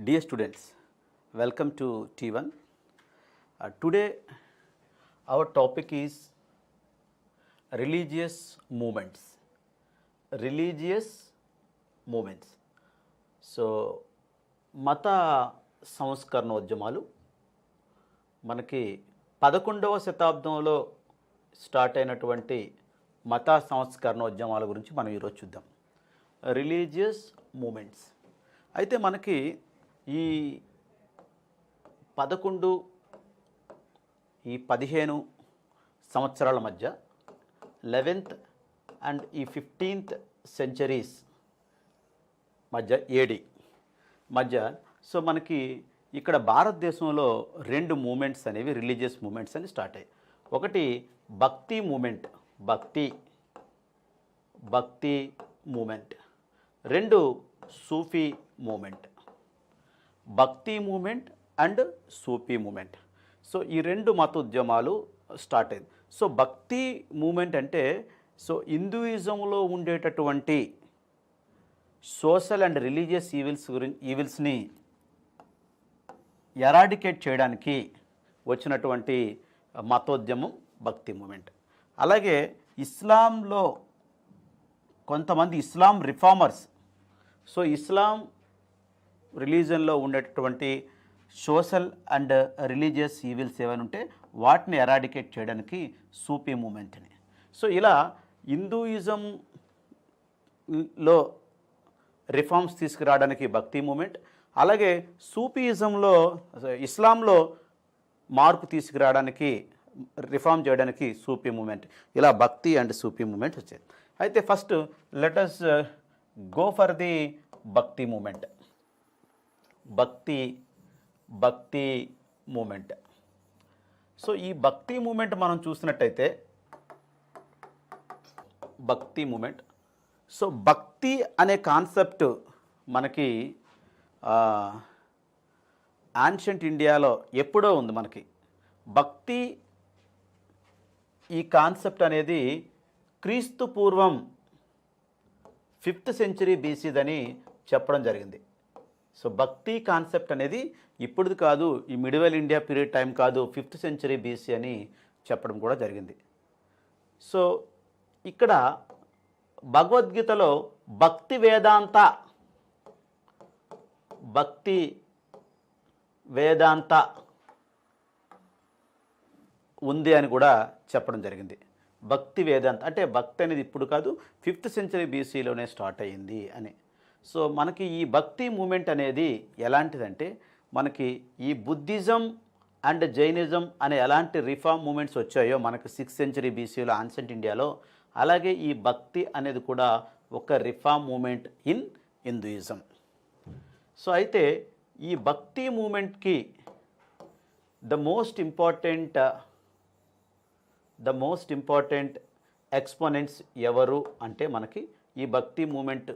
Dear students, welcome to T1. Today our topic is religious movements. Religious movements. So, మత సంస్కరణోద్యమాలు మనకి 11వ శతాబ్దంలో start అయినటువంటి మత సంస్కరణోద్యమాల గురించి మనం ఈరోజు చూద్దాం. రిలీజియస్ మూమెంట్స్ అయితే మనకి ఈ 11 ఈ 15 సంవత్సరాల మధ్య 11th అండ్ ఈ 15th సెంచరీస్ మధ్య ఏడి మధ్య సో మనకి ఇక్కడ భారతదేశంలో రెండు మూమెంట్స్ అనేవి రిలీజియస్ మూమెంట్స్ అని స్టార్ట్ అయ్యాయి. ఒకటి భక్తి మూమెంట్, భక్తి మూమెంట్. రెండు Sufi movement, Bhakti movement and Sufi movement. So ఈ రెండు మతోద్యమాలు స్టార్ట్ అయింది. సో భక్తి మూమెంట్ అంటే సో హిందూయిజంలో ఉండేటటువంటి సోషల్ అండ్ రిలీజియస్ ఈవిల్స్ని ఎరాడికేట్ చేయడానికి వచ్చినటువంటి మతోద్యమం భక్తి మూమెంట్. అలాగే ఇస్లాంలో కొంతమంది ఇస్లాం రిఫార్మర్స్, సో ఇస్లాం రిలీజన్లో ఉండేటటువంటి సోషల్ అండ్ రిలీజియస్ ఈవిల్స్ ఏమైనా ఉంటే వాటిని ఎరాడికేట్ చేయడానికి సూఫీ మూమెంట్ని. సో ఇలా హిందూయిజంలో రిఫార్మ్స్ తీసుకురావడానికి భక్తి మూమెంట్, అలాగే సూఫీయిజంలో ఇస్లాంలో మార్పు తీసుకురావడానికి రిఫార్మ్ చేయడానికి సూఫీ మూమెంట్. ఇలా భక్తి అండ్ సూఫీ మూమెంట్ వచ్చాయి. అయితే first let us go for the భక్తి మూమెంట్. భక్తి మూమెంట్. సో ఈ భక్తి మూమెంట్ మనం చూసినట్టయితే భక్తి మూమెంట్, సో భక్తి అనే కాన్సెప్ట్ మనకి యాన్షియంట్ ఇండియాలో ఎప్పుడో ఉంది. మనకి భక్తి ఈ కాన్సెప్ట్ అనేది క్రీస్తు పూర్వం 5th సెంచరీ బీసీదని చెప్పడం జరిగింది. సో భక్తి కాన్సెప్ట్ అనేది ఇప్పుడుది కాదు, ఈ మిడివల్ ఇండియా పీరియడ్ టైం కాదు, 5th సెంచరీ బీసీ అని చెప్పడం కూడా జరిగింది. సో ఇక్కడ భగవద్గీతలో భక్తి వేదాంత ఉంది అని కూడా చెప్పడం జరిగింది. భక్తి వేదాంత అంటే భక్తి అనేది ఇప్పుడు కాదు, 5th సెంచరీ బీసీలోనే స్టార్ట్ అయ్యింది అని. సో మనకి ఈ భక్తి మూమెంట్ అనేది ఎలాంటిదంటే మనకి ఈ బుద్ధిజం అండ్ జైనిజం అనే ఎలాంటి రిఫార్మ్ మూమెంట్స్ వచ్చాయో మనకి 6th సెంచరీ బీసీలో యాన్షియంట్ ఇండియాలో, అలాగే ఈ భక్తి అనేది కూడా ఒక reform movement in Hinduism. So అయితే ఈ భక్తి మూమెంట్కి ద మోస్ట్ ఇంపార్టెంట్ ఎక్స్పోనెంట్స్ ఎవరు అంటే మనకి ఈ భక్తి మూమెంట్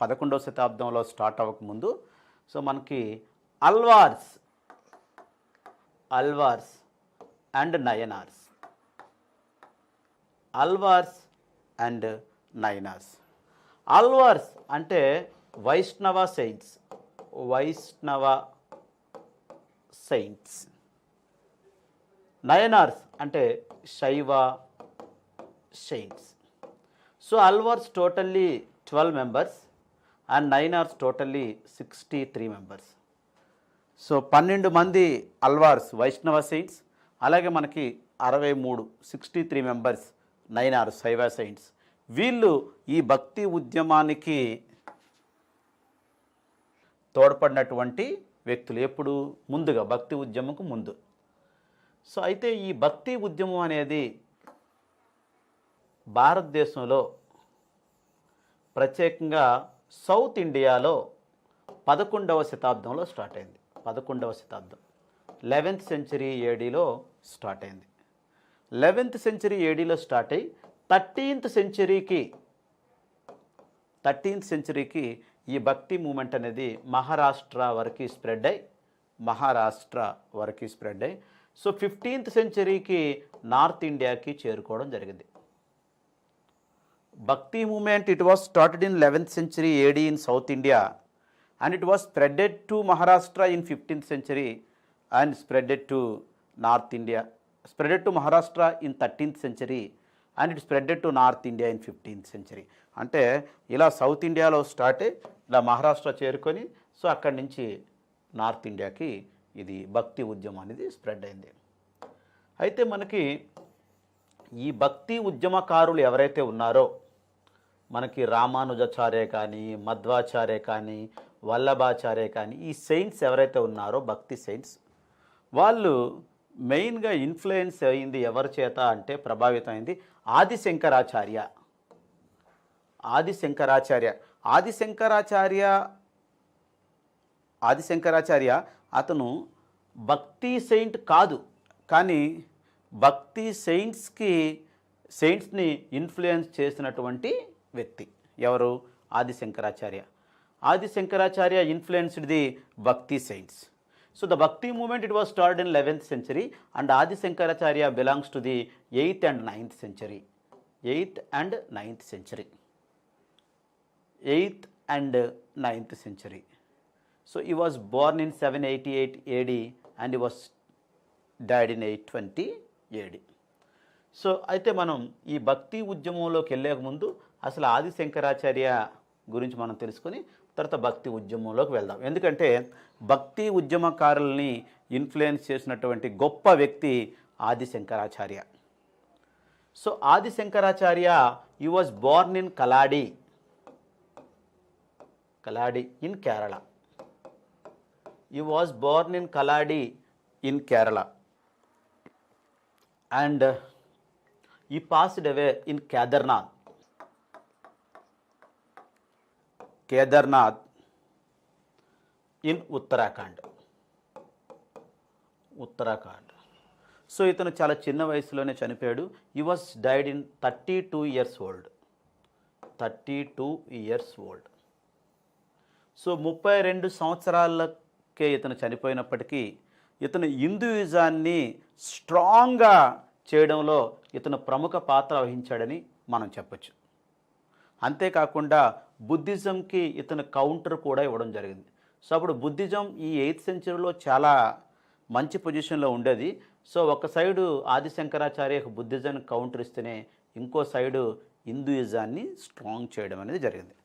11వ శతాబ్దంలో స్టార్ట్ అవ్వకముందు సో మనకి అల్వార్స్ అండ్ నయనార్స్. అల్వార్స్ అంటే వైష్ణవ సెయింట్స్. నయనార్స్ అంటే Shaiva saints. So Alvars totally 12 members and Nayanars totally 63 members. So 12 మంది అల్వార్స్ వైష్ణవ సెయింట్స్, అలాగే మనకి 63 members నయనార్స్ శైవ సెయింట్స్. వీళ్ళు ఈ భక్తి ఉద్యమానికి తోడ్పడినటువంటి వ్యక్తులు. ఎప్పుడు ముందుగా భక్తి ఉద్యమంకు ముందు. సో అయితే ఈ భక్తి ఉద్యమం అనేది భారతదేశంలో ప్రత్యేకంగా సౌత్ ఇండియాలో 11వ శతాబ్దంలో స్టార్ట్ అయింది. 11వ శతాబ్దం 11th సెంచరీ ఏడీలో స్టార్ట్ అయింది. 11th సెంచరీ ఏడీలో స్టార్ట్ అయ్యి 13th సెంచరీకి ఈ భక్తి మూమెంట్ అనేది మహారాష్ట్ర వరకు స్ప్రెడ్ అయ్యి సో 15th సెంచరీకి నార్త్ ఇండియాకి చేరుకోవడం జరిగింది. Bhakti movement, it was started in 11th century AD in South India and it was spreaded to Maharashtra in 15th century and spreaded to North India, spreaded to Maharashtra in 13th century and it spreaded to North India in 15th century. అంటే ఇలా south ఇండియాలో start అయ్యి ఇలా మహారాష్ట్ర చేరుకొని so అక్కడి నుంచి north ఇండియాకి ఇది భక్తి ఉద్యమం అనేది స్ప్రెడ్ అయింది. అయితే మనకి ఈ భక్తి ఉద్యమకారులు ఎవరైతే ఉన్నారో మనకి రామానుజాచార్య కానీ, మధ్వాచార్య కానీ, వల్లభాచార్య కానీ, ఈ సెయింట్స్ ఎవరైతే ఉన్నారో భక్తి సెయింట్స్, వాళ్ళు మెయిన్గా ఇన్ఫ్లుయెన్స్ అయింది ఎవరి చేత అంటే ప్రభావితమైంది ఆదిశంకరాచార్య. ఆదిశంకరాచార్య అతను భక్తి సెయింట్ కాదు, కానీ భక్తి సెయింట్స్ని ఇన్ఫ్లుయెన్స్ చేసినటువంటి వ్యక్తి ఎవరు? ఆదిశంకరాచార్య ఇన్ఫ్లుయెన్స్డ్ ది భక్తి saints. So the Bhakti movement, it was started in 11th century and Adi Shankaracharya belongs to the 8th and 9th century. 8th and 9th century. 8th and 9th century. So he was born in 788 AD and he was died in 820 AD. So అయితే మనం ఈ భక్తి ఉద్యమంలోకి వెళ్ళేక ముందు అసలు ఆది శంకరాచార్య గురించి మనం తెలుసుకొని తర్వాత భక్తి ఉద్యమంలోకి వెళ్దాం. ఎందుకంటే భక్తి ఉద్యమకారుల్ని ఇన్ఫ్లుయెన్స్ చేసినటువంటి గొప్ప వ్యక్తి ఆది Shankaracharya. So Adi Shankaracharya he was born in Kalady in Kerala. He was born in Kaladi in Kerala and he passed away in Kedarnath in Uttarakhand. So ఇతను చాలా చిన్న వయసులోనే చనిపోయాడు. He was died in 32 years old. So 32 సంవత్సరాలకే ఇతను చనిపోయినప్పటికీ ఇతను హిందూయిజాన్ని స్ట్రాంగ్గా చేయడంలో ఇతను ప్రముఖ పాత్ర వహించాడని మనం చెప్పచ్చు. అంతేకాకుండా బుద్ధిజంకి ఇతను కౌంటర్ కూడా ఇవ్వడం జరిగింది. సో అప్పుడు బుద్ధిజం ఈ 8th సెంచరీలో చాలా మంచి పొజిషన్లో ఉండేది. సో ఒక సైడు ఆది శంకరాచార్యకు బుద్ధిజం కౌంటర్ ఇస్తేనే ఇంకో సైడు హిందూయిజాన్ని స్ట్రాంగ్ చేయడం అనేది జరిగింది.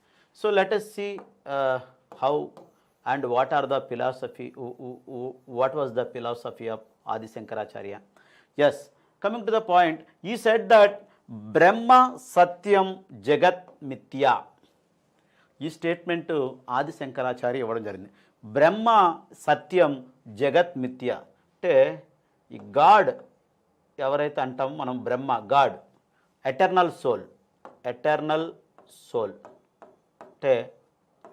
So let us see how and what was the philosophy of Adi Shankaracharya. Yes, coming to the point, he said that Brahma Satyam Jagat Mithya. ఈ statement ఆది శంకరాచార్య ఇవ్వడం జరిగింది. బ్రహ్మ సత్యం జగత్ మిథ్య అంటే ఈ గాడ్ ఎవరైతే అంటామో మనం బ్రహ్మ, గాడ్, ఎటర్నల్ సోల్ అంటే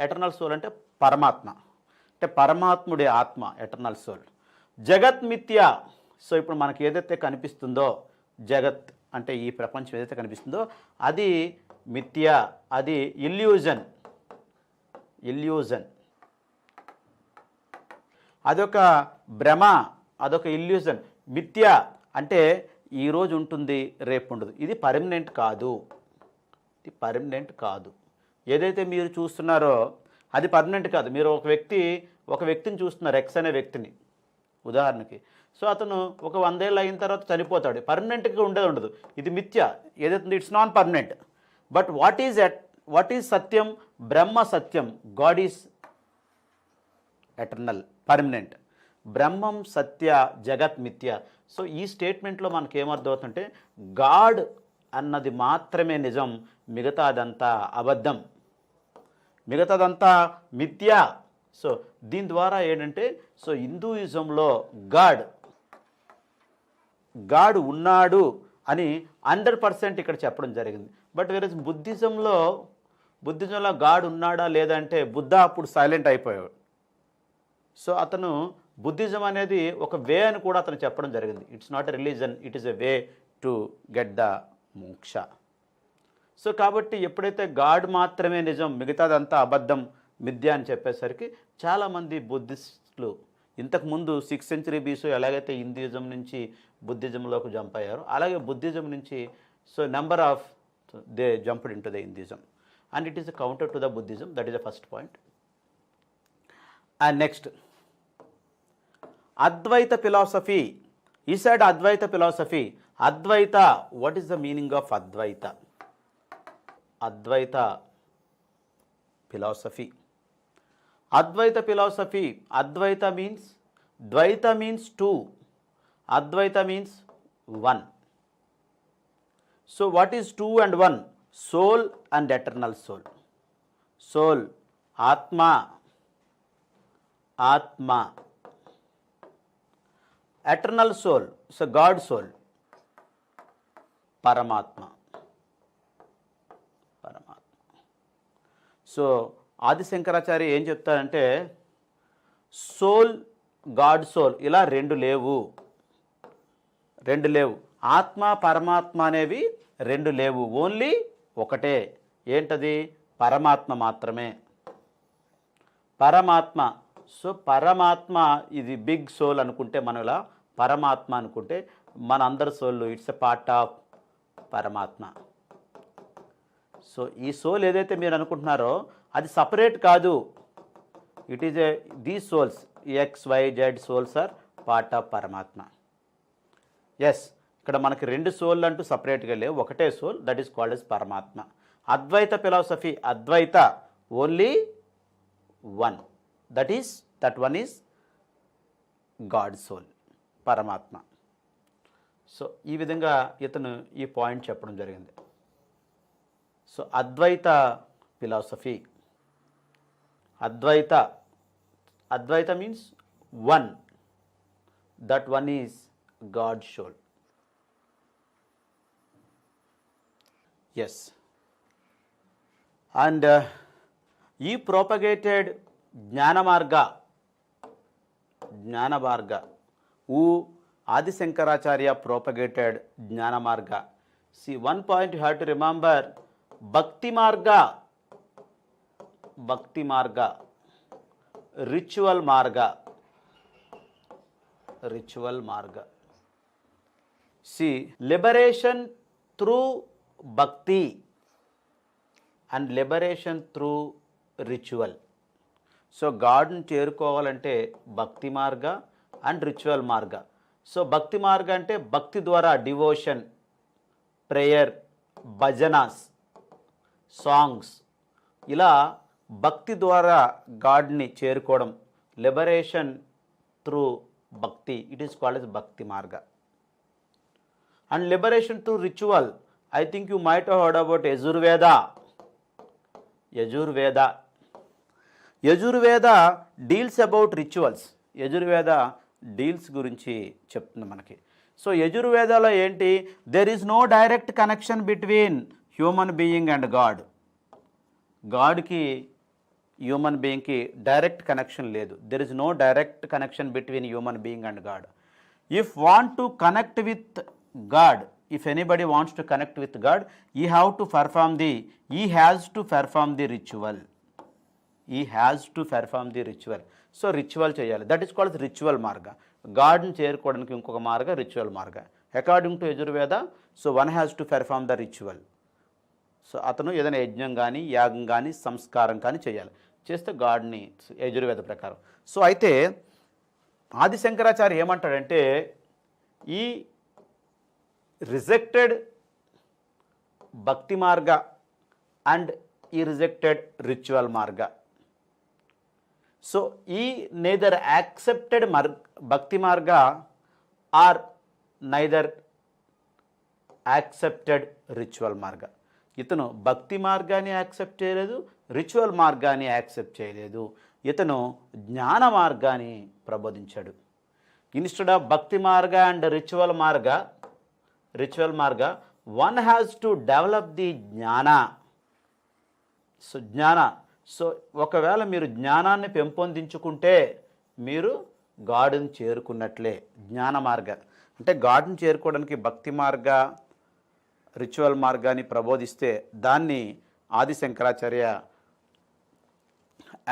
ఎటర్నల్ సోల్ అంటే పరమాత్మ, అంటే పరమాత్ముడి ఆత్మ, ఎటర్నల్ సోల్. జగత్ మిథ్య, సో ఇప్పుడు మనకి ఏదైతే కనిపిస్తుందో జగత్ అంటే ఈ ప్రపంచం ఏదైతే కనిపిస్తుందో అది మిథ్య, అది ఇల్యూజన్, అదొక భ్రమ, అదొక ఇల్యూజన్. మిథ్య అంటే ఈరోజు ఉంటుంది రేపు ఉండదు, ఇది పర్మనెంట్ కాదు. ఏదైతే మీరు చూస్తున్నారో అది పర్మనెంట్ కాదు. మీరు ఒక వ్యక్తిని చూస్తున్నారు, ఎక్స్ అనే వ్యక్తిని ఉదాహరణకి. సో అతను ఒక 100 ఏళ్ళు అయిన తర్వాత చనిపోతాడు, పర్మనెంట్గా ఉండదు. ఇది మిథ్య, ఏదైతుంది it's non permanent. But what is సత్యం? బ్రహ్మ సత్యం, God is eternal, permanent. Brahmam సత్య, జగత్ మిథ్య. సో ఈ స్టేట్మెంట్లో మనకి ఏమర్థమవుతుందంటే గాడ్ అన్నది మాత్రమే నిజం, మిగతాదంతా అబద్ధం, మిగతాదంతా మిథ్య. సో దీని ద్వారా ఏంటంటే సో హిందూయిజంలో గాడ్ ఉన్నాడు అని 100% ఇక్కడ చెప్పడం జరిగింది. బట్ వేరే బుద్ధిజంలో గాడ్ ఉన్నాడా లేదంటే బుద్ధ అప్పుడు సైలెంట్ అయిపోయాడు. సో అతను బుద్ధిజం అనేది ఒక వే అని కూడా అతను చెప్పడం జరిగింది. It's not a religion, it is a way to get the మోక్ష. సో కాబట్టి ఎప్పుడైతే గాడ్ మాత్రమే నిజం, మిగతాదంతా అబద్ధం, మిథ్య అని చెప్పేసరికి చాలామంది బుద్ధిస్టులు ఇంతకుముందు 6th century BC ఎలాగైతే హిందూయిజం నుంచి బుద్ధిజంలోకి జంప్ అయ్యారో అలాగే బుద్ధిజం నుంచి so number of they jumped in to the Hinduism and it is a counter to the Buddhism. That is the first point. And next, Advaita philosophy. He said Advaita philosophy. Advaita, what is the meaning of Advaita? Advaita philosophy. Advaita philosophy. Advaita means, Dvaita means two. Advaita means one. So what is two and one? Soul and eternal soul. Soul, Atma. Atma. Eternal soul, so God soul. Paramatma. Paramatma. So ఆది శంకరాచార్య ఏం చెప్తారంటే soul, God soul ఇలా రెండు లేవు. ఆత్మ పరమాత్మ అనేవి రెండు లేవు, ఓన్లీ ఒకటే. ఏంటది? పరమాత్మ మాత్రమే. పరమాత్మ. సో పరమాత్మ ఇది బిగ్ సోల్ అనుకుంటే, మనం ఇలా పరమాత్మ అనుకుంటే మన అందరి soul it's a part of పరమాత్మ. సో ఈ సోల్ ఏదైతే మీరు అనుకుంటున్నారో అది సపరేట్ కాదు. It is these souls XYZ souls are part of పరమాత్మ. ఎస్, ఇక్కడ మనకి రెండు సోల్ అంటూ సపరేట్గా లేవు, ఒకటే soul, that is called as పరమాత్మ. Advaita philosophy, Advaita only one, that one is God soul, పరమాత్మ. సో ఈ విధంగా ఇతను ఈ పాయింట్ చెప్పడం జరిగింది. So Advaita philosophy, Advaita means one, that one is God soul. Yes, and he propagated జ్ఞాన మార్గ who Adi Shankaracharya propagated జ్ఞాన మార్గ. See, one point you have to remember, bhakti marga, ritual marga. See, liberation through bhakti and liberation through ritual. So గాడ్ని చేరుకోవాలంటే భక్తి marga and ritual మార్గ. So భక్తి మార్గ అంటే భక్తి ద్వారా డివోషన్, ప్రేయర్, భజనాస్, సాంగ్స్, ఇలా భక్తి ద్వారా గాడ్ని చేరుకోవడం. Liberation through bhakti, it is called as bhakti marga. And liberation through ritual, I think you might have heard about Yajurveda deals about rituals. Yajurveda deals గురించి చెప్తుంది మనకి. సో యజుర్వేదాలో ఏంటి? There is no direct connection between human being and God. గాడ్కి human బీయింగ్కి direct connection లేదు. There is no direct connection between human being and God. If want to connect with God, if anybody wants to connect with God, he has to perform the ritual. So ritual చేయాలి, that is called ritual మార్గ. గాడ్ని చేరుకోవడానికి ఇంకొక మార్గ ritual మార్గ. According to Yajurveda, so one has to perform the ritual. So అతను ఏదైనా యజ్ఞం కానీ, యాగం కానీ, సంస్కారం కానీ చేయాలి. చేస్తే గాడ్ని యజుర్వేద ప్రకారం. సో అయితే ఆది శంకరాచార్య ఏమంటాడంటే, ఈ రిజెక్టెడ్ భక్తి మార్గ అండ్ ఈ రిజెక్టెడ్ రిచువల్ మార్గ. సో ఈ neither accepted భక్తి మార్గ ఆర్ నైదర్ యాక్సెప్టెడ్ రిచువల్ మార్గ. ఇతను భక్తి మార్గాన్ని యాక్సెప్ట్ చేయలేదు, రిచువల్ మార్గాన్ని యాక్సెప్ట్ చేయలేదు. ఇతను జ్ఞాన మార్గాన్ని ప్రబోధించాడు. ఇన్స్టెడ్ ఆఫ్ భక్తి మార్గ అండ్ రిచువల్ మార్గ, one has to develop the జ్ఞాన. సో ఒకవేళ మీరు జ్ఞానాన్ని పెంపొందించుకుంటే మీరు గాడ్ని చేరుకున్నట్లే. జ్ఞాన మార్గ అంటే గాడ్ని చేరుకోవడానికి భక్తి మార్గ, రిచువల్ మార్గాన్ని ప్రబోధిస్తే దాన్ని ఆది శంకరాచార్య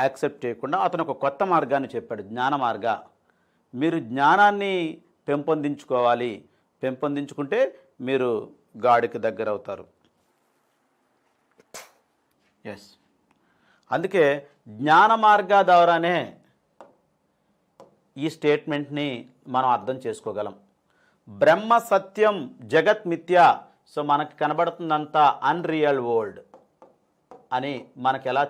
యాక్సెప్ట్ చేయకుండా అతను ఒక కొత్త మార్గాన్ని చెప్పాడు, జ్ఞాన మార్గ. మీరు జ్ఞానాన్ని పెంపొందించుకుంటే మీరు గాడికి దగ్గర అవుతారు. ఎస్, అందుకే జ్ఞాన మార్గ ద్వారానే ఈ స్టేట్మెంట్ని మనం అర్థం చేసుకోగలం. బ్రహ్మ సత్యం జగత్ మిథ్య, సో మనకు కనబడుతుందంతా అన్రియల్ వరల్డ్ అని మనకు ఎలా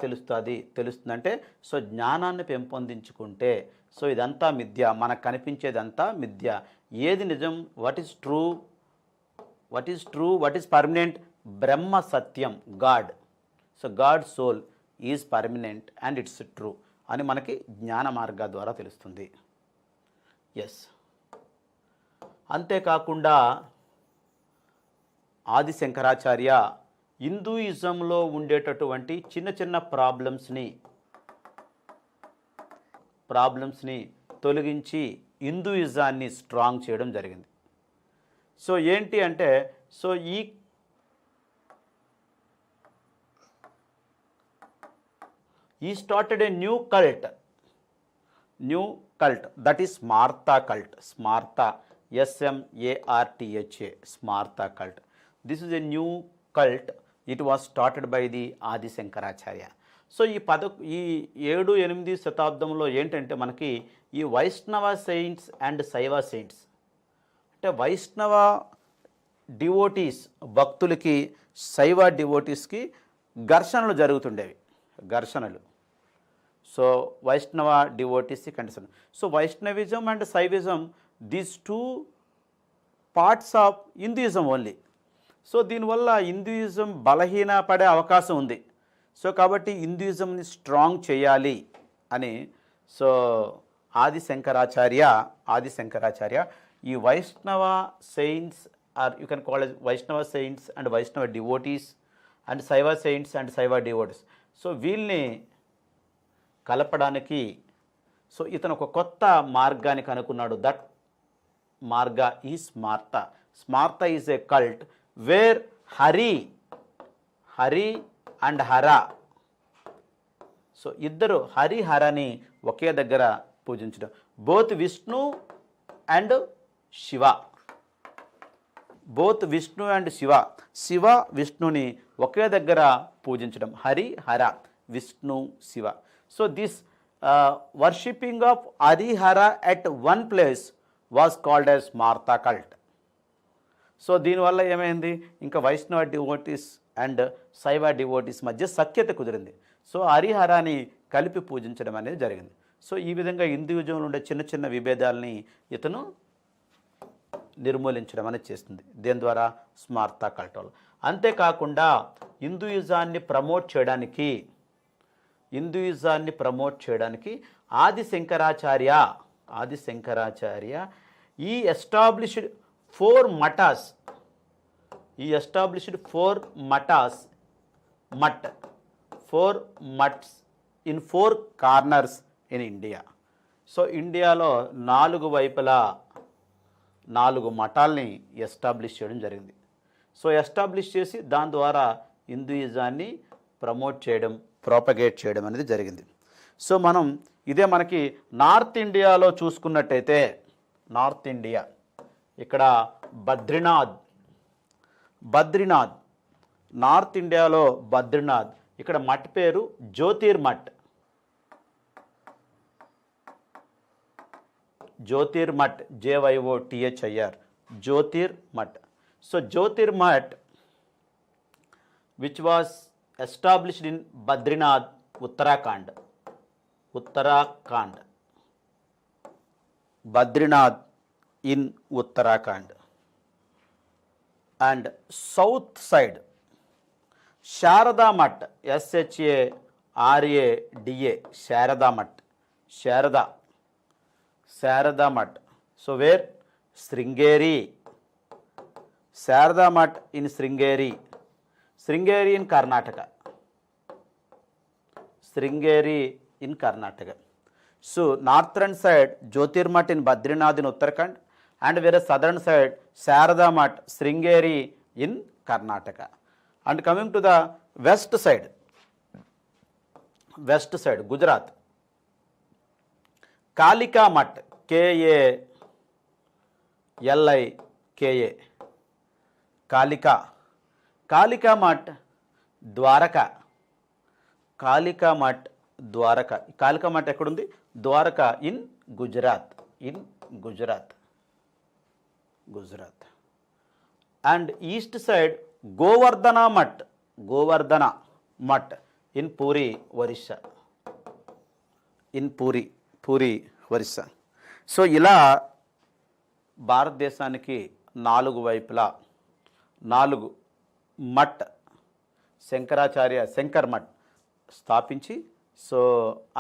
తెలుస్తుందంటే, సో జ్ఞానాన్ని పెంపొందించుకుంటే సో ఇదంతా మిథ్య, మనకు కనిపించేదంతా మిథ్య. ఏది నిజం, what is true, what is permanent, బ్రహ్మ సత్యం, God. So God soul is permanent and it's true అని మనకి జ్ఞాన మార్గ ద్వారా తెలుస్తుంది. ఎస్, అంతేకాకుండా ఆది శంకరాచార్య హిందూయిజంలో ఉండేటటువంటి చిన్న చిన్న ప్రాబ్లమ్స్ని తొలగించి హిందూయిజాన్ని స్ట్రాంగ్ చేయడం జరిగింది. సో ఏంటి అంటే, so he started a new cult that is Smartha cult. Smartha, SMARTHA, Smartha cult. This is a new cult. It was started by the Adi Shankaracharya. So ఈ 7-8 శతాబ్దంలో ఏంటంటే మనకి ఈ Vaishnava saints and Shaiva saints అంటే వైష్ణవ devotees భక్తులకి శైవ డివోటీస్కి ఘర్షణలు జరుగుతుండేవి. సో వైష్ణవ డివోటీస్కి condition. So Vaishnavism and Shaivism, these 2 parts of Hinduism only. So దీనివల్ల హిందూయిజం బలహీన పడే అవకాశం ఉంది. సో కాబట్టి హిందూయిజంని స్ట్రాంగ్ చేయాలి అని సో ఆది శంకరాచార్య ఈ Vaishnava saints or you can call Vaishnava saints and Vaishnava devotees and Shaiva saints and Shaiva devotees, so వీళ్ళని కలపడానికి సో ఇతను ఒక కొత్త మార్గాన్ని కనుక్కున్నాడు. దట్ మార్గ ఈ Smarta is a cult where Hari and Hara, so ఇద్దరు హరిహరని ఒకే దగ్గర పూజించడం. బోత్ విష్ణు అండ్ శివ, శివ విష్ణుని ఒకే దగ్గర పూజించడం, Hara Vishnu Shiva. So this worshipping of Harihara at one place was called as Smarta cult. So దీనివల్ల ఏమైంది, ఇంకా వైష్ణవ డివోటీస్ అండ్ శైవ డివోటీస్ మధ్య సఖ్యత కుదిరింది. సో హరిహరాని కలిపి పూజించడం అనేది జరిగింది. సో ఈ విధంగా హిందూయిజంలో ఉండే చిన్న చిన్న విభేదాలని ఇతను నిర్మూలించడం అనేది చేస్తుంది. దేని ద్వారా, స్మార్త కల్ట్ వల్ల. అంతేకాకుండా హిందూయిజాన్ని ప్రమోట్ చేయడానికి Adi Shankaracharya he established 4 mathas, in 4 corners in India. So ఇండియాలో 4 వైపులా 4 మఠాల్ని ఎస్టాబ్లిష్ చేయడం జరిగింది. సో ఎస్టాబ్లిష్ చేసి దాని ద్వారా హిందూయిజాన్ని ప్రాపగేట్ చేయడం అనేది జరిగింది. సో మనం ఇదే మనకి నార్త్ ఇండియాలో చూసుకున్నట్టయితే, నార్త్ ఇండియా ఇక్కడ బద్రీనాథ్, నార్త్ ఇండియాలో బద్రీనాథ్, ఇక్కడ మఠ్ పేరు Jyotirmath, JYOTHIR, Jyotirmath. So Jyotirmath which was established in Badrinath, Uttarakhand, Badrinath in Uttarakhand. And south side Sharada Math, SHARADA, Sharada Math. So where, Sringeri, Sharada Math in Sringeri in Karnataka. So northern side Jyotirmath in Badrinath in Uttarakhand, and whereas southern side Sharada Math, Sringeri in Karnataka. And coming to the west side Gujarat, Kalika Math, KALIKA, Kalika Math, Dwaraka, Kalika Math ఎక్కడుంది, Dwarka in Gujarat, in Gujarat, Gujarat. And east side Govardhana Math, Govardhana Math in Puri, Orissa, in Puri, Puri Orissa. So ఇలా భారతదేశానికి 4 వైపులా 4 మఠ్ శంకర్ మఠ్ స్థాపించి, so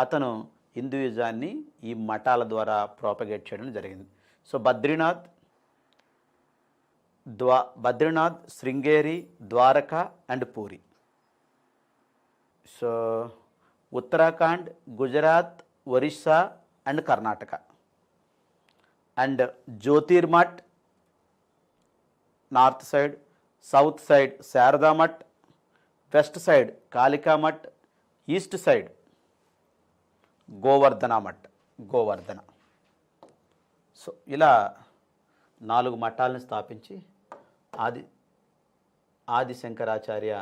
అతను హిందూయిజాన్ని ఈ మఠాల ద్వారా propagate చేయడం జరిగింది. So Badrinath, Sringeri, Dwarka and Puri. So Uttarakhand, Gujarat, Orissa and Karnataka. And Jyotirmath north side, south side Sharada Math, west side Kalika Math, east side Govardhana Math, Govardhana. So ఇలా 4 మఠాలను స్థాపించి ఆది శంకరాచార్య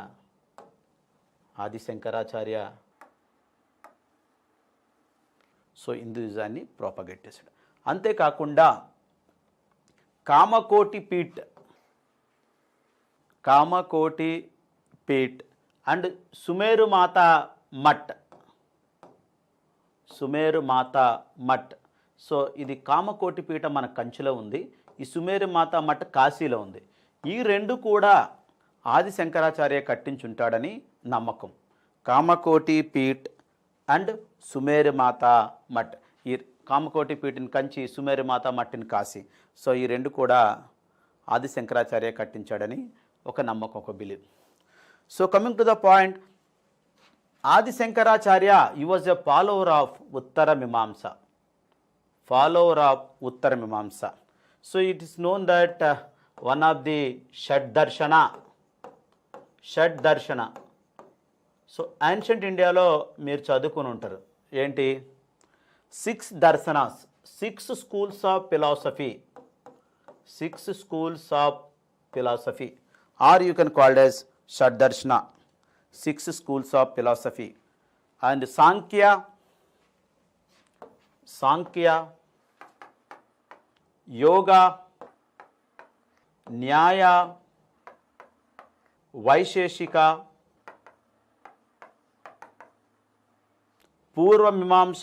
సో హిందూయిజాన్ని ప్రాపగేట్ చేశాడు. అంతేకాకుండా కామకోటి పీఠ్ అండ్ సుమేరు మాతా మఠ్. సో ఇది కామకోటి పీఠం మన కంచిలో ఉంది, ఈ సుమేరు మాతా మఠ్ కాశీలో ఉంది. ఈ 2 కూడా ఆది శంకరాచార్య కట్టించుంటాడని నమ్మకం. కామకోటి పీఠ్ అండ్ సుమేరు మాతా మఠ్, ఈ Kamakoti Peeth in Kanchi, Sumeru Mata Math in Kashi. So ఈ 2 కూడా ఆది శంకరాచార్య కట్టించాడని ఒక నమ్మకం, ఒక belief. So coming to the point, Adi Shankaracharya he was a follower of Uttara Mimamsa. So it is known that one of the Shad Darshana. So ancient ఇండియాలో మీరు చదువుకుని ఉంటారు ఏంటి, 6 Darshanas, 6 schools of philosophy, 6 schools of philosophy, or you can call it as షడ్ దర్శన, 6 schools of philosophy. And Sankhya, Yoga, న్యాయ, Vaisheshika, Purva Mimamsa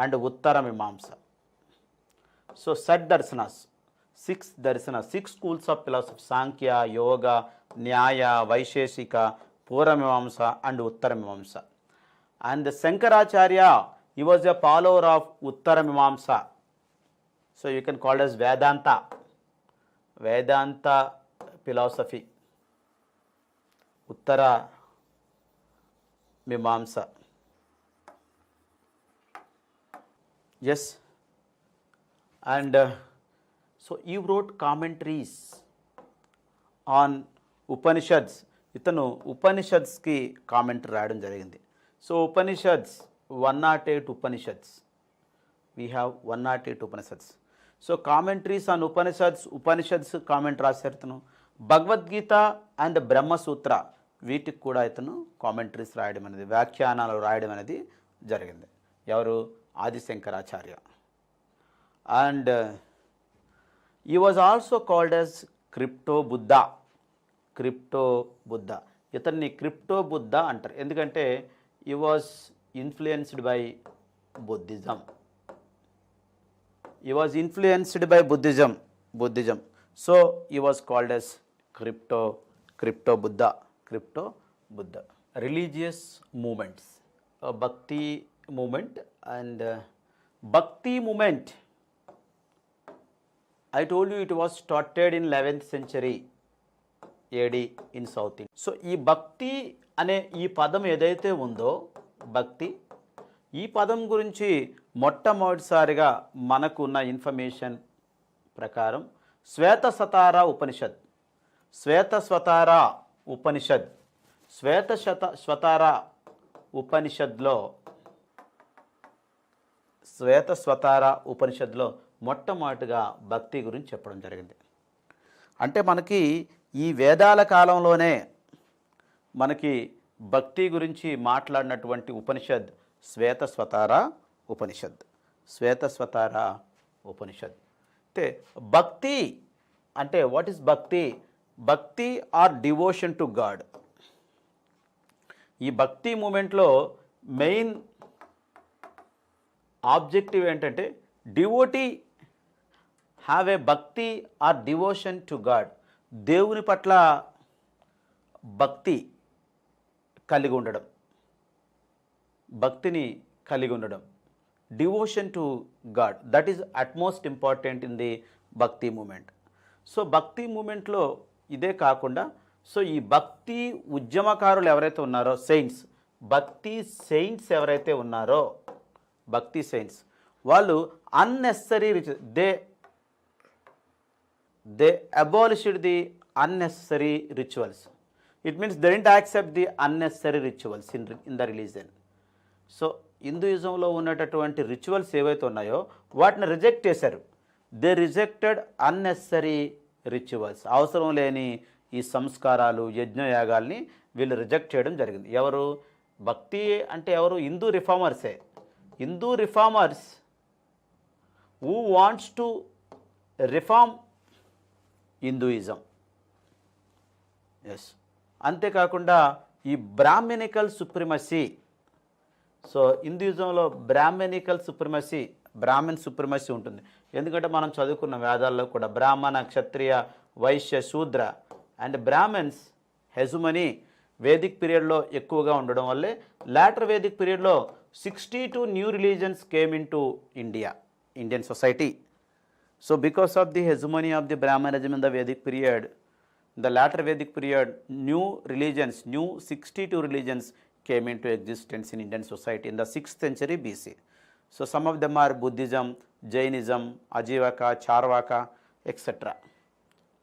and Uttara Mimamsa. So Shad Darshanas, 6 Darshanas, 6 schools of philosophy, Samkhya, Yoga, Nyaya, Vaisheshika, Purva Mimamsa and Uttara Mimamsa. And Shankaracharya he was a follower of Uttara Mimamsa. So you can call it as Vedanta philosophy, Uttara Mimamsa. Yes, and so he wrote commentaries on Upanishads. ఇతను ఉపనిషద్స్కి commentary రాయడం జరిగింది. So Upanishads 108 Upanishads, we have 108 Upanishads. So commentaries on Upanishads comment రాశారు ఇతను. Bhagavad Gita and బ్రహ్మసూత్ర, వీటికి కూడా ఇతను commentaries రాయడం అనేది, వ్యాఖ్యానాలు రాయడం అనేది జరిగింది. ఎవరు, ఆది శంకరాచార్య. అండ్ ఈ was also called as crypto Buddha. ఇతన్ని క్రిప్టో బుద్ధ అంటారు, ఎందుకంటే ఈ was influenced by Buddhism. He was influenced by Buddhism. So he was called as crypto Buddha. Religious movements, Bhakti movement and Bhakti movement. I told you it was started in 11th century AD in South India. So ఈ భక్తి అనే ఈ పదం ఏదైతే ఉందో, భక్తి, ఈ పదం గురించి మొట్టమొదటిసారిగా మనకున్న ఇన్ఫర్మేషన్ ప్రకారం శ్వేతస్వతార ఉపనిషద్లో మొట్టమొదటిగా భక్తి గురించి చెప్పడం జరిగింది. అంటే మనకి ఈ వేదాల కాలంలోనే మనకి భక్తి గురించి మాట్లాడినటువంటి ఉపనిషద్ శ్వేతస్వతార ఉపనిషద్, శ్వేతస్వతార ఉపనిషద్. అయితే భక్తి అంటే వాట్ ఈస్ భక్తి? భక్తి ఆర్ డివోషన్ టు గాడ్. ఈ భక్తి మూమెంట్లో మెయిన్ ఆబ్జెక్టివ్ ఏంటంటే డివోటీ హ్యావ్ ఏ భక్తి ఆర్ డివోషన్ టు గాడ్. దేవుని పట్ల భక్తి కలిగి ఉండడం, భక్తిని కలిగి ఉండడం, devotion to God, that is utmost important in the భక్తి మూమెంట్. సో భక్తి మూమెంట్లో ఇదే కాకుండా సో ఈ భక్తి ఉద్యమకారులు ఎవరైతే ఉన్నారో సెయింట్స్, భక్తి సెయింట్స్ ఎవరైతే ఉన్నారో, భక్తి సెయింట్స్ వాళ్ళు unnecessary they abolished the unnecessary rituals. It means they don't accept the unnecessary rituals in the religion. So హిందూయిజంలో ఉన్నటువంటి రిచువల్స్ ఏవైతే ఉన్నాయో వాటిని రిజెక్ట్ చేశారు. They rejected unnecessary rituals. అవసరం లేని ఈ సంస్కారాలు, యజ్ఞయాగాల్ని వీళ్ళు రిజెక్ట్ చేయడం జరిగింది. ఎవరు? భక్తి అంటే ఎవరు? హిందూ రిఫార్మర్సే. Hindu reformers who wants to reform Hinduism. Yes. అంతేకాకుండా ఈ బ్రాహ్మణికల్ సుప్రిమసీ. సో హిందూయిజంలో బ్రాహ్మణికల్ సుప్రిమసీ, బ్రాహ్మణ్ సుప్రిమసీ ఉంటుంది. ఎందుకంటే మనం చదువుకున్న వేదాల్లో కూడా బ్రాహ్మణ, క్షత్రియ, వైశ్య, శూద్ర అండ్ బ్రాహ్మణ్స్ హెజుమనీ వేదిక్ పీరియడ్లో ఎక్కువగా ఉండడం వల్లే లాటర్ వేదిక్ పీరియడ్లో 62 new religions came in to Indian society. So because of the హెజుమనీ of the Brahminism in the Vedic period, the latter Vedic period, new 62 religions came into existence in Indian society in the 6th century BC. So some of them are Buddhism, Jainism, Ajivaka, Charvaka, etc.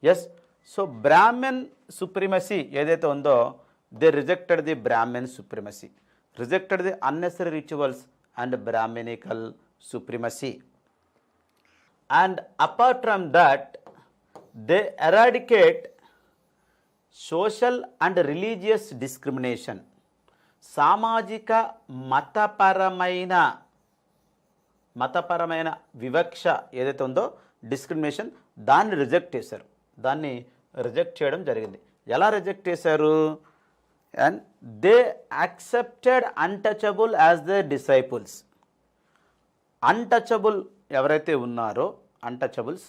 Yes, so Brahmin supremacy ఏదైతే ఉందో they rejected the Brahmin supremacy, rejected the unnecessary rituals and Brahminical supremacy. And apart from that, they eradicate social and religious discrimination. సామాజిక మతపరమైన వివక్ష ఏదైతే ఉందో, discrimination, దాన్ని reject చేశారు. దాన్ని రిజెక్ట్ చేయడం జరిగింది. ఎలా రిజెక్ట్ చేశారు? And they accepted untouchable as the disciples. Untouchable ఎవరైతే ఉన్నారో, అన్టచబుల్స్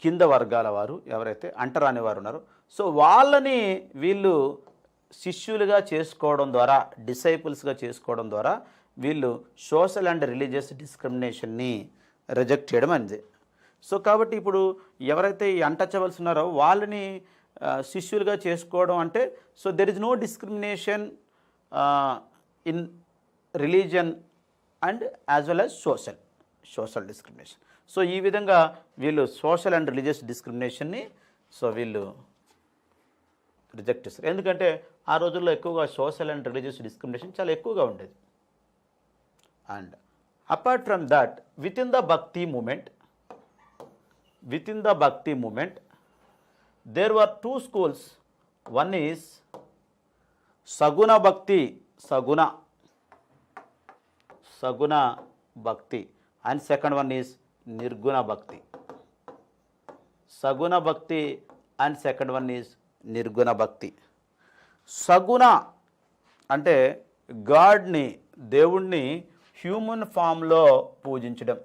కింద వర్గాల వారు ఎవరైతే అంటరాని వారు ఉన్నారో, సో వాళ్ళని వీళ్ళు శిష్యులుగా చేసుకోవడం ద్వారా, డిసైపుల్స్గా చేసుకోవడం ద్వారా వీళ్ళు సోషల్ అండ్ రిలీజియస్ డిస్క్రిమినేషన్ని రిజెక్ట్ చేయడం అనేది. సో కాబట్టి ఇప్పుడు ఎవరైతే ఈ అన్టచబుల్స్ ఉన్నారో వాళ్ళని శిష్యులుగా చేసుకోవడం అంటే, so there is no discrimination in religion and as well as social discrimination. So ఈ విధంగా వీళ్ళు సోషల్ అండ్ రిలీజియస్ డిస్క్రిమినేషన్ని సో వీళ్ళు రిజెక్ట్ చేస్తారు. ఎందుకంటే ఆ రోజుల్లో ఎక్కువగా సోషల్ అండ్ రిలీజియస్ డిస్క్రిమినేషన్ చాలా ఎక్కువగా ఉండేది. And apart from that, within the bhakti movement there were 2 schools. One is Saguna bhakti and second one is నిర్గుణ భక్తి. సగుణ bhakti and second one is నిర్గుణ భక్తి. సగుణ అంటే గాడ్ని, దేవుణ్ణి హ్యూమన్ ఫామ్లో పూజించడం,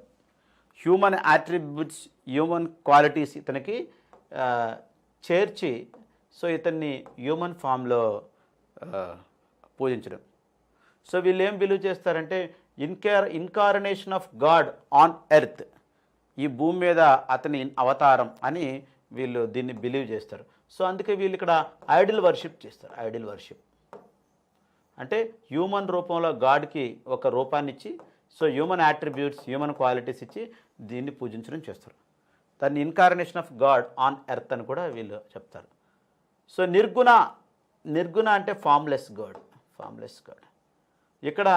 హ్యూమన్ యాట్రిబ్యూట్స్, హ్యూమన్ క్వాలిటీస్ ఇతనికి చేర్చి సో ఇతన్ని హ్యూమన్ ఫామ్లో పూజించడం. సో వీళ్ళు ఏం బిలీవ్ చేస్తారంటే incarnation of God on earth, ఈ భూమి మీద అతని అవతారం అని వీళ్ళు దీన్ని బిలీవ్ చేస్తారు. సో అందుకే వీళ్ళు ఇక్కడ ఐడిల్ వర్షిప్ చేస్తారు. ఐడిల్ వర్షిప్ అంటే హ్యూమన్ రూపంలో గాడ్కి ఒక రూపాన్ని ఇచ్చి, so human attributes, human qualities ఇచ్చి దీన్ని పూజించడం చేస్తారు. దాన్ని incarnation of God on earth అని కూడా వీళ్ళు చెప్తారు. సో నిర్గుణ అంటే ఫామ్లెస్ గాడ్. ఇక్కడ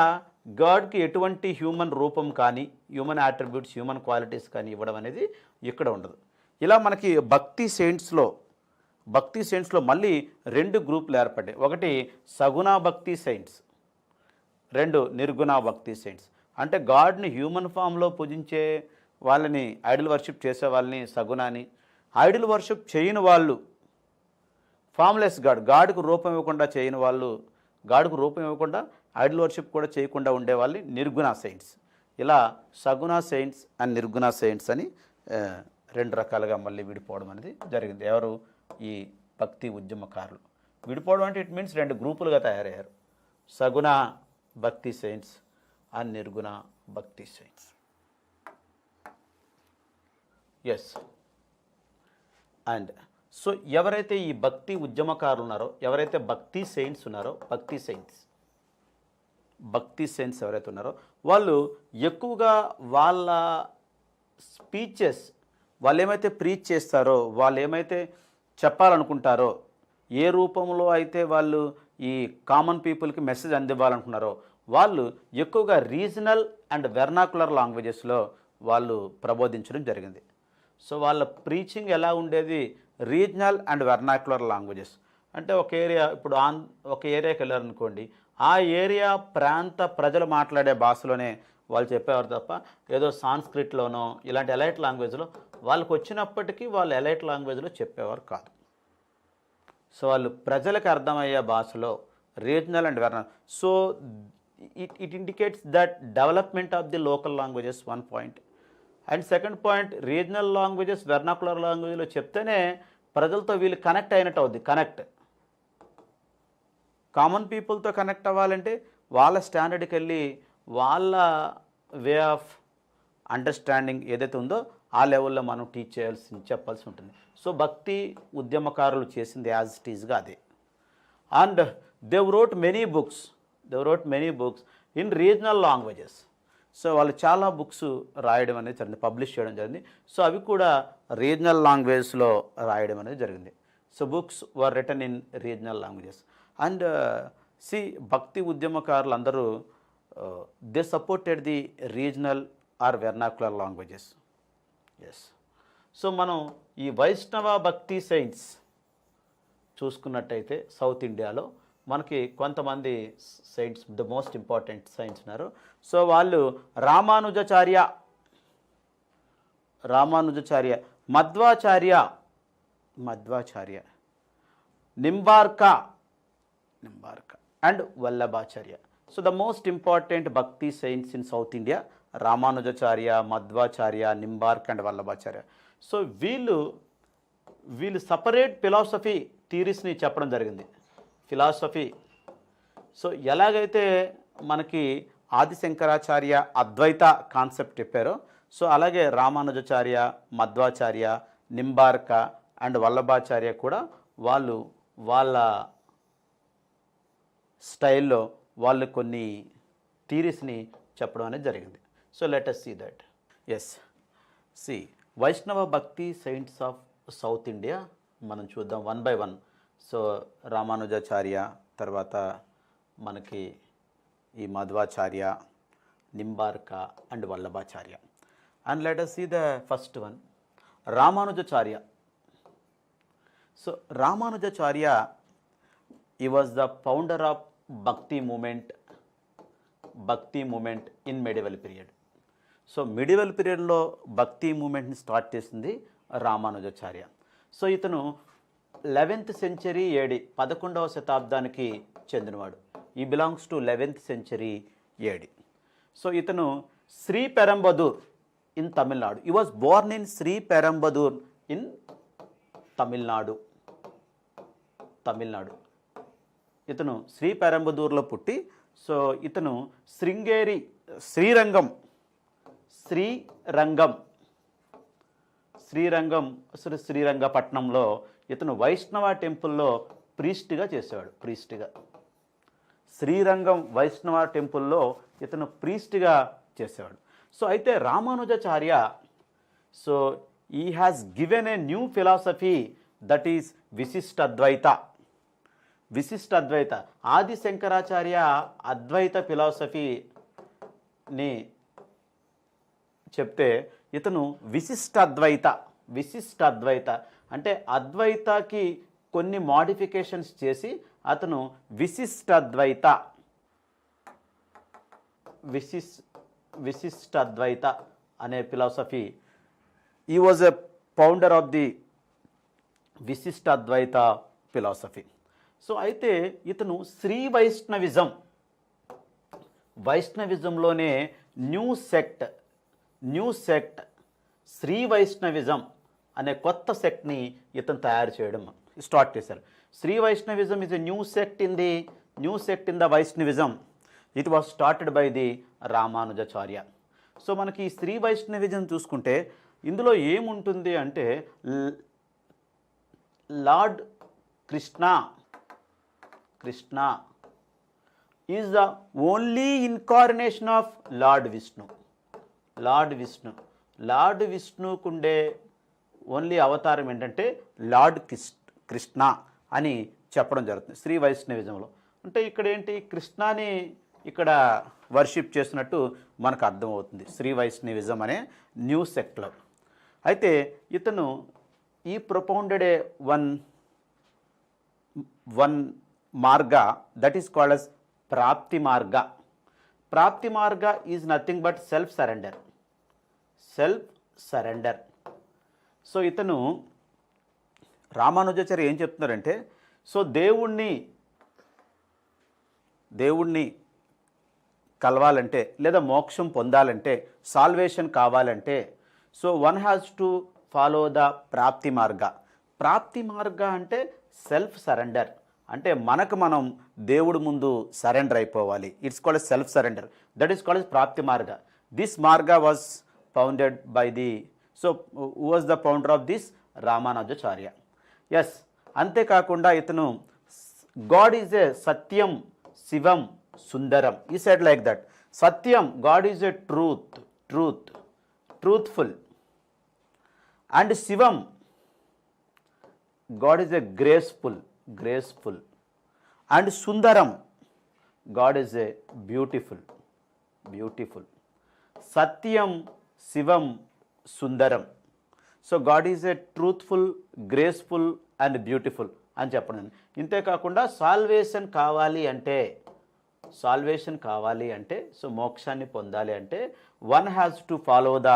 గాడ్కి ఎటువంటి హ్యూమన్ రూపం కానీ, హ్యూమన్ యాట్రిబ్యూట్స్, హ్యూమన్ క్వాలిటీస్ కానీ ఇవ్వడం అనేది ఇక్కడ ఉండదు. ఇలా మనకి భక్తి సెయింట్స్లో మళ్ళీ 2 గ్రూపులు ఏర్పడ్డాయి. ఒకటి సగుణ భక్తి సెయింట్స్, 2 నిర్గుణ భక్తి సెయింట్స్. అంటే గాడ్ని హ్యూమన్ ఫామ్లో పూజించే వాళ్ళని, ఐడల్ వర్షిప్ చేసే వాళ్ళని సగుణ అని, ఐడల్ వర్షిప్ చేయని వాళ్ళు ఫామ్లెస్ గాడ్కు రూపం ఇవ్వకుండా చేయని వాళ్ళు, గాడ్కు రూపం ఇవ్వకుండా ఐడల్ వర్షిప్ కూడా చేయకుండా ఉండే వాళ్ళని నిర్గుణ సెయింట్స్. ఇలా సగుణ సెయింట్స్ అండ్ నిర్గుణ సెయింట్స్ అని రెండు రకాలుగా మళ్ళీ విడిపోవడం అనేది జరిగింది. ఎవరు? ఈ భక్తి ఉద్యమకారులు. విడిపోవడం అంటే ఇట్ మీన్స్ రెండు గ్రూపులుగా తయారయ్యారు. సగుణ భక్తి సెయింట్స్ అండ్ నిర్గుణ Bhakti saints. Yes. And so ఎవరైతే ఈ భక్తి ఉద్యమకారులు ఉన్నారో, ఎవరైతే భక్తి సెయింట్స్ ఉన్నారో, భక్తి సెయింట్స్ ఎవరైతే ఉన్నారో వాళ్ళు ఎక్కువగా వాళ్ళ స్పీచెస్, వాళ్ళు ఏమైతే ప్రీచ్ చేస్తారో, వాళ్ళు ఏమైతే చెప్పాలనుకుంటారో, ఏ రూపంలో అయితే వాళ్ళు ఈ కామన్ పీపుల్కి మెసేజ్ అందివ్వాలనుకున్నారో, వాళ్ళు ఎక్కువగా రీజనల్ అండ్ వెర్నాకులర్ లాంగ్వేజెస్లో వాళ్ళు ప్రబోధించడం జరిగింది. సో వాళ్ళ ప్రీచింగ్ ఎలా ఉండేది? Regional and vernacular languages. అంటే ఒక ఏరియా, ఇప్పుడు ఒక ఏరియాకి వెళ్ళారనుకోండి, ఆ ఏరియా ప్రాంత ప్రజలు మాట్లాడే భాషలోనే వాళ్ళు చెప్పేవారు తప్ప ఏదో సాంస్క్రిట్లోనో ఇలాంటి ఎలైట్ లాంగ్వేజ్లో వాళ్ళకు వచ్చినప్పటికీ వాళ్ళు ఎలైట్ లాంగ్వేజ్లో చెప్పేవారు కాదు. సో వాళ్ళు ప్రజలకు అర్థమయ్యే భాషలో regional and vernacular. So it indicates that development of the local languages, one point. And second point, regional languages vernacular లాంగ్వేజ్లో చెప్తేనే ప్రజలతో వీళ్ళు కనెక్ట్ అయినట్టు అవుద్ది. కామన్ పీపుల్తో కనెక్ట్ అవ్వాలంటే వాళ్ళ స్టాండర్డ్కి వెళ్ళి వాళ్ళ వే ఆఫ్ అండర్స్టాండింగ్ ఏదైతే ఉందో ఆ లెవెల్లో మనం టీచ్ చెప్పాల్సి ఉంటుంది. సో భక్తి ఉద్యమకారులు చేసింది యాజ్ ఇట్ ఈజ్గా అదే. And they wrote many books in regional languages. So వాళ్ళు చాలా బుక్స్ రాయడం అనేది జరిగింది, పబ్లిష్ చేయడం జరిగింది. సో అవి కూడా రీజనల్ లాంగ్వేజ్లో రాయడం అనేది జరిగింది. So books were written in regional languages. And Bhakti ఉద్యమకారులు అందరూ they supported the regional or vernacular languages. Yes. So మనం ఈ వైష్ణవ భక్తి సెయింట్స్ చూసుకున్నట్టయితే సౌత్ ఇండియాలో మనకి కొంతమంది saints, the most important saints ఉన్నారు. సో వాళ్ళు Ramanujacharya, Madhvacharya, Nimbarka and Vallabhacharya. So the most important bhakti saints in South India, Ramanujacharya, Madhvacharya, Nimbark and Vallabhacharya. So వీళ్ళు సపరేట్ ఫిలాసఫీ థీరీస్ని చెప్పడం జరిగింది. ఫిలాసఫీ, సో ఎలాగైతే మనకి ఆదిశంకరాచార్య అద్వైత కాన్సెప్ట్ చెప్పారో, సో అలాగే రామానుజాచార్య, మధ్వాచార్య, నింబార్క అండ్ వల్లభాచార్య కూడా వాళ్ళు వాళ్ళ స్టైల్లో వాళ్ళు కొన్ని థీరీస్ని చెప్పడం అనేది జరిగింది. So let us see that. Yes. Vaishnava bhakti saints of South India మనం చూద్దాం one by one. So Ramanujacharya, తర్వాత మనకి ఈ Madhvacharya, Nimbarka and Vallabhacharya. And let us see the first one, Ramanujacharya. So Ramanujacharya, he was the founder of bhakti movement in medieval period. So medieval పీరియడ్లో bhakti మూమెంట్ని start చేసింది Ramanujacharya. So ఇతను 11th century AD, 11వ శతాబ్దానికి చెందినవాడు. He belongs to 11th century AD. So ఇతను Sriperumbudur in Tamil Nadu. He was born in Sriperumbudur in Tamil Nadu. ఇతను శ్రీపెరంబదూర్లో పుట్టి, so ఇతను శ్రీరంగపట్నంలో ఇతను వైష్ణవ టెంపుల్లో ప్రీస్ట్గా చేసేవాడు. శ్రీరంగం వైష్ణవ టెంపుల్లో ఇతను ప్రీస్ట్గా చేసేవాడు. సో అయితే రామానుజాచార్య, సో ఈ has given a new philosophy that is విశిష్ట అద్వైత. ఆది శంకరాచార్య అద్వైత ఫిలాసఫీని చెప్తే ఇతను విశిష్ట అద్వైత అంటే అద్వైతకి కొన్ని మోడిఫికేషన్స్ చేసి అతను విశిష్ట విశిష్టాద్వైత అనే philosophy. He was a founder of the Vishishtadvaita philosophy. So అయితే ఇతను శ్రీ వైష్ణవిజంలోనే న్యూ సెక్ట్ శ్రీ వైష్ణవిజం అనే కొత్త సెక్ట్ని ఇతను తయారు చేయడం స్టార్ట్ చేశారు. Sri Vaishnavism is a new sect in the Vaishnavism. It was started by the Ramanujacharya. So మనకి ఈ శ్రీ వైష్ణవిజం చూసుకుంటే ఇందులో ఏముంటుంది అంటే Lord Krishna is the only incarnation of Lord విష్ణుకుండే ఓన్లీ అవతారం ఏంటంటే లార్డ్ కృష్ణ అని చెప్పడం జరుగుతుంది శ్రీ వైష్ణవిజంలో. అంటే ఇక్కడ ఏంటి, కృష్ణాని ఇక్కడ వర్షిప్ చేసినట్టు మనకు అర్థమవుతుంది శ్రీ వైష్ణవిజం అనే న్యూ సెక్ట్లో. అయితే ఇతను ఈ ప్రొపౌండెడ్ one marga that is called as ప్రాప్తి మార్గ is nothing but self surrender. So ఇతను రామానుజాచార్య ఏం చెప్తున్నారంటే, సో దేవుణ్ణి కలవాలంటే లేదా మోక్షం పొందాలంటే, సాల్వేషన్ కావాలంటే, so one has to follow the ప్రాప్తి మార్గ అంటే సెల్ఫ్ సరెండర్. అంటే మనకు మనం దేవుడి ముందు సరెండర్ అయిపోవాలి. It's called self surrender. That is called ప్రాప్తి మార్గ. దిస్ మార్గ was founded by the who was the founder of this Ramanujacharya. Yes, అంతేకాకుండా ఇతను గాడ్ ఈజ్ ఏ సత్యం శివం సుందరం. He said like that. సత్యం, God is a truthful. And శివం, God is a graceful. And సుందరం, గాడ్ ఈజ్ ఏ బ్యూటిఫుల్. సత్యం, శివం, సుందరం. So God is a truthful, graceful and beautiful అని చెప్పడం. ఇంతేకాకుండా సాల్వేషన్ కావాలి అంటే సో మోక్షాన్ని పొందాలి అంటే one has to follow the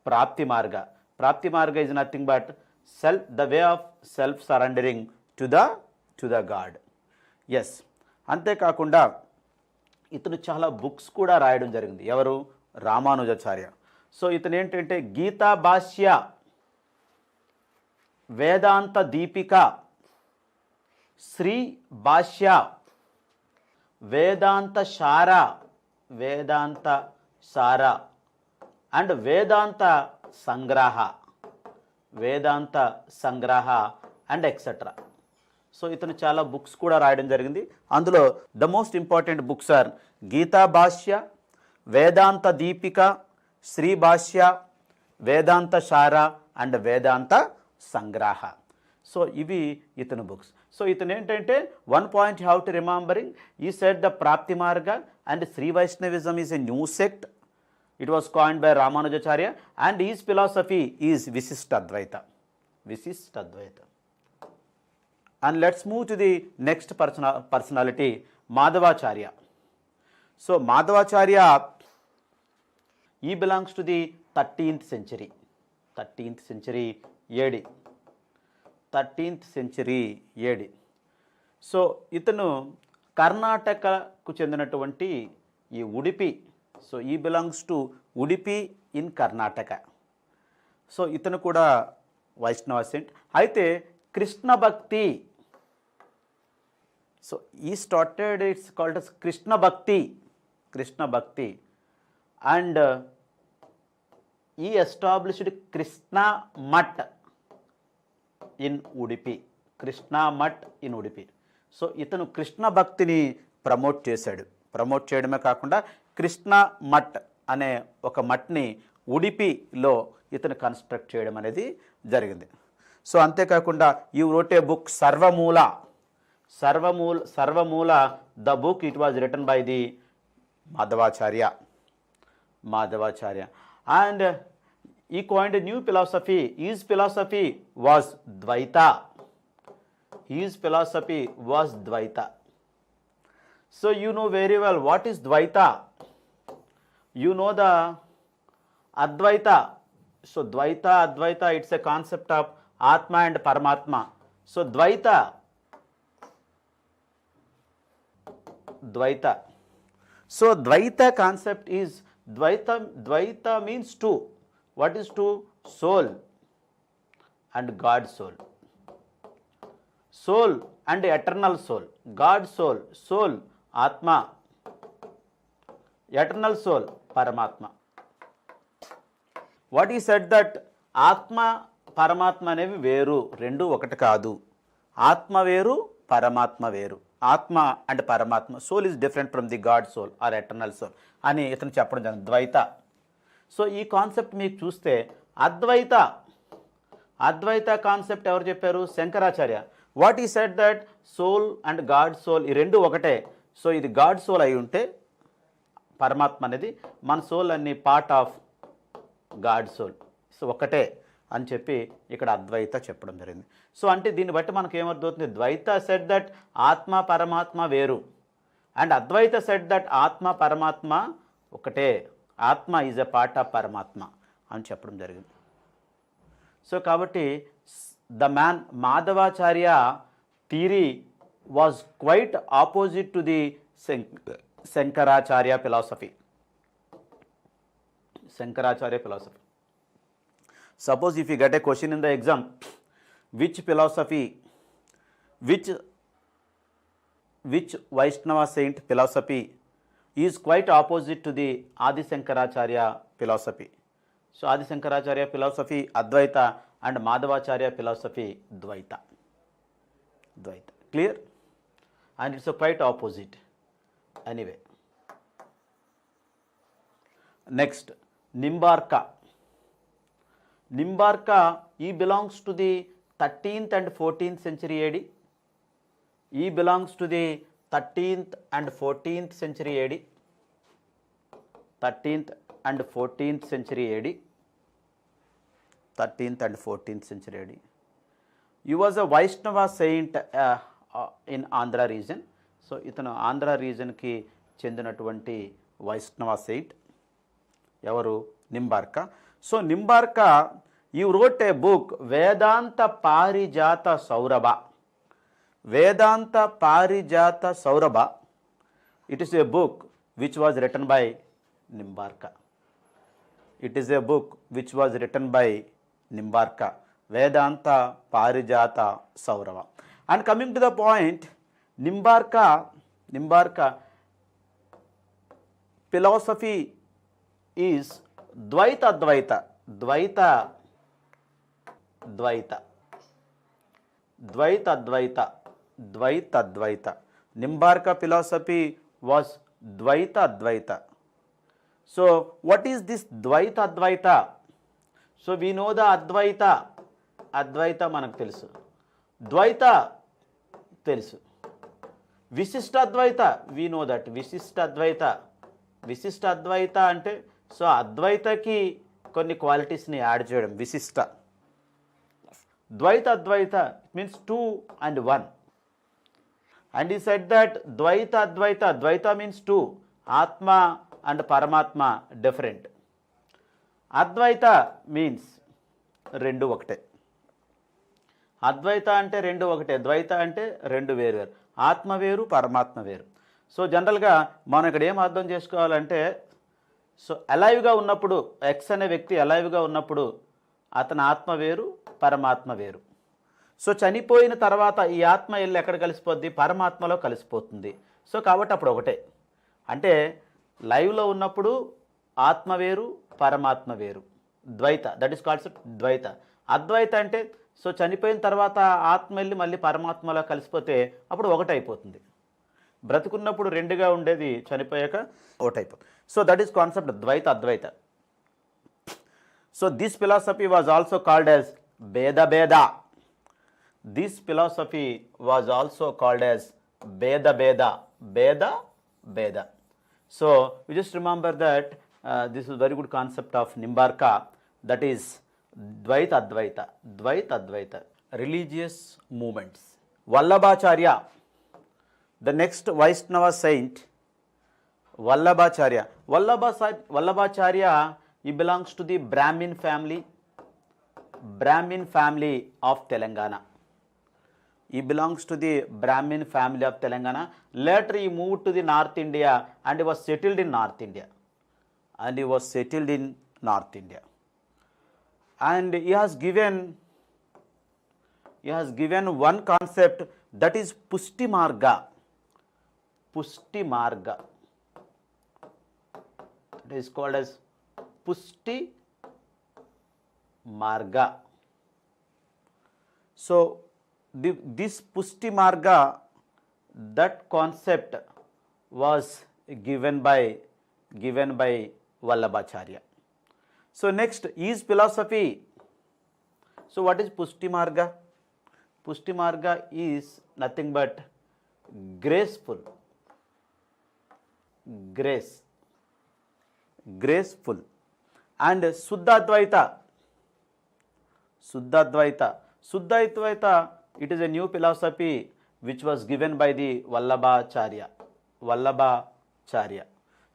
ప్రాప్తి మార్గ. ప్రాప్తి మార్గ is nothing but the way of self surrendering to the God. Yes, అంతేకాకుండా ఇతను చాలా బుక్స్ కూడా రాయడం జరిగింది. ఎవరు? రామానుజాచార్య. సో ఇతను ఏంటంటే Gita Bhashya, Vedanta Deepika, Shri Bhashya, Vedanta Sara and Vedanta Sangraha and etcetera. So ఇతను చాలా బుక్స్ కూడా రాయడం జరిగింది. అందులో the most important books are Gita Bhashya, Vedanta Deepika, Shri Bhashya, Vedanta Sara and Vedanta సంగ్రహ. So ఇవి ఇతను బుక్స్. సో ఇతను ఏంటంటే one point you have to remembering, he said the ప్రాప్తి marga and Sri Vaishnavism is a new sect. It was coined by Ramanujacharya and his philosophy is Vishishtadvaita. And let's move to the next personality, Madhavacharya. So Madhavacharya, he belongs to the 13th century AD. So ఇతను కర్ణాటకకు చెందినటువంటి ఈ Udupi. So he belongs to Udupi in Karnataka. So ఇతను కూడా వైష్ణవ cent. అయితే కృష్ణ భక్తి, so ఈ started, it's called as Krishna భక్తి అండ్ ఈ established Krishna Math in Udupi. So ఇతను కృష్ణ భక్తిని ప్రమోట్ చేయడమే కాకుండా కృష్ణ మఠ్ అనే ఒక మఠ్ని ఉడిపిలో ఇతను కన్స్ట్రక్ట్ చేయడం అనేది జరిగింది. సో అంతేకాకుండా ఈ wrote a book Sarvamula the book. It was written by the Madhavacharya. And he coined a new philosophy. His philosophy was Dvaita. So you know very well what is Dvaita. You know the Advaita. So Dvaita, Advaita, it's a concept of Atma and Paramatma. So Dvaita. So Dvaita concept is Dvaita means two. What is two? Soul and God soul. Soul and eternal soul. God soul, soul, Atma. Eternal soul, Paramatma. What he said that Atma, Paramatma అనేవి వేరు, రెండు ఒకటి కాదు. ఆత్మ వేరు, పరమాత్మ వేరు. ఆత్మ అండ్ పరమాత్మ, soul is different from the God soul or eternal soul అని ఇతను చెప్పడం జరిగింది, ద్వైత. సో ఈ కాన్సెప్ట్ మీకు చూస్తే అద్వైత కాన్సెప్ట్ ఎవరు చెప్పారు? Shankaracharya. What he said that soul and God soul ఈ రెండు ఒకటే. సో ఇది గాడ్ సోల్ అయి ఉంటే పరమాత్మ అనేది మన సోల్ అన్ని part of God soul, so ఒకటే అని చెప్పి ఇక్కడ అద్వైత చెప్పడం జరిగింది. సో అంటే దీన్ని బట్టి మనకు ఏమర్థమవుతుంది? ద్వైత సెడ్ దట్ ఆత్మ పరమాత్మ వేరు, అండ్ అద్వైత సెడ్ దట్ ఆత్మ పరమాత్మ ఒకటే, ఆత్మ ఈజ్ ఎ పార్ట్ ఆఫ్ పరమాత్మ అని చెప్పడం జరిగింది. సో కాబట్టి the man Madhavacharya theory was quite opposite to the Shankaracharya philosophy. Shankaracharya philosophy. Suppose if you get a question in the exam, which philosophy, which Vaishnava saint philosophy is quite opposite to the Adi Shankaracharya philosophy. So Adi Shankaracharya philosophy Advaita and Madhavacharya philosophy Dvaita. Clear? And it's a quite opposite. Anyway. Next. Nimbarka, he belongs to the 13th and 14th century AD. He belongs to the 13th and 14th century AD. 13th and 14th century AD. 13th and 14th century AD. He was a Vaishnava saint in Andhra region. So itanu Andhra region ki చెందినటువంటి Vaishnava saint ఎవరు? Nimbarka. So Nimbarka you wrote a book Vedanta Parijata Saurabha. Vedanta Parijata Saurabha, it is a book which was written by Nimbarka. It is a book which was written by Nimbarka, Vedanta Parijata Saurabha. And coming to the point, Nimbarka philosophy is Dvaita. Nimbarka philosophy was Dvaita. So what is this Dvaita? So we know the Advaita manaku telusu, Dvaita telusu, Visishta Advaita we know that, విశిష్ట అద్వైత అంటే so అద్వైతకి కొన్ని క్వాలిటీస్ని add చేయడం Vishishta. Advaita means two and one. And he said that Dvaita means two, atma and paramatma different. Advaita means రెండు ఒకటే. అద్వైత అంటే రెండు ఒకటే, ద్వైత అంటే రెండు వేరు, ఆత్మ వేరు పరమాత్మ వేరు. సో జనరల్గా మనం ఇక్కడ ఏం అర్థం చేసుకోవాలంటే, సో అలైవ్గా ఉన్నప్పుడు ఎక్స్ అనే వ్యక్తి అలైవ్గా ఉన్నప్పుడు అతని ఆత్మ వేరు పరమాత్మ వేరు. సో చనిపోయిన తర్వాత ఈ ఆత్మ వెళ్ళి ఎక్కడ కలిసిపోద్ది? పరమాత్మలో కలిసిపోతుంది. సో కాబట్టి అప్పుడు ఒకటే. అంటే లైవ్లో ఉన్నప్పుడు ఆత్మ వేరు పరమాత్మ వేరు, ద్వైత, దట్ ఈస్ కాల్డ్ ద్వైత. అద్వైత అంటే సో చనిపోయిన తర్వాత ఆత్మ వెళ్ళి మళ్ళీ పరమాత్మలో కలిసిపోతే అప్పుడు ఒకటైపోతుంది. బ్రతుకున్నప్పుడు రెండుగా ఉండేది చనిపోయాక ఒకటైపోతుంది. So that is concept Advaita. So this philosophy was also called as Bheda. This philosophy was also called as Bheda. So you just remember that this is very good concept of Nimbarka, that is Dvaita. Religious movements. Vallabhacharya, the next Vaishnava saint Vallabhacharya. Vallabhacharya, he belongs to the Brahmin family of Telangana. He belongs to the Brahmin family of Telangana. Later he moved to the North India and he was settled in North India. And he has given one concept, that is Pushti Marga. It is called as Pushti Marga. So this Pushti Marga, that concept was given by Vallabhacharya. So next is philosophy. So what is Pushti Marga? Pushti Marga is nothing but graceful and Suddha-Advaita, it is a new philosophy which was given by the Vallabhacharya.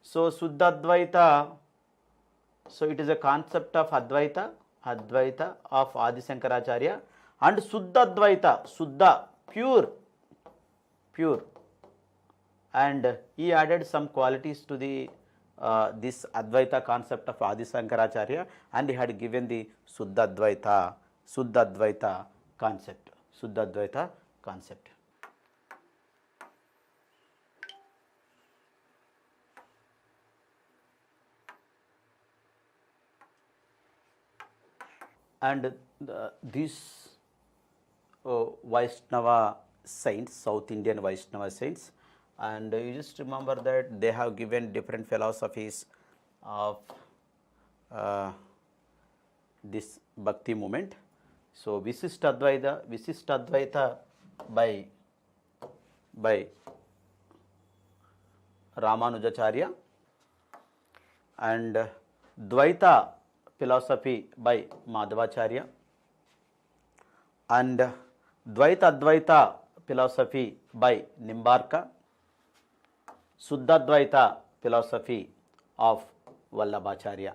So Suddha-Advaita, so it is a concept of Advaita of Adi Shankaracharya, and Suddha, pure, and he added some qualities to the this Advaita concept of Adi Shankaracharya, and he had given the Suddha-Advaita concept. And these Vaishnava saints, South Indian Vaishnava saints, and you just remember that they have given different philosophies of this Bhakti movement. So Visishtadvaita by Ramanujacharya, and Dvaita philosophy by Madhvacharya, and Dvaita-Advaita philosophy by Nimbarka, Suddha-Advaita philosophy of Vallabhacharya.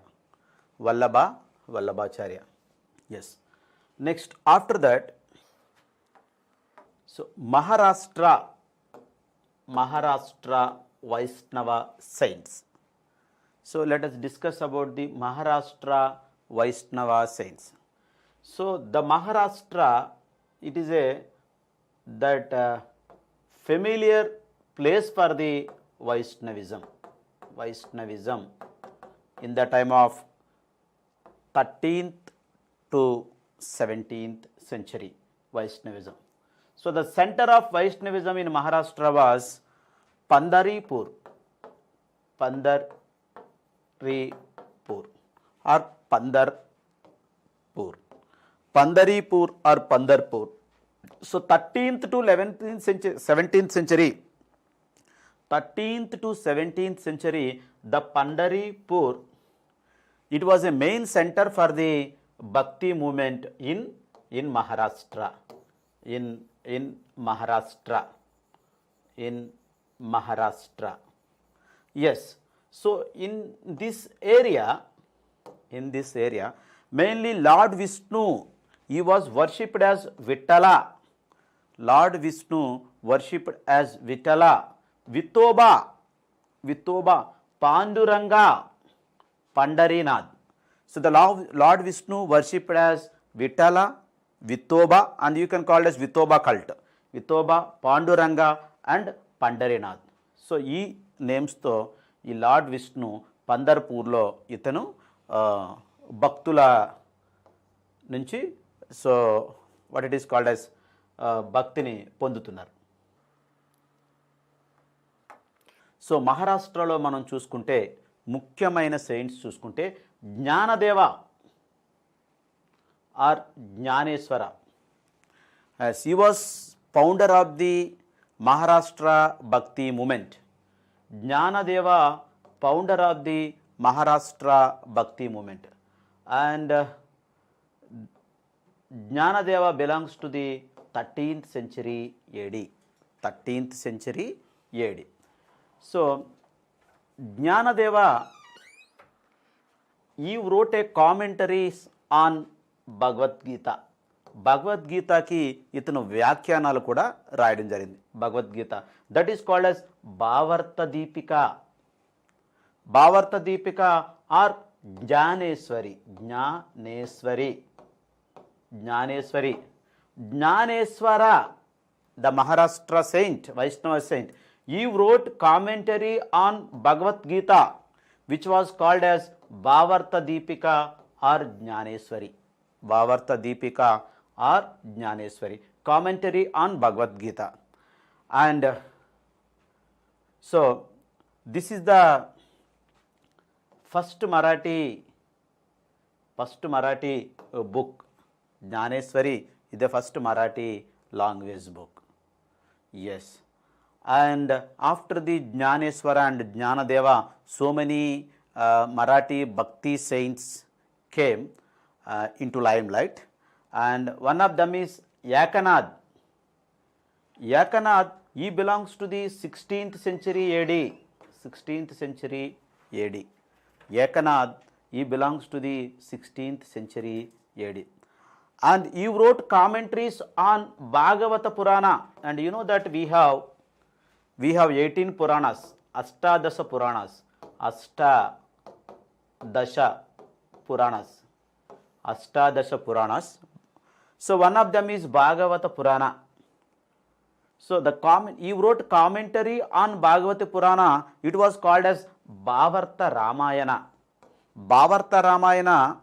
Yes. Next, after that, so Maharashtra Vaishnava saints. So let us discuss about the Maharashtra Vaishnava saints. So the Maharashtra, it is that familiar place for the Vaishnavism in the time of 13th to 17th century Vaishnavism. So the center of Vaishnavism in Maharashtra was Pandaripur or Pandaripur or Pandarpur. So 13th to 11th century, 17th century, the Pandaripur, it was a main center for the Bhakti movement in Maharashtra. Yes. So in this area, mainly Lord Vishnu, he was worshipped as Vittala. Vittoba, Panduranga, Pandarinath. So the Lord Vishnu worshipped as Vittala, Vittoba, and you can call it as Vittoba cult. Vittoba, Panduranga and Pandarinath. So ఈ నేమ్స్తో ఈ lord Vishnu పందర్పూర్లో ఇతను భక్తుల నుంచి so what it is called as భక్తిని పొందుతున్నారు. So మహారాష్ట్రలో మనం చూసుకుంటే ముఖ్యమైన సెయింట్స్ చూసుకుంటే Jnanadeva or Jnaneshwara, as he was founder of the Maharashtra Bhakti movement. Jnanadeva, founder of the Maharashtra Bhakti movement, and Jnanadeva belongs to the 13th century AD. So జ్ఞానదేవ ఈ wrote a commentaries on Bhagavad Gita. భగవద్గీతకి ఇతను వ్యాఖ్యానాలు కూడా రాయడం జరిగింది. Bhagavad Gita that is called as Bhavartha Deepika. Bhavartha Deepika or Jnaneshwari. Jnaneshwari Jnaneshwari Jnaneshwara the Maharashtra saint, Vaishnava saint, he wrote commentary on Bhagavad Gita which was called as Bhavartha Deepika or Jnaneshwari. Bhavartha Deepika or Jnaneshwari, commentary on Bhagavad Gita. And so this is the first Marathi book. Jnaneshwari is the first Marathi language book. Yes. And after the Jnaneshwara and Jnanadeva, so many Marathi Bhakti saints came into limelight, and one of them is Ekanath. Ekanath, he belongs to the 16th century AD. 16th century AD. Ekanath, he belongs to the 16th century AD. And he wrote commentaries on Bhagavata Purana. And you know that we have 18 Puranas, Ashtadasha Puranas, Ashtadasha Puranas. So one of them is Bhagavata Purana. So he wrote commentary on Bhagavata Purana. It was called as Bhavartha Ramayana. Bhavartha Ramayana,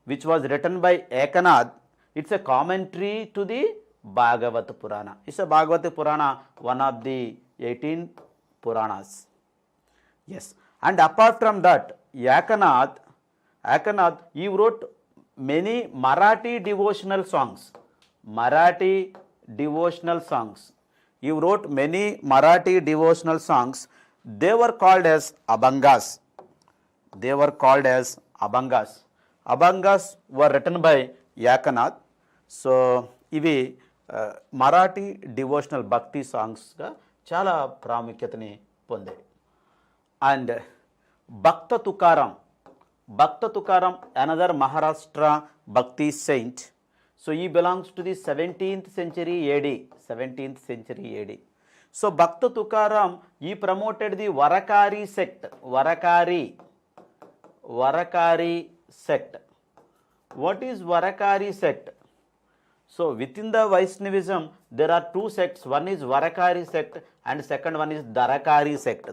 which was written by Ekanath, it's a commentary to the Bhagavata Purana. It's a Bhagavata Purana, one of the 18 Puranas. Yes. And apart from that, Ekanath, he wrote many Marathi devotional songs. Marathi devotional songs. He wrote many Marathi devotional songs. They were called as Abhangas. They were called as Abhangas. Abhangas were written by Ekanath. So ఇవి Marathi devotional bhakti సాంగ్స్గా చాలా ప్రాముఖ్యతని పొందాయి. And Bhakta Tukaram another Maharashtra bhakti saint. So he belongs to the 17th century AD. 17th century AD. So Bhakta Tukaram he promoted the Varakari sect. Varakari sect. What is Varakari sect? So within the Vaishnavism there are two sects. One is Varakari sect and second one is Dharakari sect.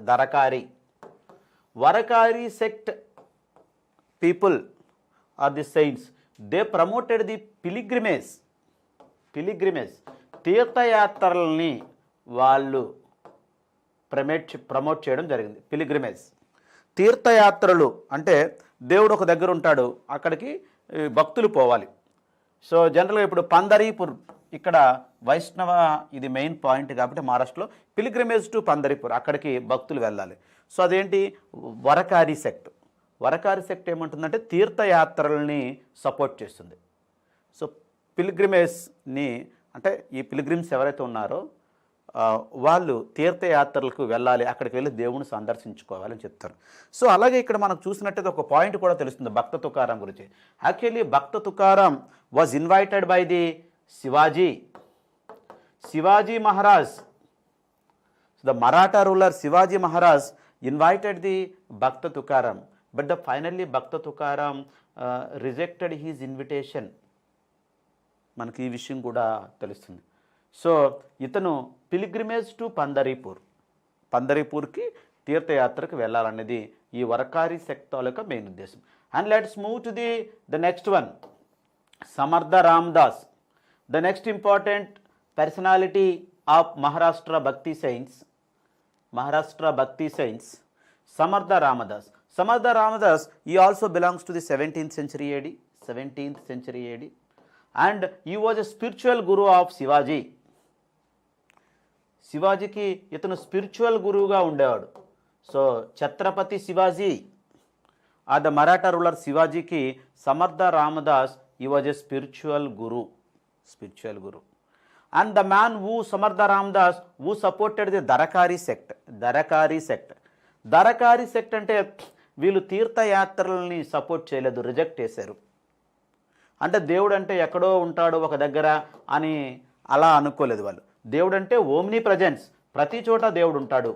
Varakari sect people are the saints. They promoted the pilgrimage. తీర్థయాత్రల్ని వాళ్ళు promote చేయడం జరిగింది. Pilgrimage తీర్థయాత్రలు అంటే దేవుడు ఒక దగ్గర ఉంటాడు, అక్కడికి భక్తులు పోవాలి. సో జనరల్గా ఇప్పుడు పందరీపూర్ ఇక్కడ వైష్ణవ ఇది మెయిన్ పాయింట్ కాబట్టి మహారాష్ట్రలో పిలిగ్రిమేజ్ టు పందరీపూర్, అక్కడికి భక్తులు వెళ్ళాలి. సో అదేంటి వరకారి సెక్ట్. వరకారి సెక్ట్ ఏమంటుందంటే తీర్థయాత్రల్ని సపోర్ట్ చేస్తుంది. సో పిలిగ్రిమేజ్ని అంటే ఈ పిలిగ్రిమ్స్ ఎవరైతే ఉన్నారో వాళ్ళు తీర్థయాత్రలకు వెళ్ళాలి, అక్కడికి వెళ్ళి దేవుని సందర్శించుకోవాలని చెప్తారు. సో అలాగే ఇక్కడ మనకు చూసినట్టయితే ఒక పాయింట్ కూడా తెలుస్తుంది భక్త తుకారం గురించి. Actually Bhakta Tukaram was invited by the Shivaji Maharaj. The Maratha ruler Shivaji Maharaj invited the Bhakta Tukaram, but finally Bhakta Tukaram rejected his invitation. మనకి ఈ విషయం కూడా తెలుస్తుంది. సో ఇతను పిలిగ్రిమేజ్ టు పందరీపూర్కి తీర్థయాత్రకు వెళ్ళాలనేది ఈ వరకారి సెక్ట్ యొక్క మెయిన్ ఉద్దేశం. And let's move to the next one, Samarth Ramdas, the next important personality of Maharashtra bhakti saints. సమర్థ Ramdas. he also belongs to the 17th century AD. And he was a spiritual guru of Shivaji. శివాజీకి ఇతను spiritual గురువుగా ఉండేవాడు. So Chhatrapati Shivaji the Maratha ruler శివాజీకి Samarth Ramdas he was a spiritual guru. And the man who Samartha Ramdas who supported the Dharakari sect. Dharakari sect అంటే వీళ్ళు తీర్థయాత్రలని support చేయలేదు, reject చేశారు. అంటే దేవుడు అంటే ఎక్కడో ఉంటాడు ఒక దగ్గర అని అలా అనుకోలేదు వాళ్ళు. దేవుడు అంటే ఓమ్ని ప్రజెన్స్, ప్రతి చోట దేవుడు ఉంటాడు.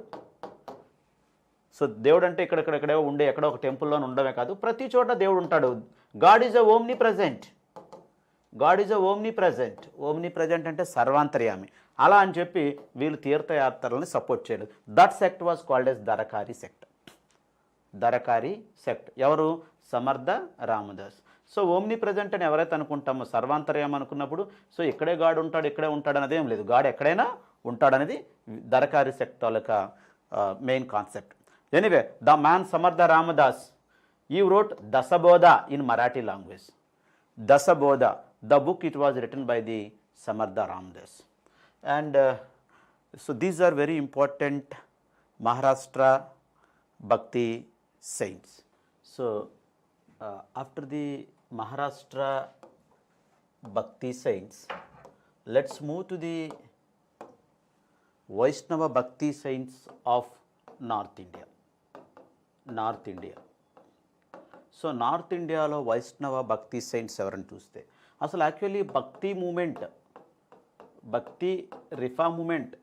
సో దేవుడు అంటే ఇక్కడెక్కడో ఉండే ఎక్కడో ఒక టెంపుల్లోనే ఉండడమే కాదు, ప్రతి చోట దేవుడు ఉంటాడు. God is a omnipresent, God is a omnipresent. Omnipresent అంటే సర్వాంతర్యామి. అలా అని చెప్పి వీళ్ళు తీర్థయాత్రలని సపోర్ట్ చేయలేదు. That sect was called as Dharakari sect. Dharakari sect ఎవరు? Samarth Ramdas. So omni present అని ఎవరైతే అనుకుంటామో, సర్వాంతర్యం అనుకున్నప్పుడు సో ఇక్కడే గాడ్ ఉంటాడు, ఇక్కడే ఉంటాడు అనేది ఏం లేదు, గాడ్ ఎక్కడైనా ఉంటాడనేది దరకారి సెక్ట్ తాలూకా main concept. Anyway, the man Samarth Ramdas, ఈ wrote Dasabodha in Marathi language. Dasabodha, the book it was written by the Samartha Ramdas. And so these are very important Maharashtra Bhakti saints. So after the Maharashtra Bhakti saints, let's move to the Vaishnava Bhakti saints of North India. North India. So north ఇండియాలో వైష్ణవ bhakti saints ఎవరని చూస్తే, అసలు actually భక్తి moment, భక్తి reform moment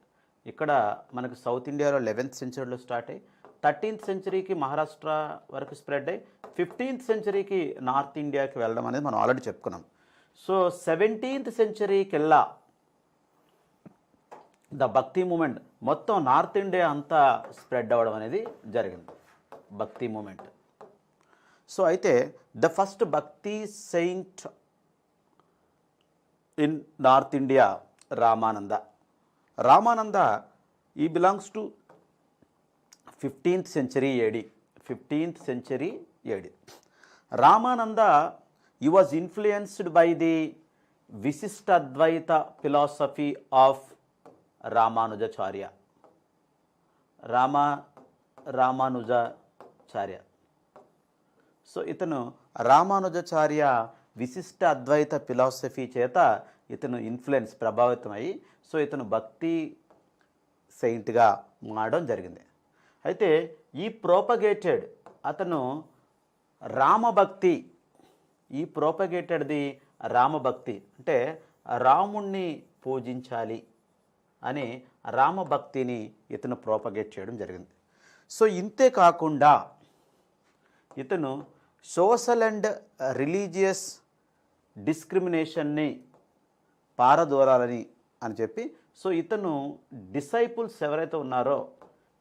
ఇక్కడ మనకు south ఇండియాలో 11th సెంచరీలో స్టార్ట్ అయ్యి 13th సెంచరీకి మహారాష్ట్ర వరకు స్ప్రెడ్ అయ్యి 15th సెంచరీకి నార్త్ ఇండియాకి వెళ్ళడం అనేది మనం ఆల్రెడీ చెప్పుకున్నాం. సో 17th సెంచరీకి వెళ్ళా ద భక్తి మూమెంట్ మొత్తం నార్త్ ఇండియా అంతా స్ప్రెడ్ అవ్వడం అనేది జరిగింది, భక్తి మూమెంట్. సో అయితే the first bhakti saint in North India Ramananda. Ramananda he belongs to 15th century AD. 15th century AD. Ramananda he was influenced by the Visishtadvaita philosophy of Ramanujacharya. Ramanujacharya. So ఇతను రామానుజాచార్య విశిష్ట అద్వైత philosophy చేత ఇతను influence ప్రభావితమై so ఇతను భక్తి సెయింట్గా మారడం జరిగింది. అయితే ఈ ప్రోపగేటెడ్ అతను రామభక్తి, ఈ ప్రోపగేటెడ్ది రామభక్తి అంటే రాముణ్ణి పూజించాలి అని రామభక్తిని ఇతను ప్రోపగేట్ చేయడం జరిగింది. సో ఇంతే కాకుండా ఇతను సోషల్ అండ్ రిలీజియస్ డిస్క్రిమినేషన్ని పారదోరాలని అని చెప్పి సో ఇతను డిసైపుల్స్ ఎవరైతే ఉన్నారో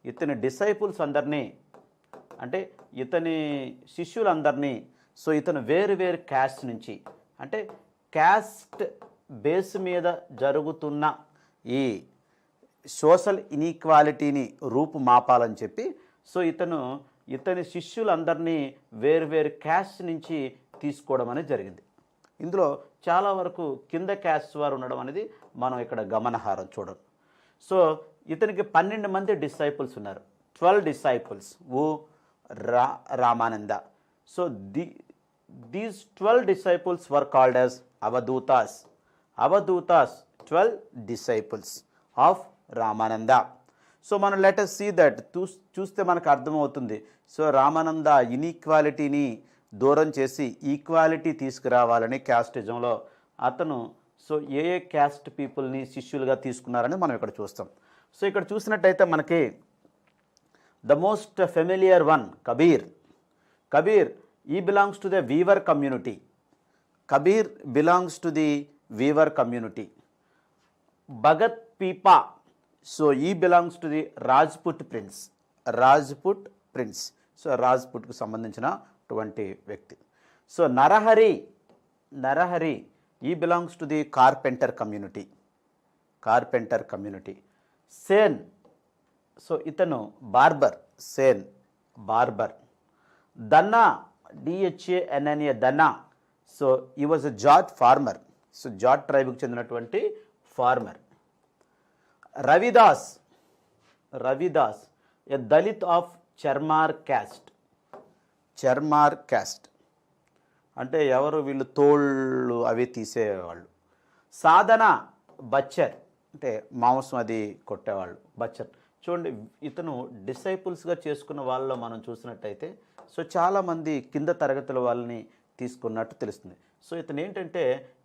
ఇతని డిసైపుల్స్ అందరినీ అంటే ఇతని శిష్యులందరినీ సో ఇతను వేరు వేరు క్యాస్ట్ నుంచి అంటే క్యాస్ట్ బేస్ మీద జరుగుతున్న ఈ సోషల్ ఇన్ఈక్వాలిటీని రూపుమాపాలని చెప్పి సో ఇతని శిష్యులందరినీ వేరు క్యాస్ట్ నుంచి తీసుకోవడం అనేది జరిగింది. ఇందులో చాలా వరకు కింద క్యాస్ట్ వారు ఉండడం అనేది మనం ఇక్కడ గమనార్హం చూడం. సో ఇతనికి 12 మంది డిసైపుల్స్ ఉన్నారు, 12 disciples of Ramananda. So these 12 disciples were called as Avadhutas. 12 disciples of Ramananda. So మనం లెట్ us see that చూస్తే మనకు అర్థమవుతుంది. సో రామానంద ఇన్ఈక్వాలిటీని దూరం చేసి ఈక్వాలిటీ తీసుకురావాలని క్యాస్టిజంలో అతను సో ఏ క్యాస్ట్ పీపుల్ని శిష్యులుగా తీసుకున్నారని మనం ఇక్కడ చూస్తాం. సో ఇక్కడ చూసినట్టయితే మనకి the most familiar one Kabir he belongs to the weaver community. Kabir belongs to the weaver community. Bhagat Pipa so he belongs to the Rajput prince. So రాజ్పుట్కు సంబంధించినటువంటి వ్యక్తి. So Narahari he belongs to the carpenter community. Sen so ఇతను barber. Dhanna DHANNA Dhanna so he was a Jat farmer. So Jat ట్రైబ్కి చెందినటువంటి farmer. Ravidas a Dalit of Charmar caste అంటే ఎవరు వీళ్ళు తోళ్ళు అవి తీసేవాళ్ళు. సాధన బచ్చర్ అంటే మాంసం అది కొట్టేవాళ్ళు. బచ్చర్ చూడండి, ఇతను డిసైపుల్స్గా చేసుకున్న వాళ్ళలో మనం చూసినట్టయితే సో చాలామంది కింద తరగతుల వాళ్ళని తీసుకున్నట్టు తెలుస్తుంది. సో ఇతను ఏంటంటే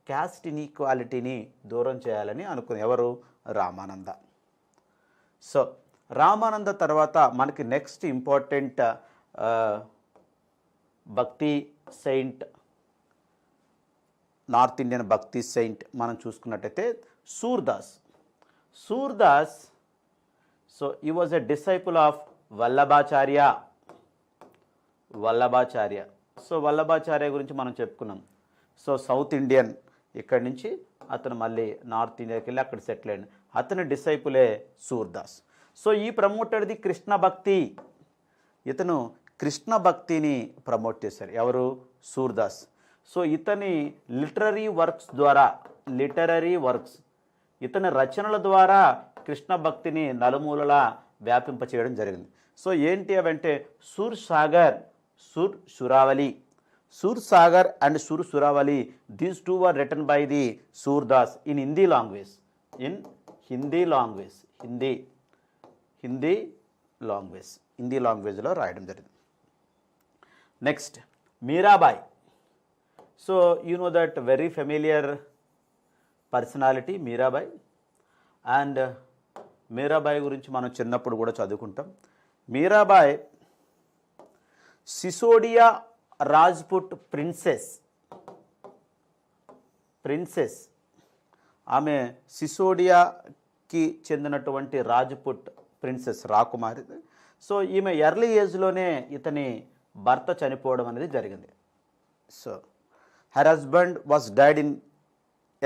క్యాస్ట్ ఇన్ఈక్వాలిటీని దూరం చేయాలని అనుకుని ఎవరు? రామానంద. సో రామానంద తర్వాత మనకి నెక్స్ట్ ఇంపార్టెంట్ భక్తి సెయింట్, నార్త్ ఇండియన్ భక్తి సెయింట్ మనం చూసుకున్నట్టయితే Surdas. Surdas, so he was a disciple of Vallabhacharya. Vallabhacharya, so Vallabhacharya గురించి మనం చెప్పుకున్నాం. సో సౌత్ ఇండియన్, ఇక్కడి నుంచి అతను మళ్ళీ నార్త్ ఇండియాకి వెళ్ళి అక్కడ సెటిల్ అయ్యాడు. అతని డిసైపులే సూర్దాస్. సో ఈ ప్రమోటెడ్ ది కృష్ణ భక్తి. ఇతను కృష్ణ భక్తిని ప్రమోట్ చేశారు. ఎవరు? సూర్దాస్. సో ఇతని లిటరరీ వర్క్స్ ఇతని రచనల ద్వారా కృష్ణ భక్తిని నలుమూలలా వ్యాపింపచేయడం జరిగింది. సో ఏంటి అవంటే Sur Sagar, Sur Suravali. Sur Sagar and Sur Suravali, these two were written by the Surdas in Hindi language. Hindi లాంగ్వేజ్లో రాయడం జరిగింది. Next Mirabai. So you know that very familiar personality Mirabai. And Mirabai గురించి మనం చిన్నప్పుడు కూడా చదువుకుంటాం. మీరాబాయ్ సిసోడియా రాజ్పుట్ ప్రిన్సెస్. ఆమె సిసోడియాకి చెందినటువంటి రాజ్పుట్ ప్రిన్సెస్, రాకుమారి. సో ఈమె ఎర్లీ ఏజ్లోనే ఇతని భర్త చనిపోవడం అనేది జరిగింది. So her husband was died in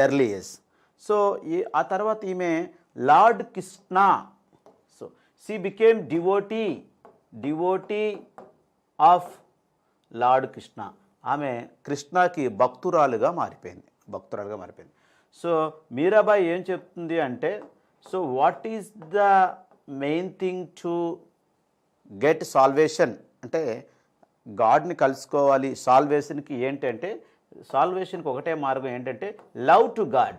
early age. So ఆ తర్వాత ఈమె lord Krishna. So she became devotee of lord Krishna. ఆమె కృష్ణకి భక్తురాలుగా మారిపోయింది. సో మీరాబాయి ఏం చెప్తుంది అంటే, so what is the main thing to get salvation అంటే గాడ్ని కలుసుకోవాలి. సాల్వేషన్కి ఏంటంటే, సాల్వేషన్కి ఒకటే మార్గం ఏంటంటే లవ్ టు గాడ్,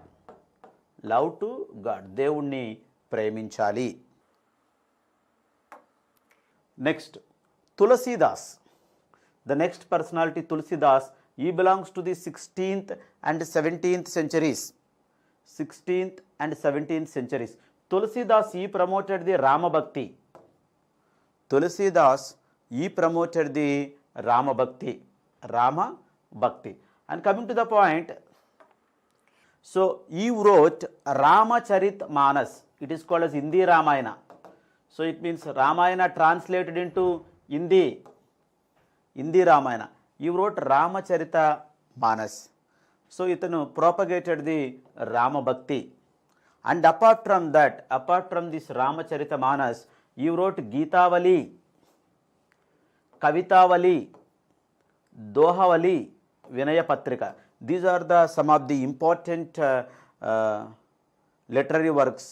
దేవుణ్ణి ప్రేమించాలి. Next Tulsidas. The next personality Tulsidas. He belongs to the 16th and 17th centuries. Tulsidas he promoted the Rambhakti. Rambhakti. And coming to the point, so he wrote Ramcharit Manas. It is called as Hindi Ramayana. So it means Ramayana translated into Hindi Ramayana. He wrote Ramacharita Manas. So itanu propagated the Rama Bhakti. And apart from this Ramacharita Manas, he wrote Geetavali, Kavitavali, Dohavali, Vinaya Patrika. These are some of the important literary works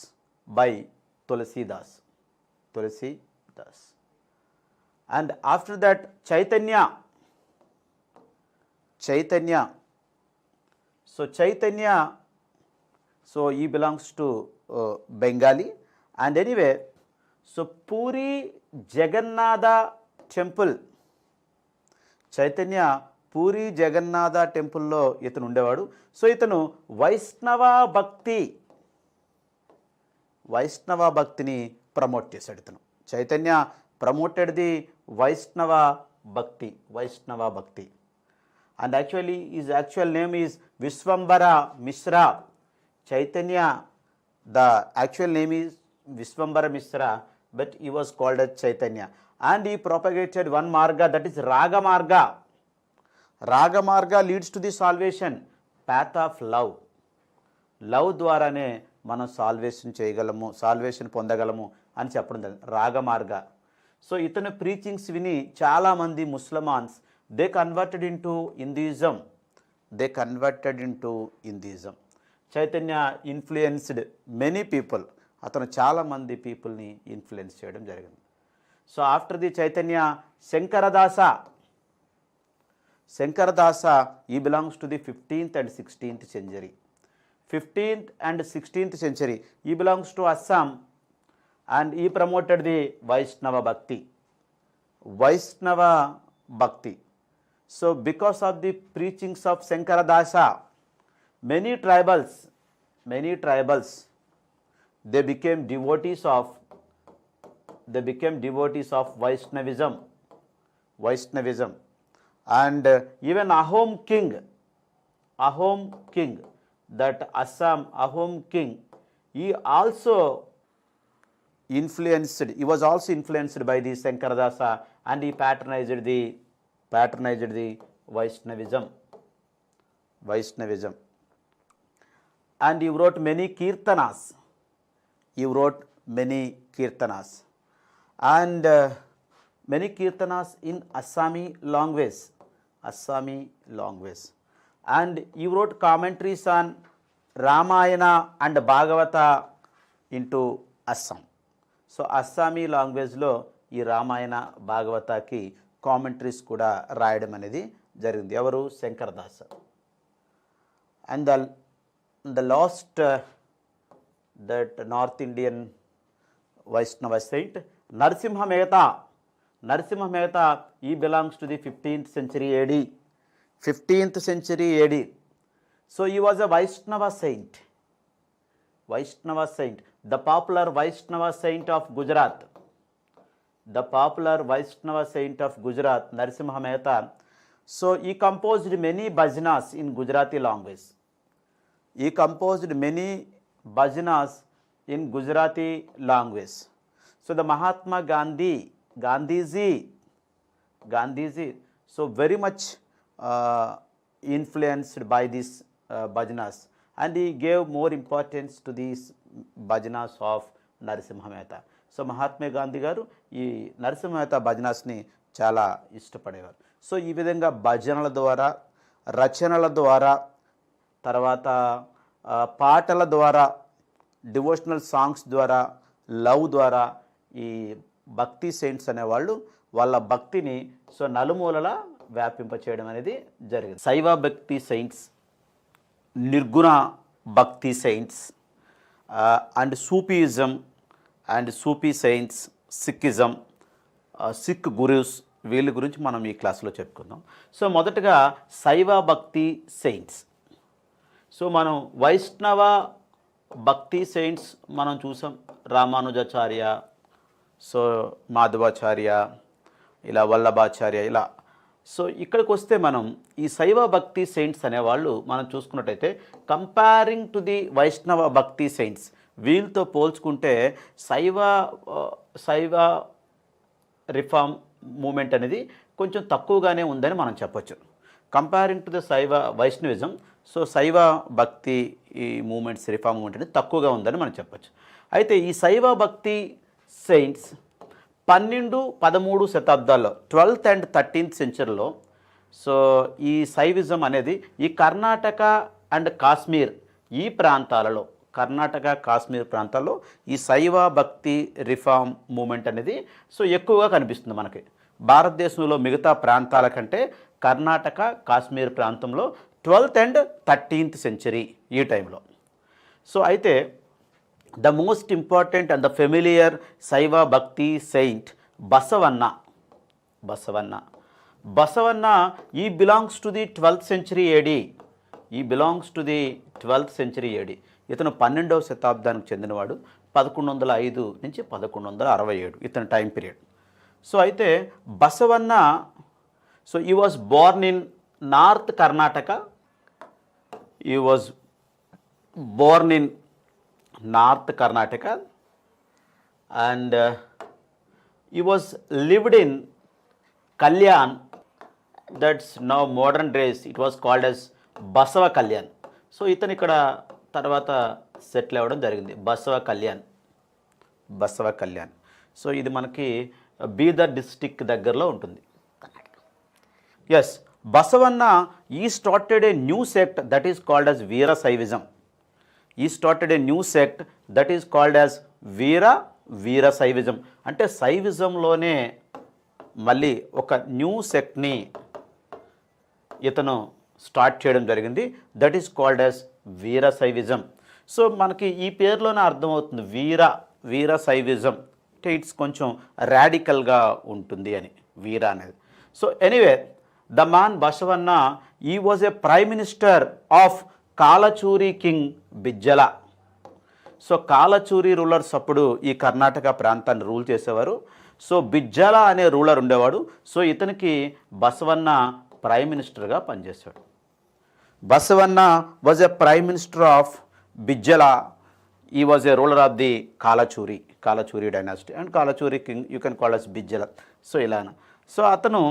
by Tulsidas. And after that Chaitanya. So Chaitanya, so he belongs to Bengali. And anyway, so Puri Jagannatha Temple, Chaitanya Puri Jagannatha టెంపుల్లో ఇతను ఉండేవాడు. So ఇతను వైష్ణవ భక్తిని promote చేశాడు. ఇతను Chaitanya promoted the వైష్ణవ భక్తి. And actually his actual name is Viswambara Mishra. Chaitanya, the actual name is Viswambara Mishra, but he was called as Chaitanya. And he propagated one marga, that is Raga Marga. Raga Marga leads to the salvation, path of love. Love ద్వారానే మనం salvation పొందగలము అని చెప్పడం జరిగింది. రాగమార్గ. So ఇతను preachings విని చాలామంది ముస్లిమాన్స్ they converted into Hinduism. Chaitanya influenced many people. అతను చాలామంది పీపుల్ని ఇన్ఫ్లుయెన్స్ చేయడం జరిగింది. So after the Chaitanya Shankaradasa he belongs to the 15th and 16th century. 15th and 16th century. He belongs to Assam. and he promoted the Vaishnava Bhakti. So because of the preachings of Shankaradasa, many tribals, they became devotees of Vaishnavism. And even Ahom king, that Assam Ahom king, he was also influenced by the Shankaradasa, and he patronized the Vaishnavism. And he wrote many kirtanas. And many kirtanas in Assami language. And he wrote commentaries on Ramayana and Bhagavata into Assam. So Assamese లాంగ్వేజ్లో ఈ Ramayana భాగవతకి commentaries కూడా రాయడం అనేది జరిగింది. ఎవరు? Shankaradas. And the last that North Indian Vaishnava saint Narasimha Mehta, he belongs to the 15th century AD. So he was a Vaishnava saint. The popular Vaishnava saint of Gujarat, Narasimha Mehta. So he composed many bhajanas in Gujarati language. So the Mahatma Gandhiji, so very much influenced by these bhajanas, and he gave more importance to these bhajanas of Narasimha Mehta. So Mahatma Gandhi గారు ఈ నరసింహ మెహతా భజనాస్ని చాలా ఇష్టపడేవారు. So ఈ విధంగా భజనల ద్వారా, రచనల ద్వారా, తర్వాత పాటల ద్వారా, డివోషనల్ సాంగ్స్ ద్వారా, లవ్ ద్వారా ఈ భక్తి సెయింట్స్ అనేవాళ్ళు వాళ్ళ భక్తిని సో నలుమూలలా వ్యాపింపచేయడం అనేది జరిగింది. శైవ bhakti saints, Nirguna Bhakti saints, and Sufism and Sufi saints, Sikhism, Sikh gurus, వీళ్ళ గురించి మనం ఈ క్లాస్లో చెప్పుకుందాం. సో మొదటగా శైవ భక్తి సెయింట్స్. సో మనం వైష్ణవ భక్తి సెయింట్స్ మనం చూసాం. రామానుజాచార్య, సో మాధవాచార్య, ఇలా వల్లభాచార్య, ఇలా. సో ఇక్కడికి వస్తే మనం ఈ శైవ భక్తి సెయింట్స్ అనేవాళ్ళు మనం చూసుకున్నట్టయితే కంపేరింగ్ టు ది వైష్ణవ భక్తి సెయింట్స్, వీళ్ళతో పోల్చుకుంటే శైవ రిఫార్మ్ మూమెంట్ అనేది కొంచెం తక్కువగానే ఉందని మనం చెప్పొచ్చు. Comparing to the Vaishnavism, so శైవ భక్తి ఈ మూమెంట్స్, రిఫార్మ్ మూమెంట్ అనేది తక్కువగా ఉందని మనం చెప్పొచ్చు. అయితే ఈ శైవ భక్తి సెయింట్స్ 12-13 శతాబ్దాల్లో, 12th and 13th centuryలో, సో ఈ శైవిజం అనేది ఈ కర్ణాటక అండ్ కాశ్మీర్ ఈ ప్రాంతాలలో, ఈ శైవ భక్తి రిఫార్మ్ మూమెంట్ అనేది సో ఎక్కువగా కనిపిస్తుంది మనకి. భారతదేశంలో మిగతా ప్రాంతాల కంటే కర్ణాటక, కాశ్మీర్ ప్రాంతంలో 12th and 13th century ఈ టైంలో. సో అయితే the most important and the familiar Saiva Bhakti saint Basavanna, he belongs to the 12th century AD. ఇతను 12వ శతాబ్దానికి చెందినవాడు. 1105 నుంచి 1167 ఇతని టైం పీరియడ్. సో అయితే బసవన్న, so he was born in North Karnataka. And he was lived in Kalyan, that's now modern days it was called as Basava Kalyan. So ఇతను ఇక్కడ తర్వాత settle అవ్వడం జరిగింది. బసవ కళ్యాణ్. సో ఇది మనకి బీదర్ డిస్టిక్ దగ్గరలో ఉంటుంది. ఎస్, బసవన్న ఈ started a new sect that is called as వీర శైవిజం. వీర శైవిజం అంటే శైవిజంలోనే మళ్ళీ ఒక న్యూ సెక్ట్ని ఇతను స్టార్ట్ చేయడం జరిగింది. That is called as Veera Shaivism. So మనకి ఈ పేరులోనే అర్థమవుతుంది వీర శైవిజం. అంటే ఇట్స్ కొంచెం రాడికల్గా ఉంటుంది అని వీర అనేది. So anyway the man Basavanna he was a prime minister of Kalachuri king Bijjala. So Kalachuri rulers అప్పుడు ఈ కర్ణాటక ప్రాంతాన్ని రూల్ చేసేవారు. సో బిజ్జల అనే రూలర్ ఉండేవాడు. సో ఇతనికి బసవన్న ప్రైమ్ మినిస్టర్గా పనిచేశాడు. Basavanna was a prime minister of Bijjala. He was a ruler of the Kalachuri dynasty and Kalachuri king you can call as Bijjala. So ఇలాన. సో అతను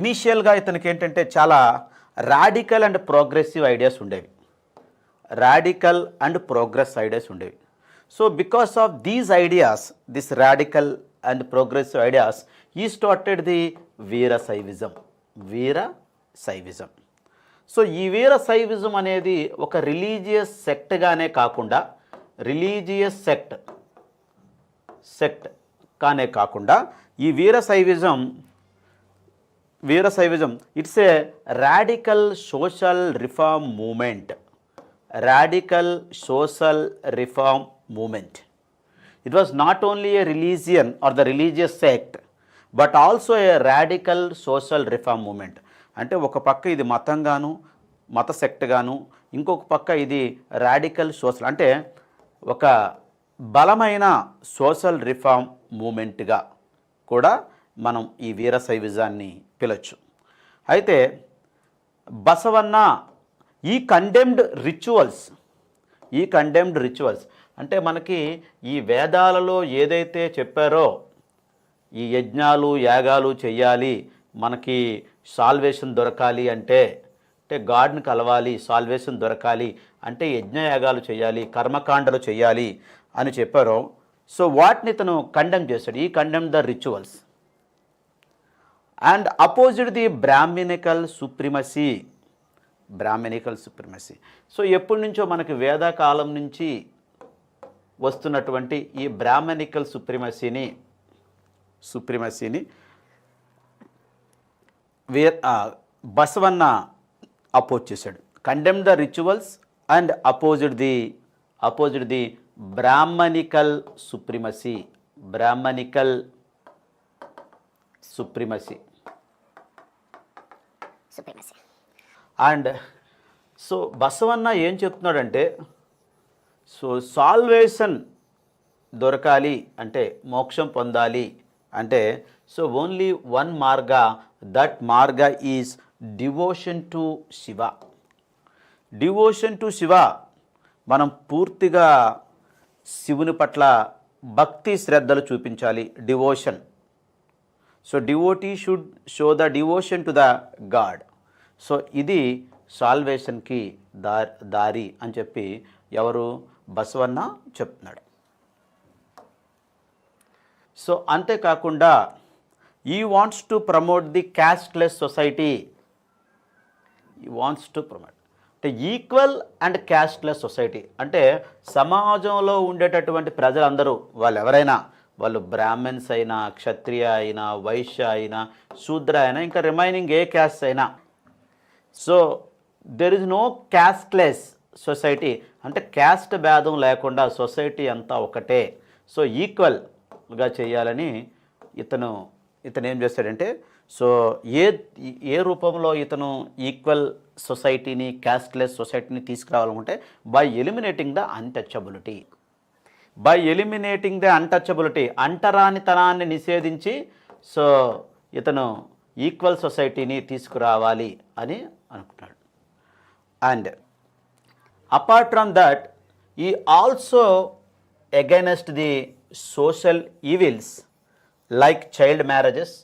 ఇనీషియల్గా ఇతనికి ఏంటంటే చాలా రాడికల్ అండ్ ప్రోగ్రెసివ్ ఐడియాస్ ఉండేవి. So because of these ideas, this radical and progressive ideas, he started the Veera Shaivism. So ఈ Veera Shaivism అనేది ఒక రిలీజియస్ సెక్ట్గానే కాకుండా ఈ Veera Shaivism it's a radical social reform movement. It was not only a religion or the religious sect, but also a radical social reform movement. అంటే ఒక పక్క ఇది మత సెక్ట్ గాను, ఇంకొక పక్క ఇది రాడికల్ సోషల్ అంటే ఒక బలమైన సోషల్ రిఫార్మ్ మూమెంట్గా కూడా మనం ఈ వీర శైవిజాన్ని పిలవచ్చు. అయితే బసవన్న ఈ కండెమ్డ్ రిచువల్స్ అంటే మనకి ఈ వేదాలలో ఏదైతే చెప్పారో ఈ యజ్ఞాలు యాగాలు చెయ్యాలి, మనకి సాల్వేషన్ దొరకాలి అంటే గాడ్ని కలవాలి, సాల్వేషన్ దొరకాలి అంటే యజ్ఞయాగాలు చేయాలి, కర్మకాండలు చేయాలి అని చెప్పారో, సో వాటిని తను కండెమ్ చేశాడు. He condemn the rituals and opposite the Brahmanical supremacy. So ఎప్పటి నుంచో మనకి వేదకాలం నుంచి వస్తున్నటువంటి ఈ బ్రాహ్మణికల్ సుప్రిమసీని బసవన్న అపోజ్ చేశాడు. Condemn the rituals and opposite the Brahmanical supremacy. And so Basavanna ఏం చెప్తున్నాడంటే, సో సాల్వేషన్ దొరకాలి అంటే మోక్షం పొందాలి అంటే so only one marga, that marga is devotion to Shiva. మనం పూర్తిగా శివుని పట్ల భక్తి శ్రద్ధలు చూపించాలి, devotion. So devotee should show the devotion to the God. So ఇది సాల్వేషన్కి దారి అని చెప్పి ఎవరు బసవన్న చెప్తున్నాడు. సో అంతేకాకుండా ఈ wants to promote the casteless society. అంటే ఈక్వల్ అండ్ క్యాస్ట్లెస్ సొసైటీ అంటే సమాజంలో ఉండేటటువంటి ప్రజలందరూ వాళ్ళు బ్రాహ్మణ్స్ అయినా, క్షత్రియ అయినా, వైశ్య అయినా, శూద్ర అయినా, ఇంకా రిమైనింగ్ ఏ క్యాస్ట్ అయినా, so there is no casteless society అంటే క్యాస్ట్ భేదం లేకుండా సొసైటీ అంతా ఒకటే. సో ఈక్వల్గా చేయాలని ఇతను ఏం చేస్తాడంటే, సో ఏ రూపంలో ఇతను ఈక్వల్ సొసైటీని, క్యాస్ట్లెస్ సొసైటీని తీసుకురావాలనుకుంటే బై ఎలిమినేటింగ్ ద అన్టచబిలిటీ, అంటరానితనాన్ని నిషేధించి సో ఇతను ఈక్వల్ సొసైటీని తీసుకురావాలి అని అనుకుంటాడు. And apart from that he also against the social evils like child marriages.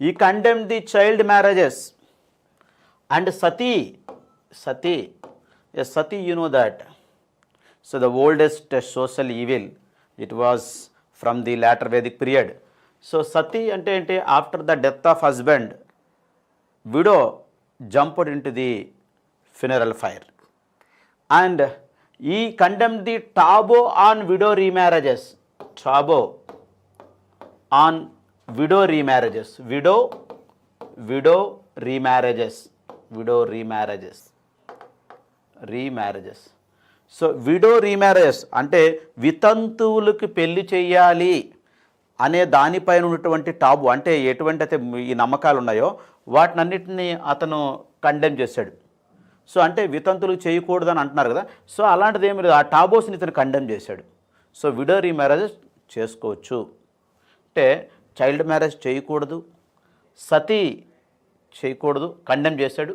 He condemned the child marriages and sati. Yes, sati, you know that. So the oldest social evil, it was from the later Vedic period. So sati ante after the death of husband, widow jumped into the funeral fire. And he condemned the taboo on widow remarriages. Widow remarriages. Widow remarriages. Remarriages. So widow remarriages అంటే వితంతువులకు పెళ్లి చేయాలి అనే దానిపైన ఉన్నటువంటి టాబు, అంటే ఎటువంటి అయితే ఈ నమ్మకాలు ఉన్నాయో వాటినన్నిటిని అతను కండెమ్ చేశాడు. సో అంటే వితంతులు చేయకూడదని అంటున్నారు కదా, సో అలాంటిది ఏమి లేదు, ఆ టాబోస్ని ఇతను కండెమ్ చేశాడు. సో విడో రీమ్యారేజెస్ చేసుకోవచ్చు, అంటే చైల్డ్ మ్యారేజ్ చేయకూడదు, సతీ చేయకూడదు, కండెమ్ చేశాడు.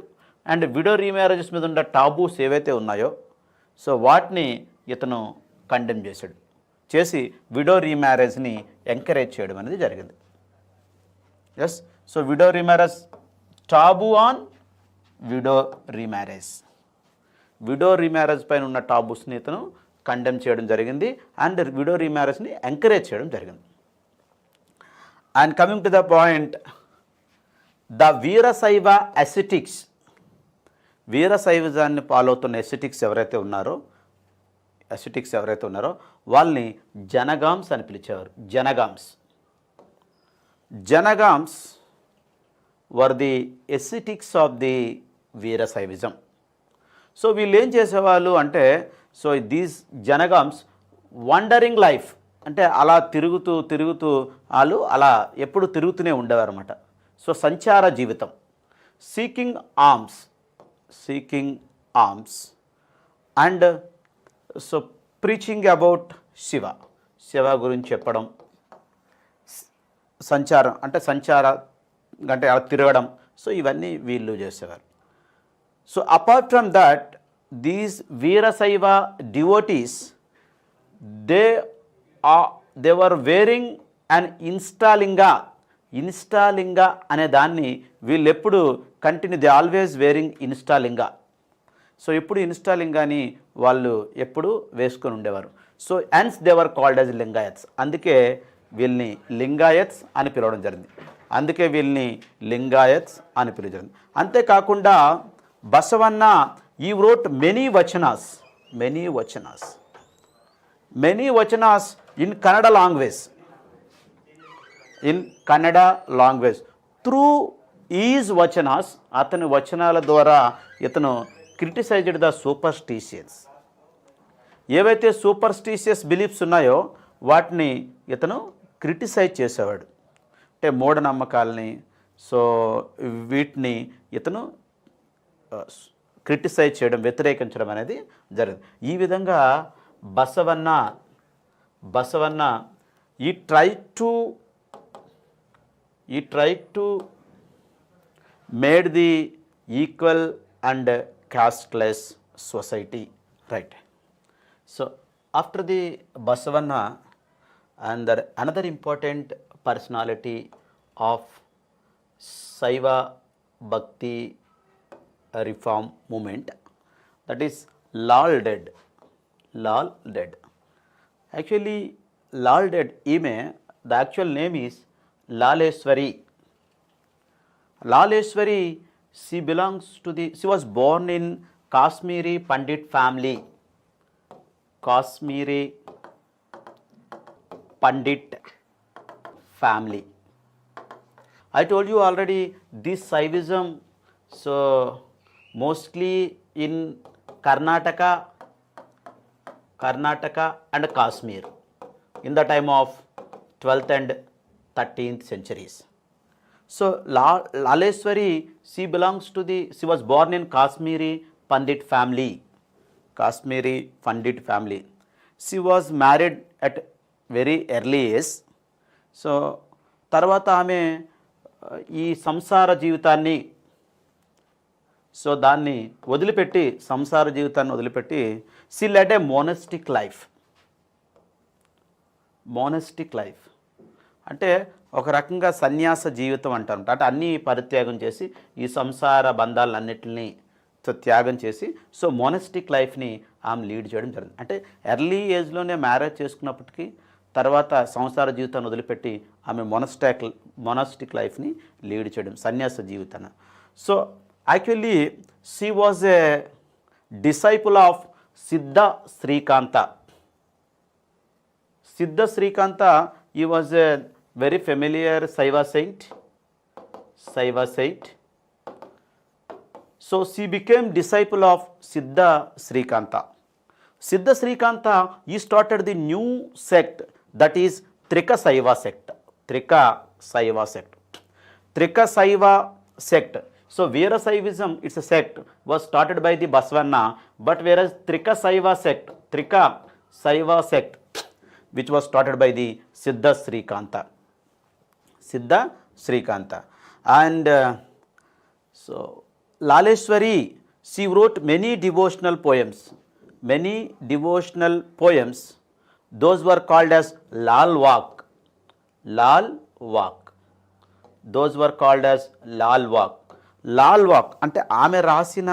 అండ్ విడో రీమ్యారేజెస్ మీద ఉన్న టాబూస్ ఏవైతే ఉన్నాయో సో వాటిని ఇతను కండెమ్ చేశాడు, చేసి విడో రీమ్యారేజ్ని ఎంకరేజ్ చేయడం అనేది జరిగింది. Yes, so widow remarriage, taboo on widow remarriage. Widow remarriage పైన ఉన్న టాబూస్ని ఇతను కండెమ్ చేయడం జరిగింది అండ్ విడో రీమ్యారేజ్ని ఎంకరేజ్ చేయడం జరిగింది. And coming to the point, the Veerashaiva ascetics. వీరశైవజాన్ని ఫాలో అవుతున్న ఎసిటిక్స్ ఎవరైతే ఉన్నారో వాళ్ళని జనగామ్స్ అని పిలిచేవారు. Jangams were the ascetics of the Veerashaivism. So వీళ్ళు ఏం చేసేవాళ్ళు అంటే, so these jangams wandering life, అంటే అలా తిరుగుతూ వాళ్ళు అలా ఎప్పుడు తిరుగుతూనే ఉండేవారు అన్నమాట. సో సంచార జీవితం. Seeking arms and so preaching about Shiva గురించి చెప్పడం, సంచారం అంటే అలా తిరగడం, సో ఇవన్నీ వీళ్ళు చేసేవారు. So apart from that, these Veerashaiva devotees they were wearing and Ishtalinga అనే దాన్ని వీళ్ళు ఎప్పుడు they always wearing Ishtalinga. So ఎప్పుడు ఇన్స్టాలింగాని వాళ్ళు ఎప్పుడు వేసుకొని ఉండేవారు. So hence they were called as Lingayats. అందుకే వీళ్ళని లింగాయత్స్ అని పిలవడం జరిగింది. అంతేకాకుండా బసవన్న ఈ wrote many vachanas in Kannada language. Through his vachanas, అతని వచనాల ద్వారా ఇతను క్రిటిసైజ్డ్ ద సూపర్స్టిషియస్. ఏవైతే సూపర్స్టిషియస్ బిలీఫ్స్ ఉన్నాయో వాటిని ఇతను క్రిటిసైజ్ చేసేవాడు, అంటే మూఢనమ్మకాలని. సో వీటిని ఇతను క్రిటిసైజ్ చేయడం, వ్యతిరేకించడం అనేది జరిగింది. ఈ విధంగా బసవన్న ఈ try to made the equal and casteless society, right? So after the Basavanna, and another important personality of Saiva Bhakti reform movement, that is Lal Ded. Actually Lal Ded, the actual name is Laleswari. She was born in Kashmiri Pandit family. I told you already, this Saivism, so mostly in Karnataka and Kashmir in the time of 12th and 13th centuries. So Laleswari, she was born in Kashmiri Pandit family. She was married at very early age. So తర్వాత ఆమె ఈ సంసార జీవితాన్ని వదిలిపెట్టి she led a monastic life. అంటే ఒక రకంగా సన్యాస జీవితం అంటారు. అంటే అన్నీ పరిత్యాగం చేసి ఈ సంసార బంధాలన్నిటిని త్యాగం చేసి సో మోనస్టిక్ లైఫ్ని ఆమె లీడ్ చేయడం జరిగింది. అంటే ఎర్లీ ఏజ్లోనే మ్యారేజ్ చేసుకున్నప్పటికీ తర్వాత సంసార జీవితాన్ని వదిలిపెట్టి ఆమె మొనాస్టిక్ లైఫ్ని లీడ్ చేయడం, సన్యాస జీవితాన్ని. So actually she was a disciple of సిద్ధ Srikantha. he was a very familiar Saiva saint. So she became disciple of Siddha Srikanta. Siddha Srikanta, he started the new sect, that is Trika Saiva sect. Trika Saiva sect. Trika Saiva sect. So Veerasaivism, it's a sect, was started by the Basvanna, but whereas Trika Saiva sect, which was started by the Siddha Srikanta. Siddha Srikanta. And so Laleshwari, she wrote many devotional poems. Many devotional poems. Those were called as Lal Vak. Lal Vak. Those were called as Lal Vak. Lal Vak అంటే ఆమె రాసిన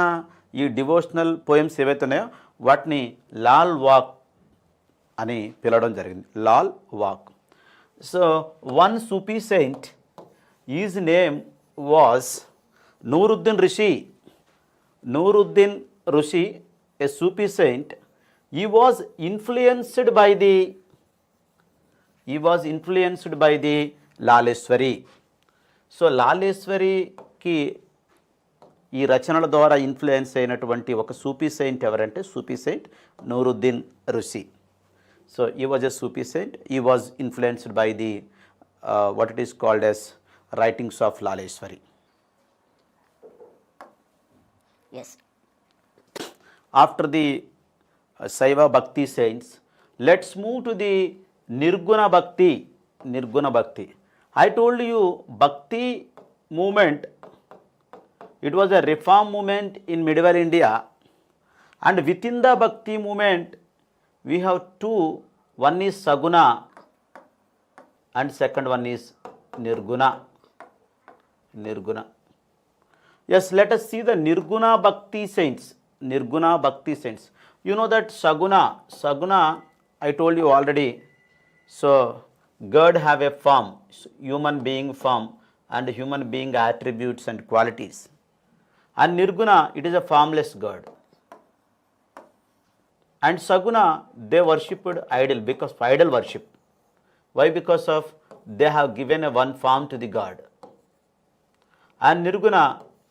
ఈ devotional poems ఏవైతే ఉన్నాయో వాటిని Lal walk అని పిలవడం జరిగింది. Lal walk. So one Sufi Saint, is name was Nuruddin Rishi. Nuruddin Rishi, a Sufi saint, he was influenced by the Laleshwari. So Laleshwari ki ఈ రచనల ద్వారా ఇన్ఫ్లుయెన్స్ అయినటువంటి ఒక సూఫీ సెయింట్ ఎవరంటే Sufi saint Nuruddin Rishi. So he was a Sufi saint. He was influenced by the what it is called as writings of Lalleshwari. Yes. After the Saiva Bhakti saints, let's move to the Nirguna Bhakti. Nirguna Bhakti. I told you Bhakti movement, it was a reform movement in medieval India, and within the Bhakti movement we have two. One is Saguna and second one is Nirguna. Nirguna. Yes, let us see the Nirguna Bhakti saints. Nirguna Bhakti saints. You know that Saguna, I told you already. So, God have a form, human being form, and human being attributes and qualities. And Nirguna, it is a formless God. And Saguna, they worshipped idol, because of idol worship. Why? Because of they have given a one form to the God. And Nirguna,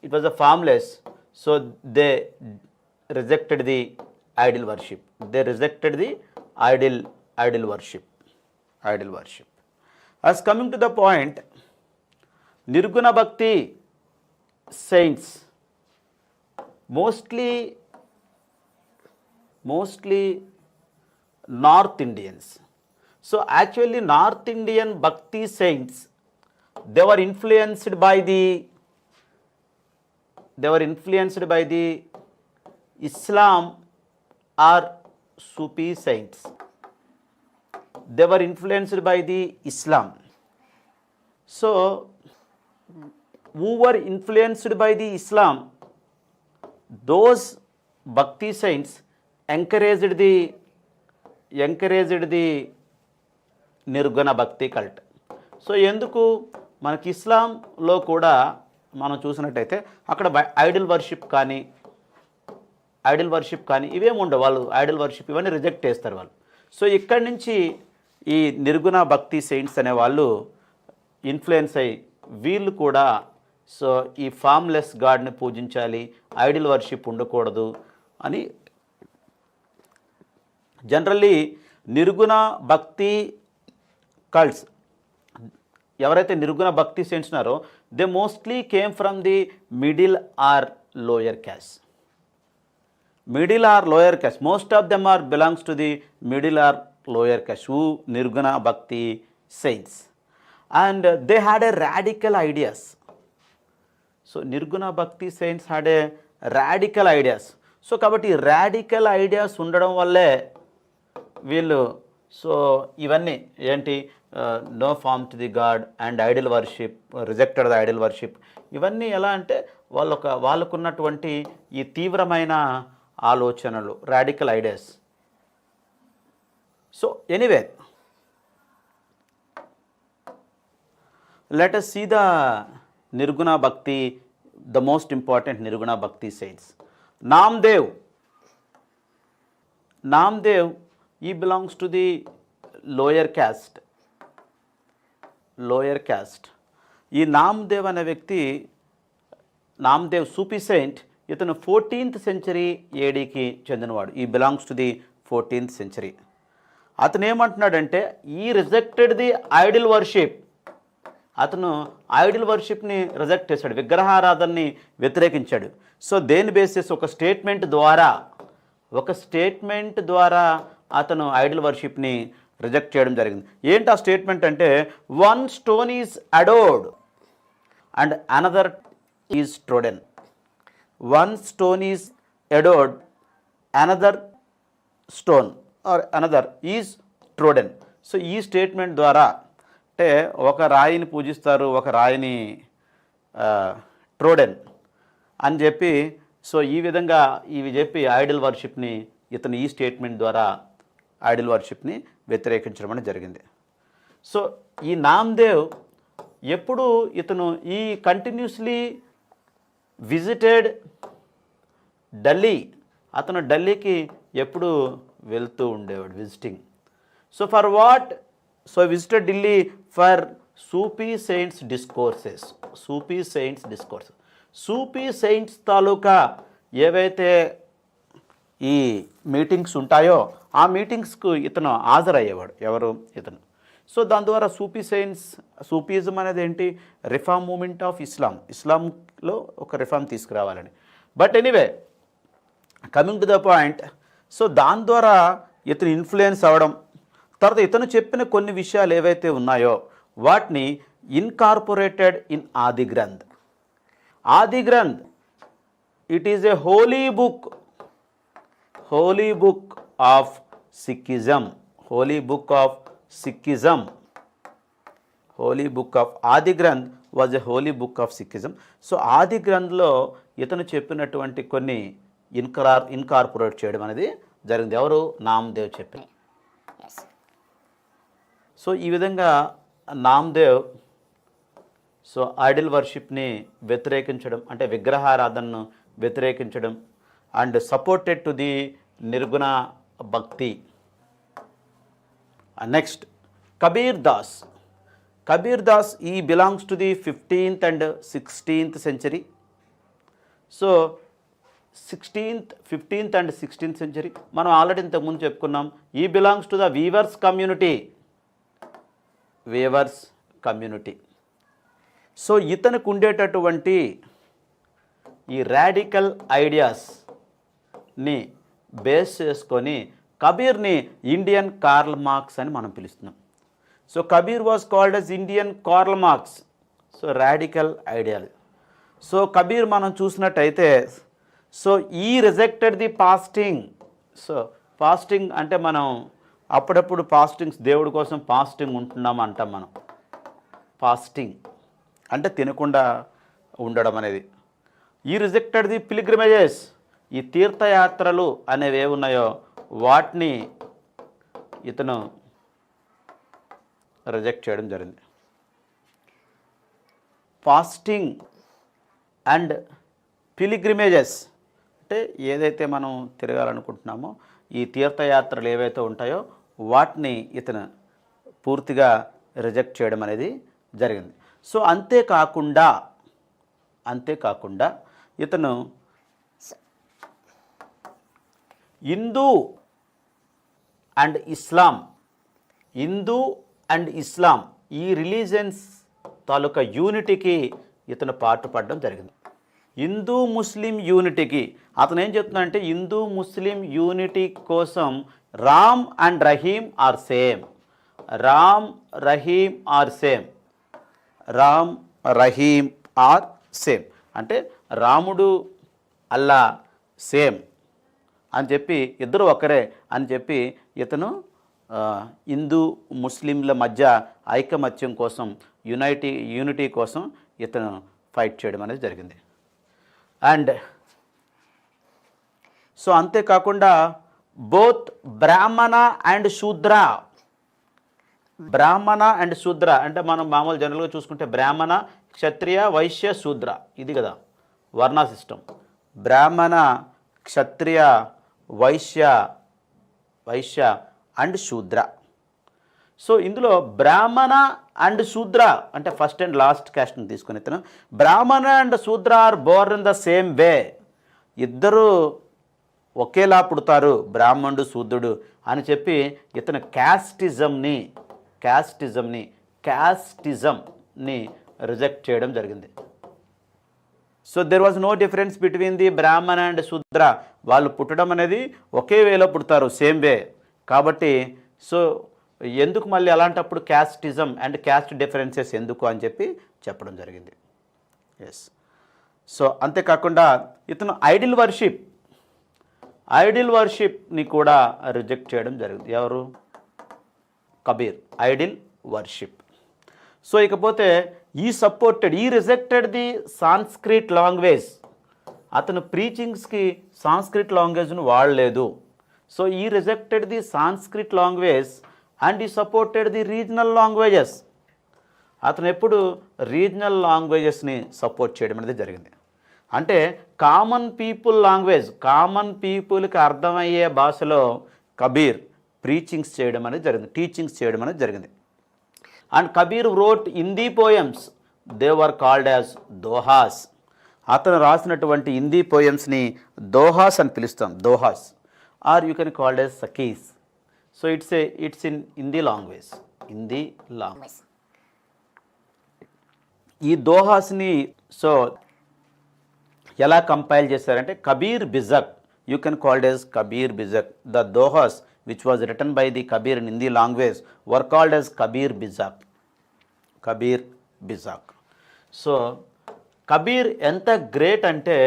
it was a formless, so they rejected the idol worship. They rejected the idol worship. Idol worship. As coming to the point, Nirguna Bhakti saints, mostly North Indians. So actually North Indian Bhakti saints, they were influenced by the Islam or Sufi saints. They were influenced by the Islam. So, who were influenced by the Islam, those Bhakti saints encouraged the Nirguna Bhakti cult. So, ఎందుకు మనకి ఇస్లాంలో కూడా మనం చూసినట్టయితే అక్కడ Idol worship కానీ ఇవేమి ఉండవు. వాళ్ళు ఐడల్ వర్షిప్ ఇవన్నీ రిజెక్ట్ చేస్తారు వాళ్ళు. సో ఇక్కడి నుంచి ఈ నిర్గుణ భక్తి సెయింట్స్ అనే వాళ్ళు ఇన్ఫ్లుయెన్స్ అయ్యి వీళ్ళు కూడా సో ఈ ఫామ్లెస్ గాడ్ని పూజించాలి, ఐడల్ వర్షిప్ ఉండకూడదు అని జనరల్లీ నిర్గుణ భక్తి కల్ట్స్ ఎవరైతే నిర్గుణ భక్తి సెయింట్స్ ఉన్నారో they mostly came from the middle are lower caste. Middle or lower caste, most of them are belongs to the middle or lower caste, who Nirguna Bhakti saints, and they had a radical ideas. So Nirguna Bhakti saints had a radical ideas. So kabatti radical ideas ఉండడం వల్లే వీళ్ళు so ఇవన్నీ ఏంటి no form to the God and idol worship, rejected the idol worship, ఇవన్నీ ఎలా అంటే వాళ్ళకున్నటువంటి ఈ తీవ్రమైన ఆలోచనలు, radical ideas. So anyway let us see the Nirguna Bhakti, the most important Nirguna Bhakti saints. Namdev, he belongs to the lower caste. ఈ నామ్దేవ్ అనే వ్యక్తి, నామ్దేవ్ సూఫీ సెయింట్, ఇతను 14th సెంచరీ ఏడీకి చెందినవాడు. He belongs to the 14th century. అతను ఏమంటున్నాడంటే ఈ rejected the idol worship. అతను idol వర్షిప్ని reject చేశాడు, విగ్రహారాధనని వ్యతిరేకించాడు. సో దేని బేసిస్ ఒక స్టేట్మెంట్ ద్వారా అతను ఐడిల్ వర్షిప్ని రిజెక్ట్ చేయడం జరిగింది. ఏంటి ఆ స్టేట్మెంట్ అంటే, one stone is adored and another is trodden. One stone is adored, another stone or another is trodden. So ఈ స్టేట్మెంట్ ద్వారా అంటే ఒక రాయిని పూజిస్తారు, ఒక రాయిని ట్రోడెన్ అని చెప్పి, సో ఈ విధంగా ఇవి చెప్పి ఐడిల్ వర్షిప్ని ఇతను ఈ స్టేట్మెంట్ ద్వారా ఐడిల్ వర్షిప్ని వ్యతిరేకించడం అనేది జరిగింది. సో ఈ నామ్దేవ్ ఎప్పుడు ఇతను ఈ కంటిన్యూస్లీ విజిటెడ్ ఢిల్లీ. అతను ఢిల్లీకి ఎప్పుడు వెళ్తూ ఉండేవాడు, visiting. So for what? So visited Delhi for Sufi saints discourses. Sufi saints తాలూకా ఏవైతే ఈ మీటింగ్స్ ఉంటాయో ఆ మీటింగ్స్కు ఇతను హాజరయ్యేవాడు. ఎవరు? ఇతను. సో దాని ద్వారా సూఫీజం అనేది ఏంటి? రిఫార్మ్ మూమెంట్ ఆఫ్ ఇస్లాంలో ఒక రిఫార్మ్ తీసుకురావాలని. But anyway, coming to the point, so దాని ద్వారా ఇతను ఇన్ఫ్లుయెన్స్ అవ్వడం, తర్వాత ఇతను చెప్పిన కొన్ని విషయాలు ఏవైతే ఉన్నాయో వాటిని incorporated in Adi Granth. It is a holy book of Sikhism. Adi Granth was a holy book of Sikhism. So Adi గ్రంథ్లో ఇతను చెప్పినటువంటి కొన్ని ఇన్కార్పొరేట్ చేయడం అనేది జరిగింది. ఎవరు? నామ్దేవ్ చెప్పి. సో ఈ విధంగా నామ్దేవ్ సో ఐడిల్ వర్షిప్ని వ్యతిరేకించడం, అంటే విగ్రహారాధనను వ్యతిరేకించడం, and supported to the nirguna భక్తి. Next Kabir Das he belongs to the 15th and 16th century. So 15th and 16th century మనం ఆల్రెడీ ఇంతకుముందు చెప్పుకున్నాం. He belongs to the weavers community. So ఇతనికి ఉండేటటువంటి ఈ రాడికల్ ఐడియాస్ని బేస్ చేసుకొని కబీర్ని ఇండియన్ కార్ల్ మార్క్స్ అని మనం పిలుస్తున్నాం. So Kabir was called as Indian Karl Marx. So radical ideology. So Kabir మనం చూసినట్టయితే, so he rejected the fasting. So fasting అంటే మనం అప్పుడప్పుడు ఫాస్టింగ్స్, దేవుడి కోసం ఫాస్టింగ్ ఉంటున్నాం అంటాం మనం. ఫాస్టింగ్ అంటే తినకుండా ఉండడం అనేది. ఈ రిజెక్టెడ్ ది పిలిగ్రిమేజెస్. ఈ తీర్థయాత్రలు అనేవి ఏమున్నాయో వాటిని ఇతను రిజెక్ట్ చేయడం జరిగింది. ఫాస్టింగ్ అండ్ పిలిగ్రిమేజెస్ అంటే ఏదైతే మనం తిరగాలనుకుంటున్నామో ఈ తీర్థయాత్రలు ఏవైతే ఉంటాయో వాటిని ఇతను పూర్తిగా రిజెక్ట్ చేయడం అనేది జరిగింది. సో అంతేకాకుండా ఇతను హిందూ అండ్ ఇస్లాం ఈ రిలీజియన్స్ తాలూకా యూనిటీకి ఇతను పాటుపడడం జరిగింది. హిందూ ముస్లిం యూనిటీకి అతను ఏం చెప్తున్నాడంటే, హిందూ ముస్లిం యూనిటీ కోసం Ram and Rahim are same. అంటే రాముడు అల్లా సేమ్ అని చెప్పి, ఇద్దరు ఒకరే అని చెప్పి ఇతను హిందూ ముస్లింల మధ్య ఐకమత్యం కోసం, యూనిటీ కోసం ఇతను ఫైట్ చేయడం అనేది జరిగింది. అండ్ సో అంతేకాకుండా బోత్ బ్రాహ్మణ అండ్ శూద్ర అంటే మనం మామూలు జనరల్గా చూసుకుంటే బ్రాహ్మణ, క్షత్రియ, వైశ్య, శూద్ర, ఇది కదా వర్ణ సిస్టమ్. బ్రాహ్మణ, క్షత్రియ, వైశ్య అండ్ శూద్ర. సో ఇందులో బ్రాహ్మణ అండ్ శూద్ర అంటే ఫస్ట్ అండ్ లాస్ట్ క్యాస్ట్ని తీసుకుని ఇతను Brahmana and Shudra are born in the same way. ఇద్దరూ ఒకేలా పుడతారు, బ్రాహ్మణుడు శూద్రుడు అని చెప్పి ఇతను క్యాస్టిజంని రిజెక్ట్ చేయడం జరిగింది. So there was no difference between the Brahmana and Shudra. వాళ్ళు పుట్టడం అనేది ఒకే వేలో పుడతారు, సేమ్ వే. కాబట్టి సో ఎందుకు మళ్ళీ అలాంటప్పుడు క్యాస్టిజం అండ్ క్యాస్ట్ డిఫరెన్సెస్ ఎందుకు అని చెప్పి చెప్పడం జరిగింది. ఎస్. సో అంతేకాకుండా ఇతను ఐడిల్ వర్షిప్ని కూడా రిజెక్ట్ చేయడం జరిగింది. ఎవరు? కబీర్. Idol worship. సో ఇకపోతే ఈ రిజెక్టెడ్ ది సాంస్క్రిట్ లాంగ్వేజ్. అతను ప్రీచింగ్స్కి సాంస్క్రిట్ లాంగ్వేజ్ను వాడలేదు. So he rejected the Sanskrit language and ఈ సపోర్టెడ్ ది రీజనల్ లాంగ్వేజెస్. అతను ఎప్పుడు రీజనల్ లాంగ్వేజెస్ని సపోర్ట్ చేయడం అనేది జరిగింది. అంటే కామన్ పీపుల్కి అర్థమయ్యే భాషలో కబీర్ టీచింగ్స్ చేయడం అనేది జరిగింది. And Kabir wrote Hindi poems. They were called as dohas. అతను రాసినటువంటి హిందీ పోయమ్స్ని దోహాస్ అని పిలుస్తాం. Dohas or you can called as sakhis. So it's in Hindi language. ఈ దోహాస్ని సో ఎలా కంపైల్ చేశారంటే Kabir Bijak. You can called as Kabir Bijak. The dohas which was written by the Kabir in Hindi language were called as Kabir Bizak. So Kabir ఎంత great అంటే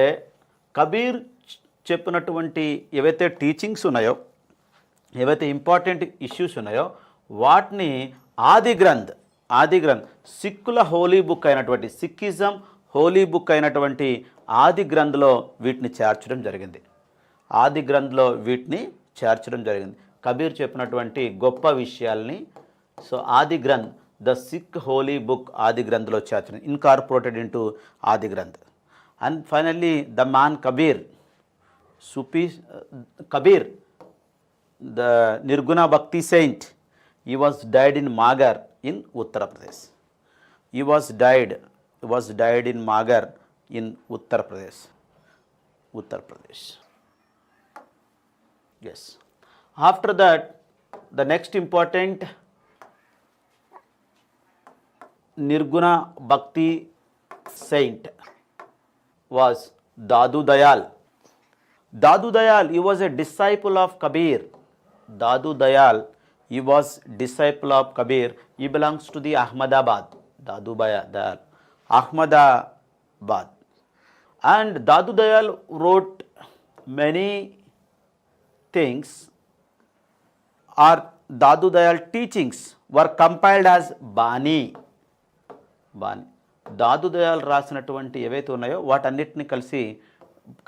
కబీర్ చెప్పినటువంటి ఏవైతే teachings ఉన్నాయో, ఏవైతే ఇంపార్టెంట్ ఇష్యూస్ ఉన్నాయో వాటిని ఆది గ్రంథ్ సిక్కుల హోలీ బుక్ అయినటువంటి సిక్కిజం హోలీ బుక్ అయినటువంటి ఆది గ్రంథ్లో వీటిని చేర్చడం జరిగింది. కబీర్ చెప్పినటువంటి గొప్ప విషయాల్ని so Adi Granth the Sikh holy book Adi గ్రంథ్లో చేర్చడం, incorporated into Adi Granth. And finally the man Kabir the Nirguna Bhakti saint, he was died in Magar in Uttar Pradesh. He was died in Magar in Uttar Pradesh. Yes. After that, the next important Nirguna Bhakti saint was Dadu Dayal. He was a disciple of Kabir. He belongs to the Ahmedabad. Ahmedabad. And Dadu Dayal wrote many things, or Dadu Dayal teachings were compiled as Bani. Dadu Dayal రాసినటువంటి ఏవైతే ఉన్నాయో వాటన్నిటిని కలిసి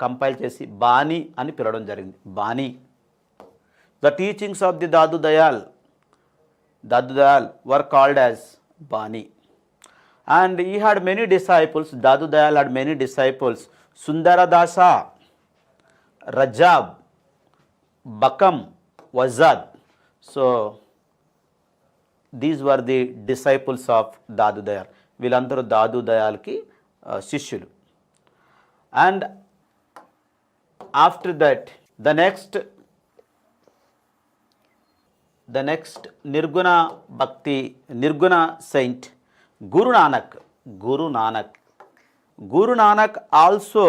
compile చేసి బాణి అని పిలవడం జరిగింది. Bani. The teachings of the Dadu Dayal were called as Bani. And he had many disciples. Dadu Dayal had many disciples. Sundaradasa, Rajab, Bakam, Wajid. So these were the disciples of Dadu Dayal. వీళ్ళందరూ దాదు దయాల్కి శిష్యులు. And after that the next nirguna saint Guru Nanak also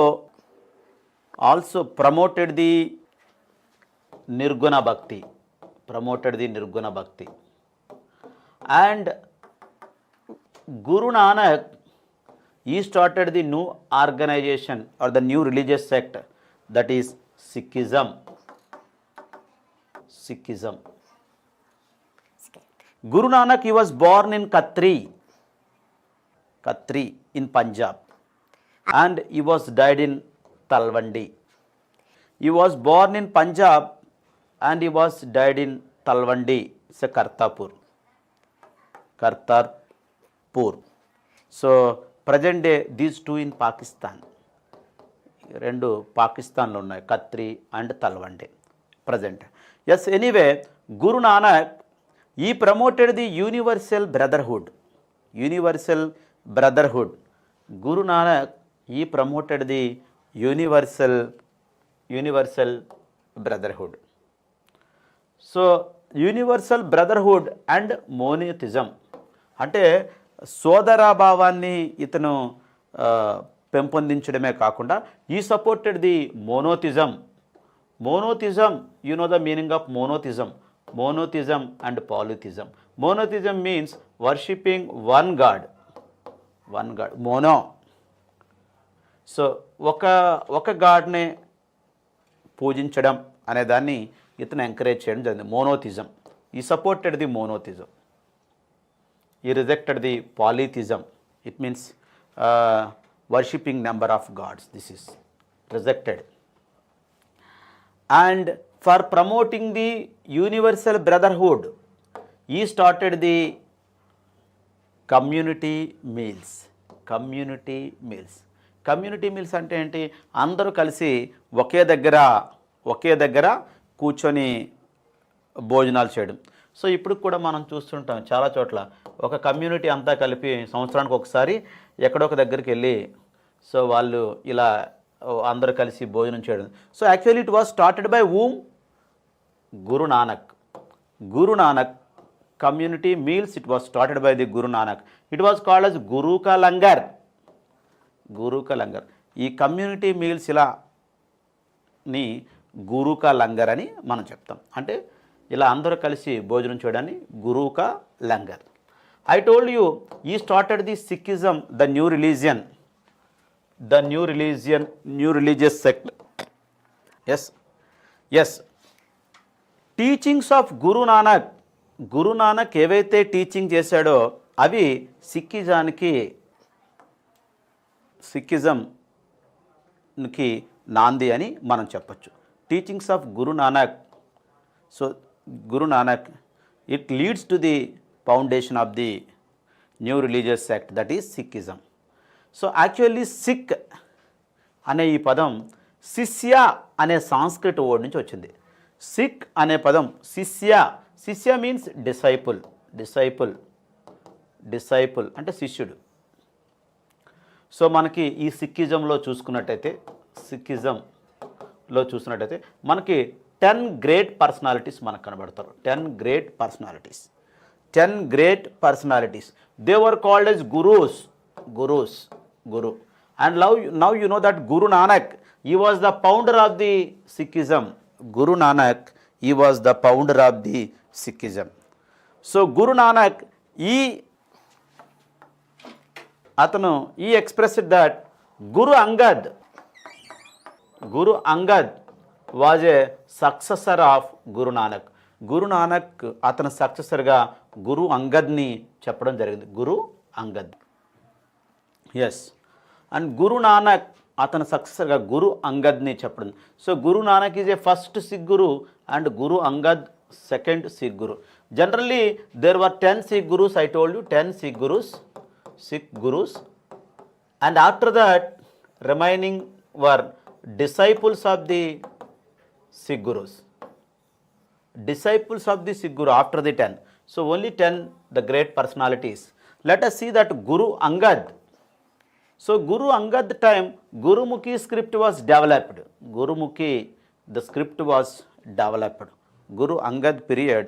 promoted the nirguna bhakti. And Guru Nanak, he started the new organization or the new religious sect, that is Sikhism. Guru Nanak, he was born in Khatri in Punjab, and he was died in Talwandi. He was born in Punjab and he was died in Talwandi, it's a Kartarpur. So present day these two in Pakistan. రెండు పాకిస్తాన్లో ఉన్నాయి, Katri and Talwandi present. Yes, anyway Guru Nanak he promoted the universal brotherhood. Guru Nanak he promoted the universal universal brotherhood. So universal brotherhood and monotheism అంటే సోదరాభావాన్ని ఇతను పెంపొందించడమే కాకుండా he supported the monotheism. Monotheism, you know the meaning of monotheism. Monotheism and polytheism. Monotheism means worshipping one god. Mono. So ఒక గాడ్నే పూజించడం అనే దాన్ని ఇతను ఎంకరేజ్ చేయడం జరిగింది. మోనోథిజం. ఈ supported the monotheism. He rejected the polytheism. It means worshipping number of gods. This is rejected. And for promoting the universal brotherhood, he started the community meals. Community meals. Community meals అంటే ఏంటి? అందరూ కలిసి ఒకే దగ్గర కూర్చొని భోజనాలు చేయడం. So ఇప్పుడు కూడా మనం చూస్తుంటాం చాలా చోట్ల ఒక కమ్యూనిటీ అంతా కలిపి సంవత్సరానికి ఒకసారి ఎక్కడో ఒక దగ్గరికి వెళ్ళి సో వాళ్ళు ఇలా అందరూ కలిసి భోజనం చేయడం. So actually it was started by whom? Guru Nanak. Community meals it was started by the Guru Nanak. It was called as గురు కా లంగర్. ఈ కమ్యూనిటీ మీల్స్ ఇలాని గురు కా లంగర్ అని మనం చెప్తాం. అంటే ఇలా అందరూ కలిసి భోజనం చేయడాన్ని గురు కా langar. I told you, he started the Sikhism, the new religious sect. Yes. Teachings of Guru Nanak ఏవైతే టీచింగ్ చేశాడో అవి సిక్కిజంకి నాంది అని మనం చెప్పచ్చు. Teachings of Guru Nanak. So Guru Nanak, it leads to the foundation of the new religious sect, that is Sikhism. So actually Sikh అనే ఈ పదం శిష్య అనే సాంస్క్రిట్ వర్డ్ నుంచి వచ్చింది. సిక్ అనే పదం శిష్య మీన్స్ డిసైపుల్ అంటే శిష్యుడు. సో మనకి ఈ సిక్కిజంలో చూసుకున్నట్టయితే మనకి 10 గ్రేట్ పర్సనాలిటీస్ మనకు కనబడతారు. 10 great personalities. They were called as gurus. And now you know that Guru Nanak, he was the founder of the Sikhism. So Guru Nanak, he expressed that Guru Angad was a successor of Guru Nanak. Guru Nanak అతని సక్సెసర్గా గురు అంగద్ని చెప్పడం జరిగింది. గురు Angad. And Guru Nanak అతని సక్సెసర్గా గురు అంగద్ని చెప్పడం. So Guru Nanak is a first Sikh Guru and Guru Angad second Sikh Guru. Generally there were 10 Sikh gurus. I told you 10 Sikh gurus. And after that remaining were disciples of the Sikh gurus. Disciples of the Sikh Guru after the 10. So only 10 the great personalities. Let us see that Guru Angad. So Guru Angad time Gurumukhi script was developed. The script was developed. Guru Angad period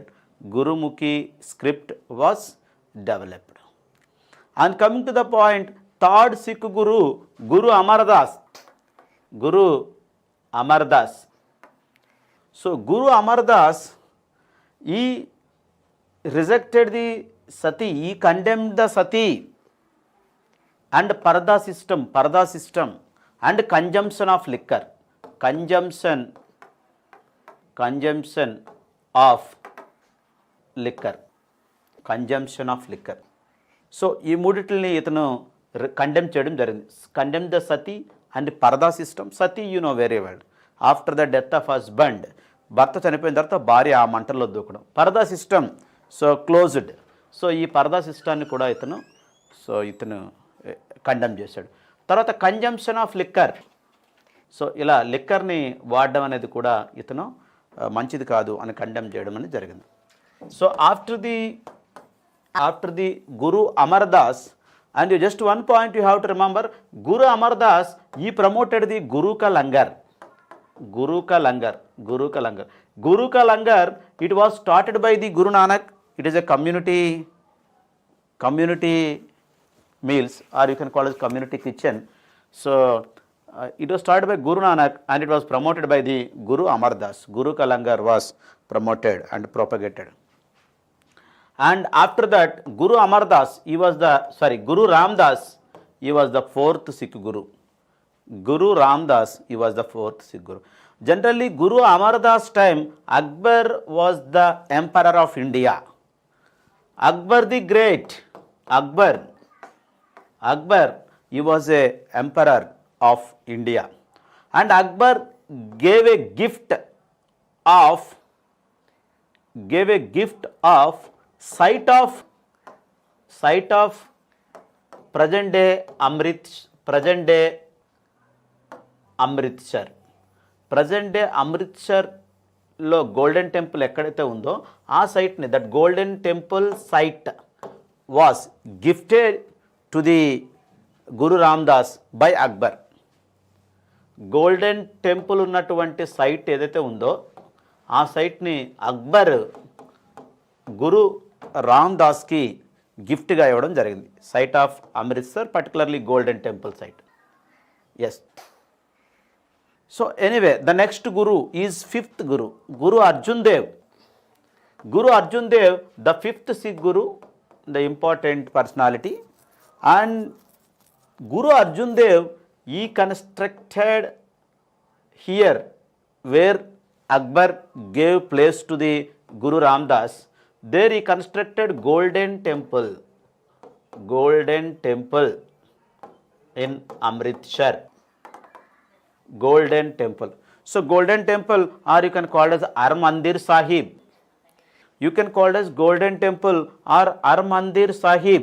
Gurumukhi script was developed. And coming to the point, third Sikh Guru, Guru Amardas. So Guru Amardas, he rejected the sati, he condemned the sati and parda system and consumption of liquor. Consumption of liquor. So ఈ మూడిటిని ఇతను condemn చేయడం జరిగింది. Condemn the Sati and పరదా system. Sati you know very well. After the death of husband, భర్త చనిపోయిన తర్వాత భార్య ఆ మంటల్లో దూకడం. పరదా సిస్టమ్ సో క్లోజ్డ్. సో ఈ పరదా సిస్టాన్ని కూడా ఇతను కండెమ్ చేశాడు. తర్వాత కన్జంప్షన్ ఆఫ్ లిక్కర్. సో ఇలా లిక్కర్ని వాడడం అనేది కూడా ఇతను మంచిది కాదు అని కండెమ్ చేయడం అనేది జరిగింది. So after the Guru Amardas, and just one point you have to remember, Guru Amardas, he promoted the Guru ka Langar. Guru Ka Langar. Guru Ka Langar. Guru Ka Langar, it was started by the Guru Nanak. It is a community meals, or you can call it community kitchen. So it was started by Guru Nanak and it was promoted by the Guru Amar Das. Guru Ka Langar was promoted and propagated. And after that, Guru Amar Das, Guru Ram Das, he was the fourth Sikh Guru. Guru Ram Das, he was the fourth Sikh Guru. Generally, Guru Amar Das time, Akbar was the emperor of India. Akbar the Great, Akbar, he was a emperor of India. And Akbar gave a gift of site of present day Amritsar. Present day Amritsar లో golden temple ఎక్కడైతే ఉందో ఆ సైట్ని, that golden temple site was gifted to the Guru Ramdas by Akbar. Golden temple ఉన్నటువంటి site ఏదైతే ఉందో ఆ సైట్ని అక్బర్ గురు రామ్దాస్కి గిఫ్ట్గా ఇవ్వడం జరిగింది. Site of Amritsar, particularly golden temple site. Yes. So anyway, the next Guru is fifth Guru, Guru Arjun Dev. Guru Arjun Dev, the fifth Sikh Guru, the important personality. And Guru Arjun Dev, he constructed here where Akbar gave place to the Guru Ramdas. There he constructed golden temple in Amritsar. Golden temple. So golden temple, or you can call it as Harmandir Sahib. You can call it as golden temple or Harmandir Sahib.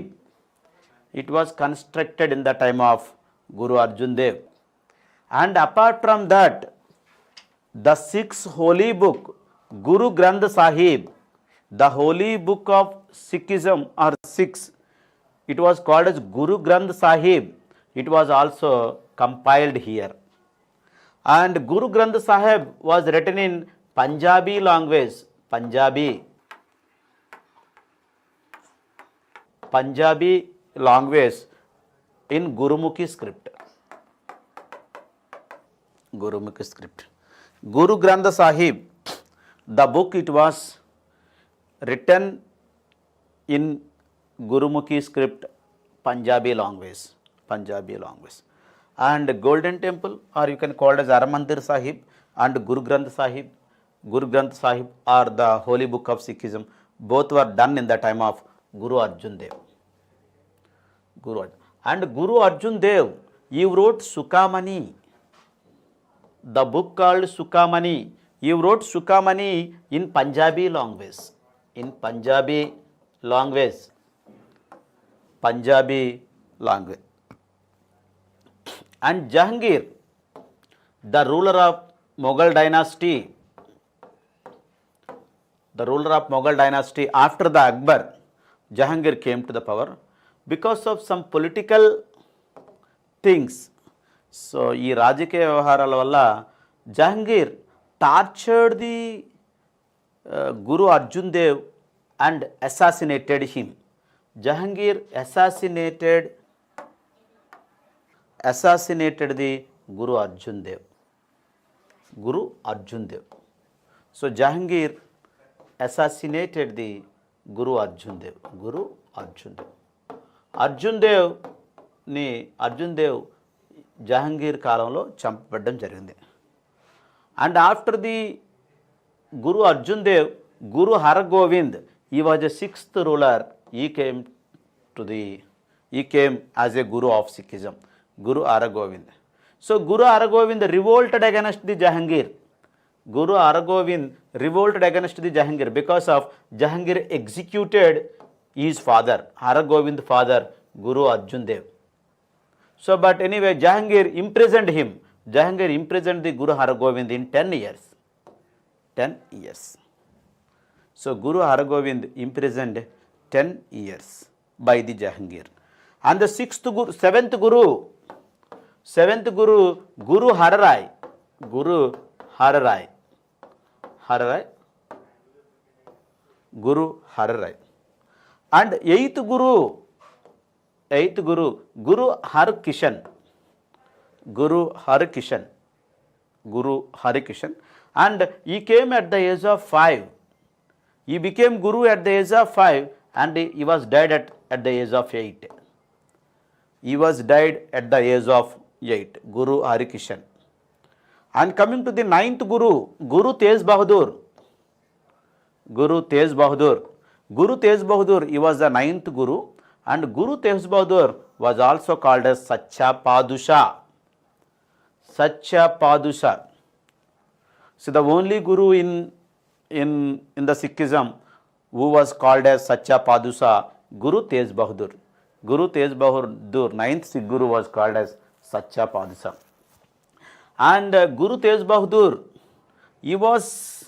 It was constructed in the time of Guru Arjun Dev. And apart from that, the sixth holy book, Guru Granth Sahib, the holy book of Sikhism or Sikhs, it was called as Guru Granth Sahib. It was also compiled here. And Guru Granth Sahib was written in Punjabi language, Punjabi language in Gurumukhi script. Guru Granth Sahib, the book, it was written in Gurumukhi script, Punjabi language. And golden temple, or you can call it as Harmandir Sahib, and Guru Granth Sahib are the holy book of Sikhism. Both were done in the time of Guru Arjun Dev. And Guru Arjun Dev, he wrote Sukhamani, the book called Sukhamani. He wrote Sukhamani in Punjabi language. And Jahangir, the ruler of Mughal dynasty, after the Akbar, Jahangir came to the power because of some political things. So, ఈ రాజకీయ వ్యవహారాల వల్ల Jahangir tortured the Guru Arjun Dev and assassinated him. Jahangir assassinated the Guru Arjun Dev. So Jahangir assassinated the Guru Arjun Dev. Arjun Dev Jahangir కాలంలో చంపబడడం జరిగింది. And after the Guru Arjun Dev, Guru Hargobind, he was the sixth ruler. He came as a Guru of Sikhism. Guru Hargobind. So Guru Hargobind revolted against the Jahangir. Because of Jahangir executed his father, Hargobind's father, Guru Arjun Dev. So but anyway, Jahangir imprisoned him. The Guru Hargobind in 10 years. So Guru Hargobind imprisoned 10 years by the Jahangir. And the seventh Guru, Guru Hararai. Hararai. Hararai. Guru Hararai. And eighth Guru, Guru Harkishan. Guru Harkishan. Guru Harkishan. And he came at the age of 5. He became Guru at the age of 5 and he was died at the age of 8. He was died at the age of 8. Guru Harkishan. And coming to the ninth Guru, Guru Tej Bahadur. Guru Tej Bahadur. Guru Tej Bahadur, he was the ninth Guru, and Guru Tej Bahadur was also called as Sacha Padusha. Sacha Padusha. So the only Guru in the Sikhism who was called as Sacha Padusha, Guru Tej Bahadur. Guru Tej Bahadur, ninth Sikh Guru, was called as Sacha Padusha. And Guru Tej Bahadur, he was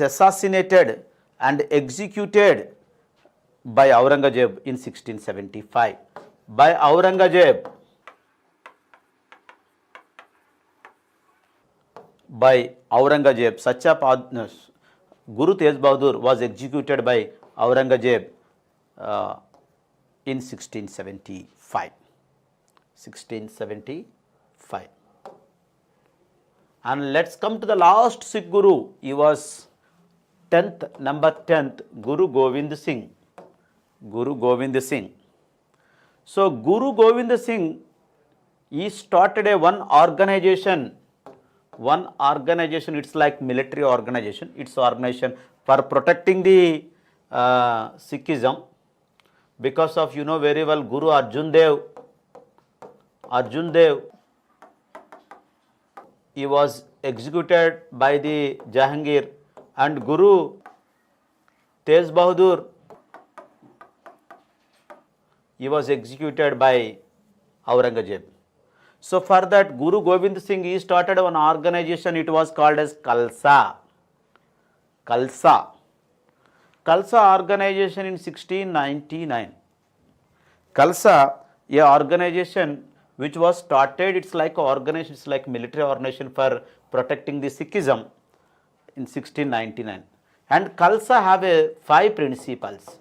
assassinated and executed by Aurangzeb in 1675. By Aurangzeb. By Aurangzeb. Guru Tej Bahadur was executed by Aurangzeb in 1675. 1675. And let's come to the last Sikh Guru. He was number 10th, Guru Govind Singh. Guru Govind Singh. So Guru Govind Singh, he started one organization. One organization, it's like military organization. It's organization for protecting the Sikhism. Because of, you know very well, Guru Arjun Dev, he was executed by the Jahangir, and Guru Tej Bahadur, he was executed by Aurangzeb. So for that, Guru Govind Singh, he started one organization, it was called as Khalsa. Khalsa. Khalsa organization in 1699. Khalsa, a organization which was started, it's like organization, it's like military organization for protecting the Sikhism in 1699. And Khalsa have 5 principles.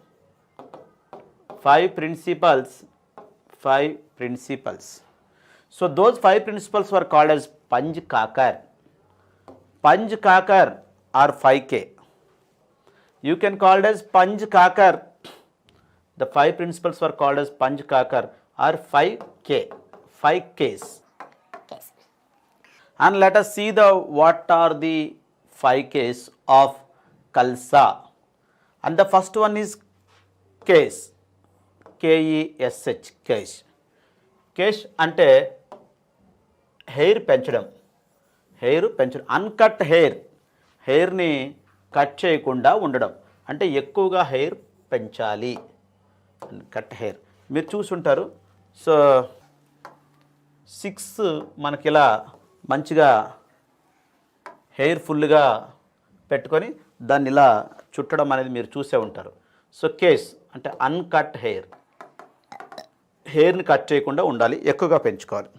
5 principles. So those 5 principles were called as Panj Kakar. Panj Kakar or 5K. You can call it as Panj Kakar. The 5 principles were called as Panj Kakar or 5K. 5Ks. And let us see what are the 5Ks of Khalsa. And the first one is Kesh. Kesh. Kesh. Kesh ante hair పెంచడం. Hair పెంచడం. Uncut హెయిర్ని cut చేయకుండా ఉండడం. అంటే ఎక్కువగా hair పెంచాలి. Cut hair మీరు చూసుంటారు. సో 6 మనకి ఇలా మంచిగా హెయిర్ ఫుల్గా పెట్టుకొని దాన్ని ఇలా చుట్టడం అనేది మీరు చూసే ఉంటారు. సో కేస్ అంటే అన్కట్ హెయిర్ని కట్ చేయకుండా ఉండాలి, ఎక్కువగా పెంచుకోవాలి.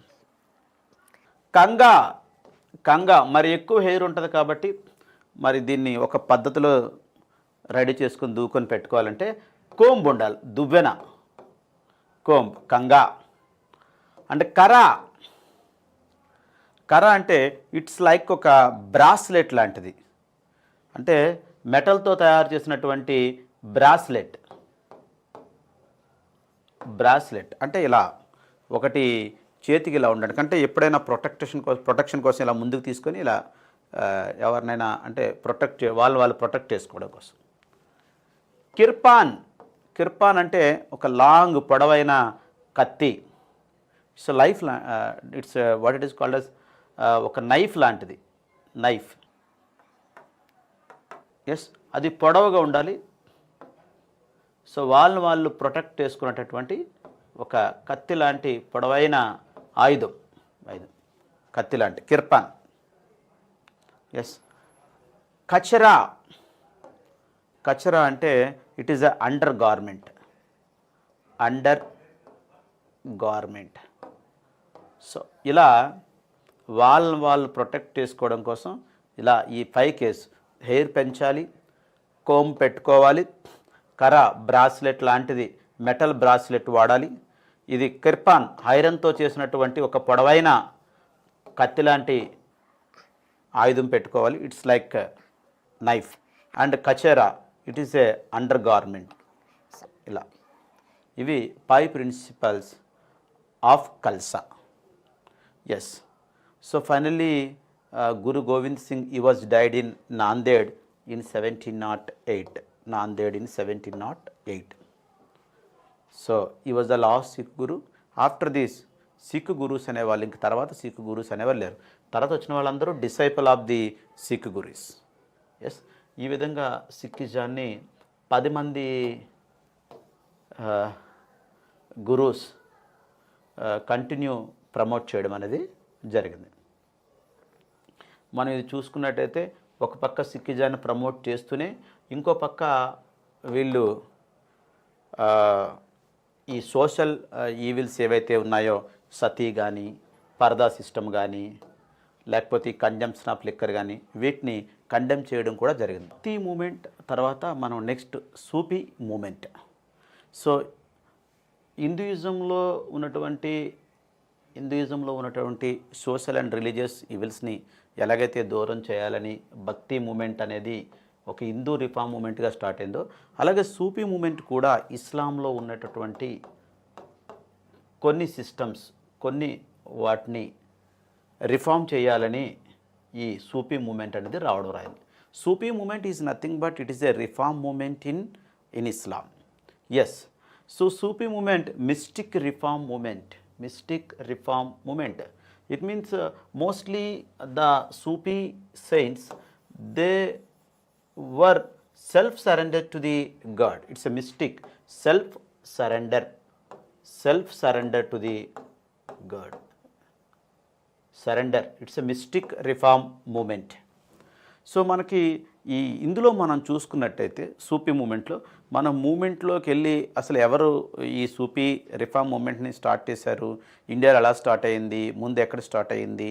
కంగా మరి ఎక్కువ హెయిర్ ఉంటుంది కాబట్టి మరి దీన్ని ఒక పద్ధతిలో రెడీ చేసుకుని దూకొని పెట్టుకోవాలంటే కోంబ్ ఉండాలి, దువ్వెన, కోంబ్, కంగా. అంటే కర అంటే ఇట్స్ లైక్ ఒక బ్రాస్లెట్ లాంటిది. అంటే మెటల్తో తయారు చేసినటువంటి బ్రాస్లెట్ అంటే ఇలా ఒకటి చేతికి ఇలా ఉండడానికి, అంటే ఎప్పుడైనా ప్రొటెక్షన్ కోసం ఇలా ముందుకు తీసుకొని ఇలా ఎవరినైనా అంటే వాళ్ళు ప్రొటెక్ట్ చేసుకోవడం కోసం. కిర్పాన్ అంటే ఒక లాంగ్ పొడవైన కత్తి. It's it's what it is called as ఒక నైఫ్ లాంటిది. నైఫ్, ఎస్, అది పొడవుగా ఉండాలి. సో వాళ్ళు ప్రొటెక్ట్ చేసుకునేటటువంటి ఒక కత్తి లాంటి పొడవైన ఆయుధం, కత్తి లాంటి కిర్పాన్. ఎస్. కచరా అంటే it is a under garment. So ఇలా వాళ్ళు ప్రొటెక్ట్ చేసుకోవడం కోసం ఇలా ఈ 5 కేస్ హెయిర్ పెంచాలి, కోమ్ పెట్టుకోవాలి, కర బ్రాస్లెట్ లాంటిది మెటల్ బ్రాస్లెట్ వాడాలి. ఇది కిర్పాన్ ఐరన్తో చేసినటువంటి ఒక పొడవైన కత్తి లాంటి ఆయుధం పెట్టుకోవాలి. It's like knife. And kachera, it is a under garment. ఇలా ఇవి 5 principles of Khalsa. Yes. So finally Guru Govind Singh, he was died in Nanded in 1708. Nanded in 1708. So he was the last Sikh Guru. After this, Sikh Gurus అనేవాళ్ళు ఇంక తర్వాత sick gurus అనేవాళ్ళు లేరు. తర్వాత వచ్చిన వాళ్ళందరూ disciple of the Sikh gurus. Yes. ఈ విధంగా సిక్కిజాన్ని 10 మంది గురూస్ కంటిన్యూ ప్రమోట్ చేయడం అనేది జరిగింది. మనం ఇది చూసుకున్నట్టయితే ఒక పక్క సిక్కిజాన్ని ప్రమోట్ చేస్తూనే ఇంకో పక్క వీళ్ళు ఈ సోషల్ ఈవిల్స్ ఏవైతే ఉన్నాయో సతీ కానీ, పరదా సిస్టమ్ కానీ, లేకపోతే ఈ కన్జంప్షన్ ఆఫ్ లిక్కర్ కానీ, వీటిని కండెమ్ చేయడం కూడా జరిగింది. సతీ మూమెంట్ తర్వాత మనం నెక్స్ట్ సూఫీ మూమెంట్. సో హిందూయిజంలో ఉన్నటువంటి సోషల్ అండ్ రిలీజియస్ ఈవిల్స్ని ఎలాగైతే దూరం చేయాలని భక్తి మూమెంట్ అనేది ఒక హిందూ రిఫార్మ్ మూమెంట్గా స్టార్ట్ అయిందో, అలాగే సూఫీ మూమెంట్ కూడా ఇస్లాంలో ఉన్నటువంటి కొన్ని సిస్టమ్స్, కొన్ని వాటిని రిఫార్మ్ చేయాలని ఈ సూఫీ మూమెంట్ అనేది రాయింది. Sufi movement is nothing but it is a reform movement in Islam. Yes. So Sufi movement mystic reform movement. It means mostly the Sufi saints, they were self-surrendered to the God. It's a mystic self-surrender to the God. Surrender. It's a mystic reform movement. So మనకి ఇందులో మనం చూసుకున్నట్టయితే సూఫీ మూమెంట్లో మన మూమెంట్లోకి వెళ్ళి అసలు ఎవరు ఈ సూఫీ రిఫార్మ్ మూమెంట్ని స్టార్ట్ చేశారు, ఇండియాలో ఎలా స్టార్ట్ అయ్యింది, ముందు ఎక్కడ స్టార్ట్ అయ్యింది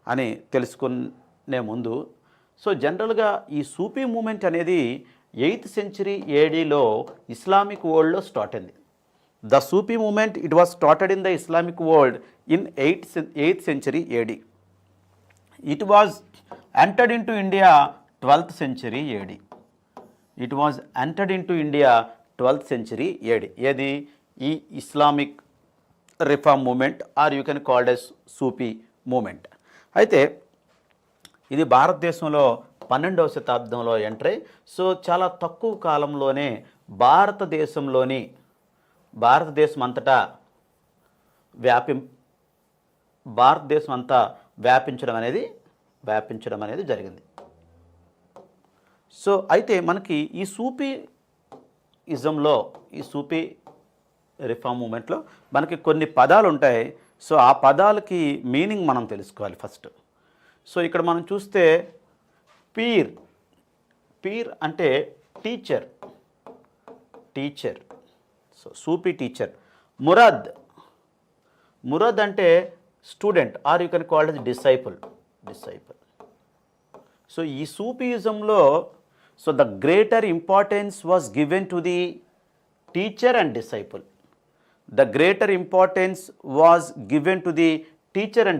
అని తెలుసుకునే ముందు, సో జనరల్గా ఈ సూఫీ మూమెంట్ అనేది 8th century ADలో ఇస్లామిక్ వరల్డ్లో స్టార్ట్ అయింది. The Sufi movement it was started in the Islamic world in 8th century AD. It was entered into India 12th century AD. It was entered into India 12th century AD. ఏది ఈ Islamic reform movement or you can called as Sufi movement. అయితే ఇది భారతదేశంలో 12వ శతాబ్దంలో enter అయ్యి, so చాలా తక్కువ కాలంలోనే భారతదేశం అంతటా వ్యాపించడం అనేది జరిగింది. సో అయితే మనకి ఈ సూఫీయిజంలో, ఈ సూఫీ రిఫార్మ్ మూమెంట్లో మనకి కొన్ని పదాలు ఉంటాయి. సో ఆ పదాలకి మీనింగ్ మనం తెలుసుకోవాలి ఫస్ట్. సో ఇక్కడ మనం చూస్తే పీర్ అంటే teacher. So Sufi teacher. Murid అంటే student or you can called as disciple. So ఈ సూఫీయిజంలో so the greater importance was given to the teacher and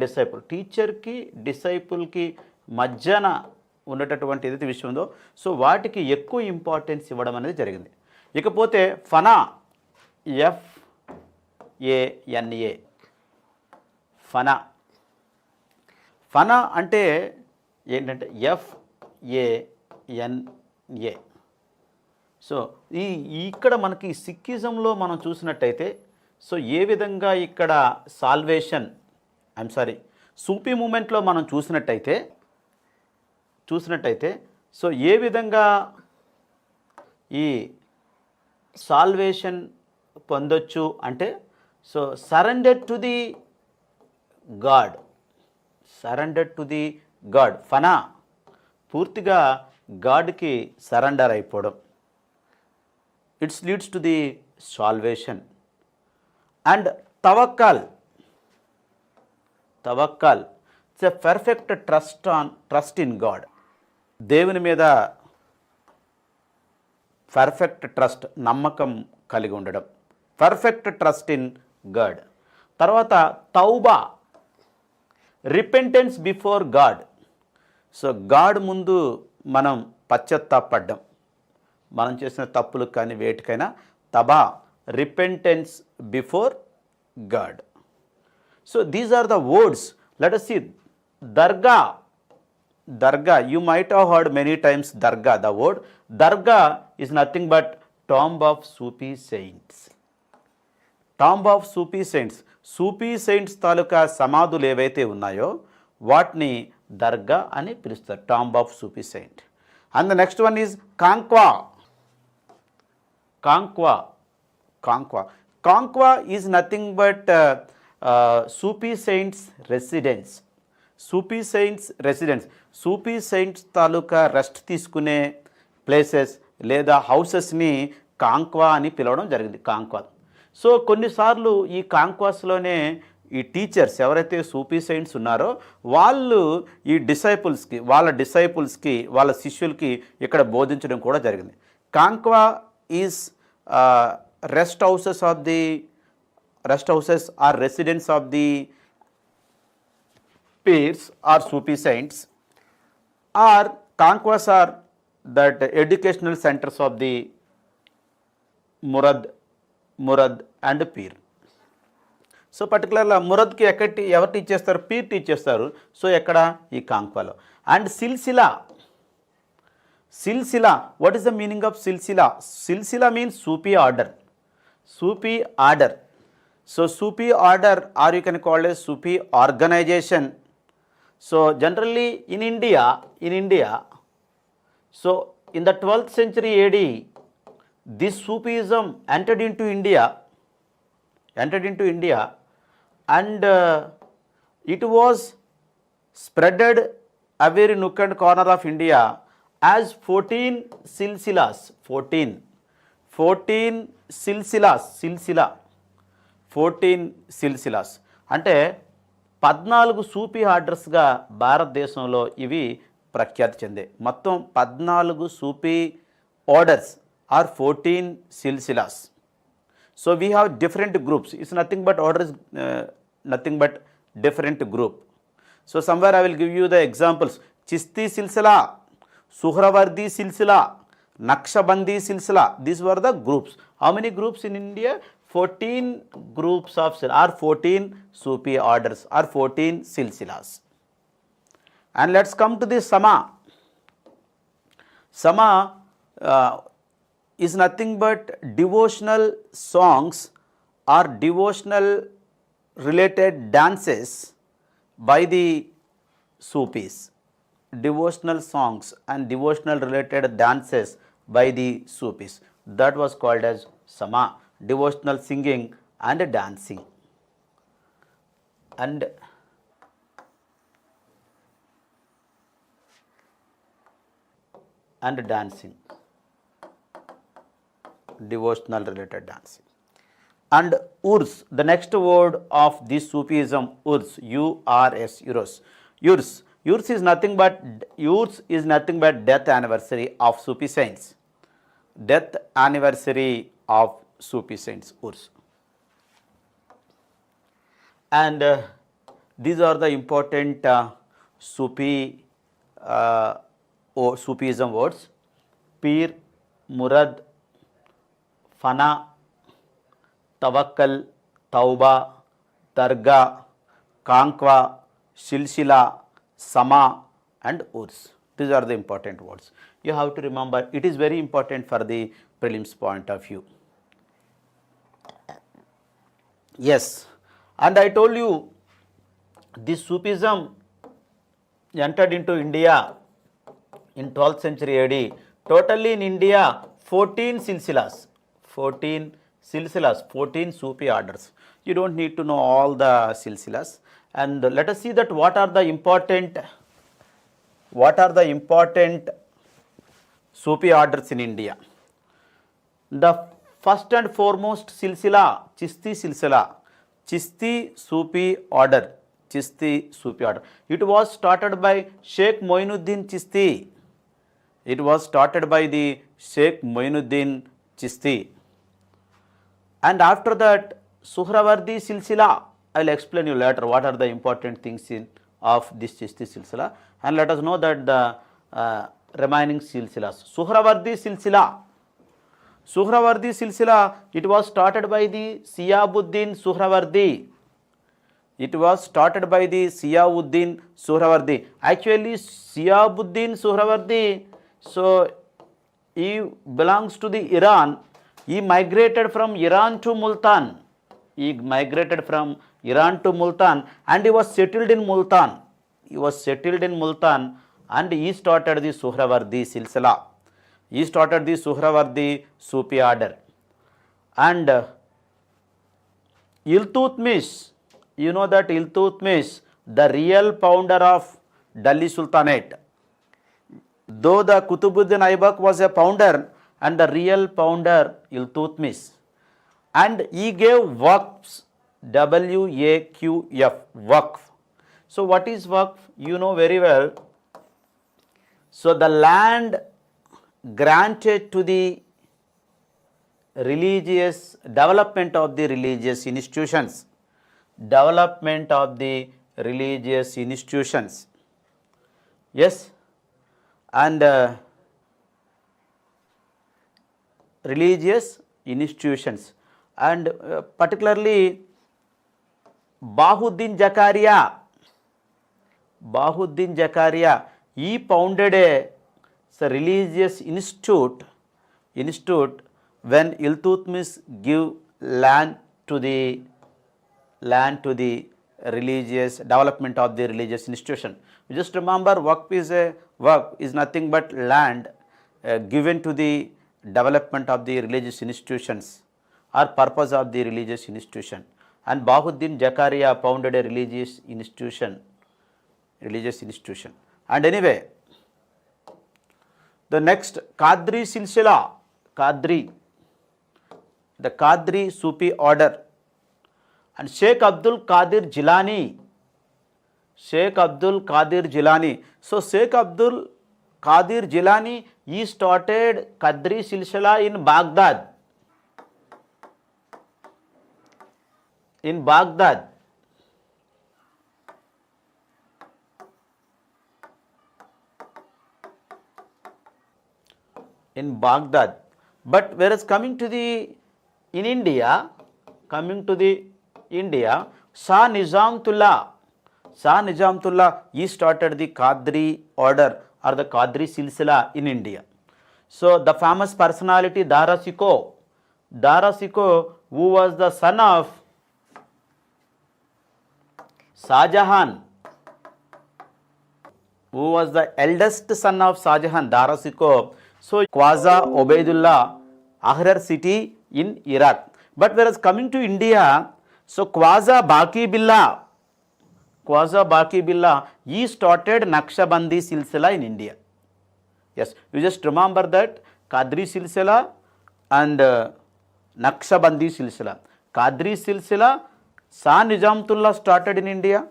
disciple. టీచర్కి డిసైపుల్కి మధ్యన ఉన్నటువంటి ఏదైతే విషయం ఉందో సో వాటికి ఎక్కువ ఇంపార్టెన్స్ ఇవ్వడం అనేది జరిగింది. ఇకపోతే ఫనా, FANA, ఫనా అంటే ఏంటంటే FANA. సో ఇక్కడ మనకి సిక్కిజంలో మనం చూసినట్టయితే సో ఏ విధంగా ఇక్కడ సూఫీ మూమెంట్లో మనం చూసినట్టయితే సో ఏ విధంగా ఈ సాల్వేషన్ పొందొచ్చు అంటే so surrender to the god. Fana పూర్తిగా గాడ్కి సరెండర్ అయిపోవడం. It's leads to the salvation. And tawakkul it's a perfect trust in god. దేవుని మీద పర్ఫెక్ట్ ట్రస్ట్, నమ్మకం కలిగి ఉండడం, పర్ఫెక్ట్ ట్రస్ట్ ఇన్ గాడ్. తర్వాత tauba, repentance before god. So god ముందు మనం పశ్చాత్తాపడ్డం, మనం చేసిన తప్పులకు కానీ వేటికైనా. Tauba, repentance before god. So these are the words. Let us see dargah. Dargah, you might have heard many times Dargah. The word Dargah is nothing but tomb of Sufi saints. Tomb of Sufi saints. Sufi saints తాలూకా సమాధులు ఏవైతే ఉన్నాయో వాటిని దర్గా అని పిలుస్తారు, tomb of Sufi saint. And the next one is Kankwa. Kankwa is nothing but Sufi saints residence. Sufi saints taluka rest తీసుకునే places లేదా హౌసెస్ని కాంక్వా అని పిలవడం జరిగింది, కాంక్వా. సో కొన్నిసార్లు ఈ కాంక్వాస్లోనే ఈ టీచర్స్ ఎవరైతే సూఫీ సెయింట్స్ ఉన్నారో వాళ్ళు ఈ డిసైపుల్స్కి వాళ్ళ శిష్యులకి ఇక్కడ బోధించడం కూడా జరిగింది. Khanqah is rest houses or residence of the peers or Sufi saints, or Kankwas are that educational centers of the Murad and Peer. So పర్టికులర్గా మురద్కి ఎవరు టీచ్ చేస్తారు? పీర్ టీచ్ చేస్తారు. సో ఎక్కడ? ఈ కాంక్వాలో. And silsila, what is the meaning of silsila? Silsila means Sufi order. So Sufi order, or you can call a Sufi organization. So generally in India, so in the 12th century AD, this Sufism entered into India, and it was spreaded every nook and corner of India as 14 silsilas. 14 silsilas అంటే 14 సూఫీ ఆర్డర్స్గా భారతదేశంలో ఇవి ప్రఖ్యాతి చెందాయి. మొత్తం 14 Sufi orders or 14 silsilas. So we have different groups. It's nothing but order is nothing but different group. So somewhere I will give you the examples. Chishti silsila, Suhrawardi silsila, Naqshbandi silsila. These were the groups. How many groups in India? 14 groups of or 14 Sufi orders or 14 silsilas. And let's come to the Sama. Sama is nothing but devotional songs or devotional related dances by the Sufis. Devotional songs and devotional related dances by the Sufis. That was called as Sama. Devotional singing and dancing and devotional related dancing. And urs, the next word of this Sufism, urs, U-R-S, urs is nothing but death anniversary of Sufi saints. Death anniversary of Sufi saints, urs. And these are the important Sufism words: Peer, Murad, Fana, Tawakkal, Tauba, Dargah, Kankwa, Silsila, Sama and urs. These are the important words. You have to remember, it is very important for the prelims point of view. Yes, and I told you this Sufism entered into India in 12th century AD. Totally in India 14 silsilas, 14 Sufi orders. You don't need to know all the silsilas. And let us see that what are the important Sufi orders in India. The first and foremost silsila, Chisti Sufi order. Chishti Sufi order. It was started by Sheikh Moinuddin Chishti. It was started by the Sheikh Moinuddin Chishti. And after that, Suhrawardi Silsila. I will explain you later what are the important things of this Chishti Silsila. And let us know that the remaining Silsilas. Suhrawardi Silsila. Suhrawardi Silsila, it was started by the Siyabuddin Suhrawardi. It was started by the Siyabuddin Suhrawardi. Actually, Siyabuddin Suhrawardi, so he belongs to the Iran. He migrated from Iran to Multan. He migrated from Iran to Multan and he was settled in Multan. He was settled in Multan and he started the Suhrawardi Silsila. He started the Suhrawardi Sufi order. And Iltutmish, you know that Iltutmish, the real founder of Delhi Sultanate. Though the Kutubuddin Aibak was a founder and the real founder Iltutmish. And he gave waqfs, W-A-Q-F, waqf. So what is waqf? You know very well. So the land granted to the religious development of the religious institutions. Development of the religious institutions. Yes. And religious institutions. And particularly Bahuddin Zakaria, he founded a religious institute when Iltutmish give land to the religious development of the religious institution. Just remember, waqf is nothing but land given to the development of the religious institutions or purpose of the religious institution. And Bahuddin Zakaria founded a religious institution. And anyway, the next Qadri Silsila, the Qadri Sufi order. And Sheikh Abdul Qadir Jilani. So Sheikh Abdul Qadir Jilani, he started Qadri Silsila in Baghdad. In Baghdad. But whereas coming to the India, Shah Nizamullah, he started the Qadri order or the Qadri Silsila in India. So the famous personality Dara Shikoh, who was the son of Shahjahan, who was the eldest son of Shahjahan, Dara Shikoh. So Khwaja Ubaidullah, Ahrar city in Iraq. But whereas coming to India, so Khwaja Baqi Billah, he started Naqshbandi Silsila in India. Yes, you just remember that Qadri Silsila and Naqshbandi Silsila. Qadri Silsila, Shah Nizamullah started in India,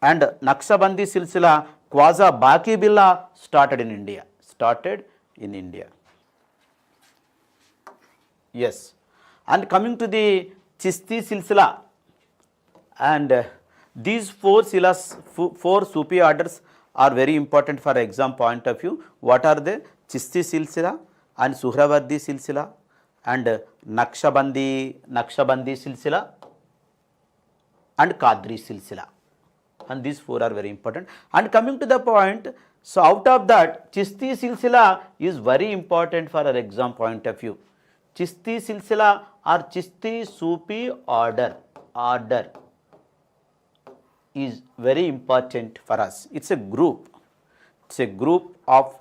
and Naqshbandi Silsila, Khwaja Baqi Billah started in India. Yes. And coming to the Chishti Silsila, and these four Sufi orders are very important for exam point of view. What are they? Chishti Silsila and Suhrawardi Silsila and Naqshbandi Silsila and Qadri Silsila. And these four are very important. And coming to the point, so out of that, Chishti Silsila is very important for our exam point of view. Chishti Silsila or Chishti Sufi order is very important for us. It's a group of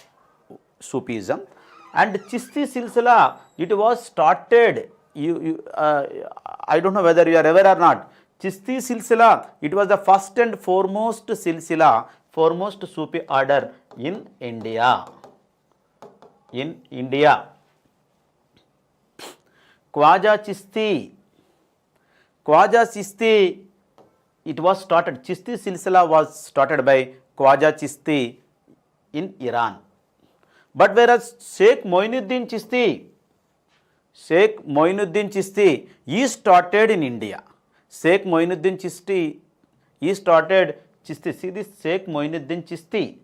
Sufism. And Chishti Silsila, it was started, I don't know whether you are aware or not. Chishti Silsila, it was the first and foremost Silsila, foremost Sufi order in India. Khwaja Chishti, it was started, Chishti Silsila was started by Khwaja Chishti in Iran. But whereas Sheikh Moinuddin Chishti, he started in India. Sheikh Moinuddin Chishti, he started Chishti. See this, Sheikh Moinuddin Chishti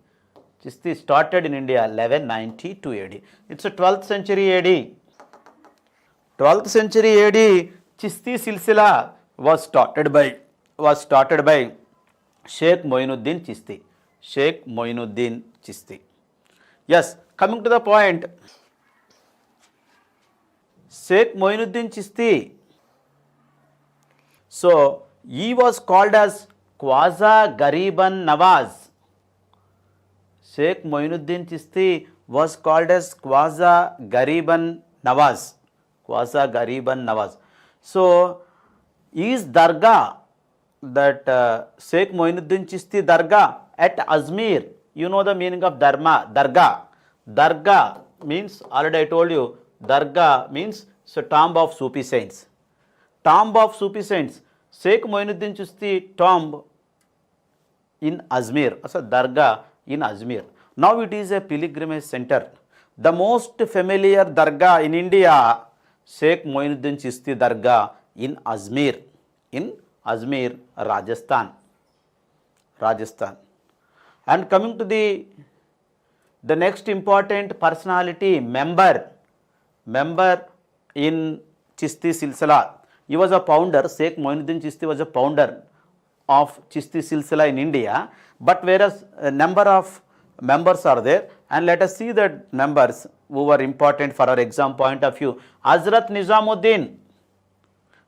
started in India 1192 AD. It's a 12th century AD. 12th century AD, Chishti Silsila was started by Sheikh Moinuddin Chishti. Sheikh Moinuddin Chishti. Yes, coming to the point, Sheikh Moinuddin Chishti, so he was called as Khwaja Gariban Nawaz. Sheikh Moinuddin Chishti was called as Khwaja Gariban Nawaz. Khwaja Gariban Nawaz. So, his dargah, that Sheikh Moinuddin Chishti dargah at Ajmer, you know the meaning of dargah. Dargah means, already I told you, dargah means so tomb of Sufi saints. Tomb of Sufi saints. Sheikh Moinuddin Chishti tomb in Ajmer, so dargah in Ajmer. Now it is a pilgrimage center. The most familiar dargah in India, Sheikh Moinuddin Chishti dargah in Ajmer, Rajasthan. And coming to the next important personality, member in Chishti Silsila. He was a founder. Sheikh Moinuddin Chishti was a founder of Chishti Silsila in India. But whereas a number of members are there, and let us see the members who were important for our exam point of view. Hazrat Nizamuddin.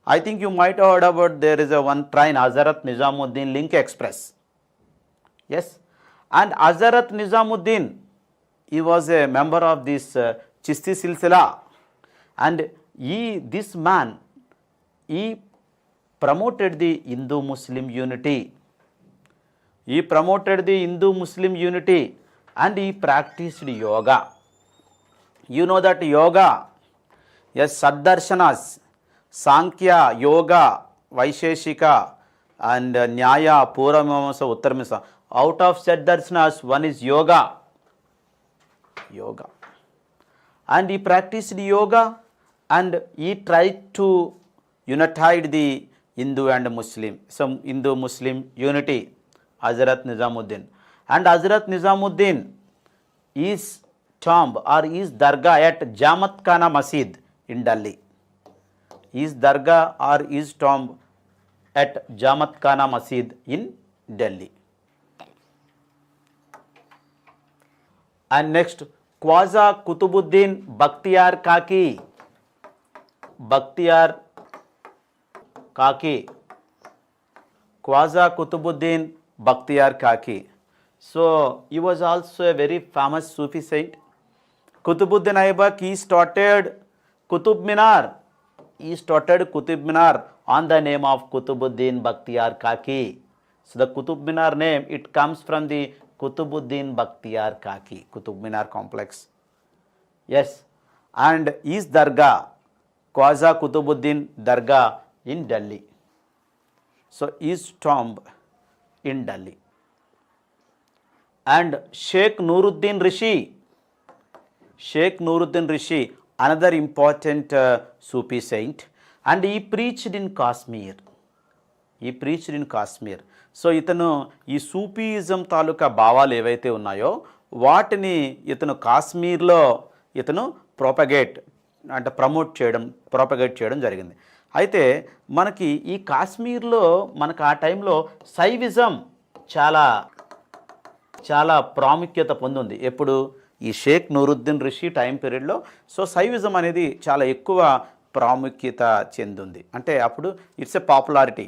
I think you might have heard about, there is a one train, Hazrat Nizamuddin Link Express. Yes. And Hazrat Nizamuddin, he was a member of this Chishti Silsila. And this man, he promoted the Hindu-Muslim unity. And he practiced yoga. You know that yoga, yes, Saddarshanas, Sankhya, Yoga, Vaisheshika, and Nyaya, Puramamasa, Uttaramasa. Out of Saddarshanas, one is yoga. And he practiced yoga, and he tried to unite the Hindu and Muslim, some Hindu-Muslim unity, Hazrat Nizamuddin. And Hazrat Nizamuddin is tomb or is dargah at Jamat Khana Masjid in Delhi. His dargah or his tomb at Jamat Khana Masjid in Delhi. And next, Khwaja Qutubuddin Bakhtiyar Kaki. Khwaja Qutubuddin Bakhtiyar Kaki. So, he was also a very famous Sufi saint. Qutubuddin Aibak, he started Qutub Minar on the name of Qutubuddin Bakhtiyar Kaki. So, the Qutub Minar name, it comes from the Qutubuddin Bakhtiyar Kaki, Qutub Minar complex. Yes, and his dargah, Khwaja Qutubuddin dargah in Delhi. So, his tomb in Delhi. And Sheikh Nuruddin Rishi, another important Sufi saint, and he preached in Kashmir. So ఇతను ఈ Sufism తాలూకా భావాలు ఏవైతే ఉన్నాయో వాటిని ఇతను కాశ్మీర్లో ఇతను promote చేయడం జరిగింది. అయితే మనకి ఈ కాశ్మీర్లో మనకు ఆ టైంలో శైవిజం చాలా ప్రాముఖ్యత పొందింది. ఎప్పుడు ఈ షేక్ నూరుద్దీన్ రిషి టైం పీరియడ్లో సో శైవిజం అనేది చాలా ఎక్కువ ప్రాముఖ్యత చెందింది. అంటే అప్పుడు ఇట్స్ ఎ పాపులారిటీ.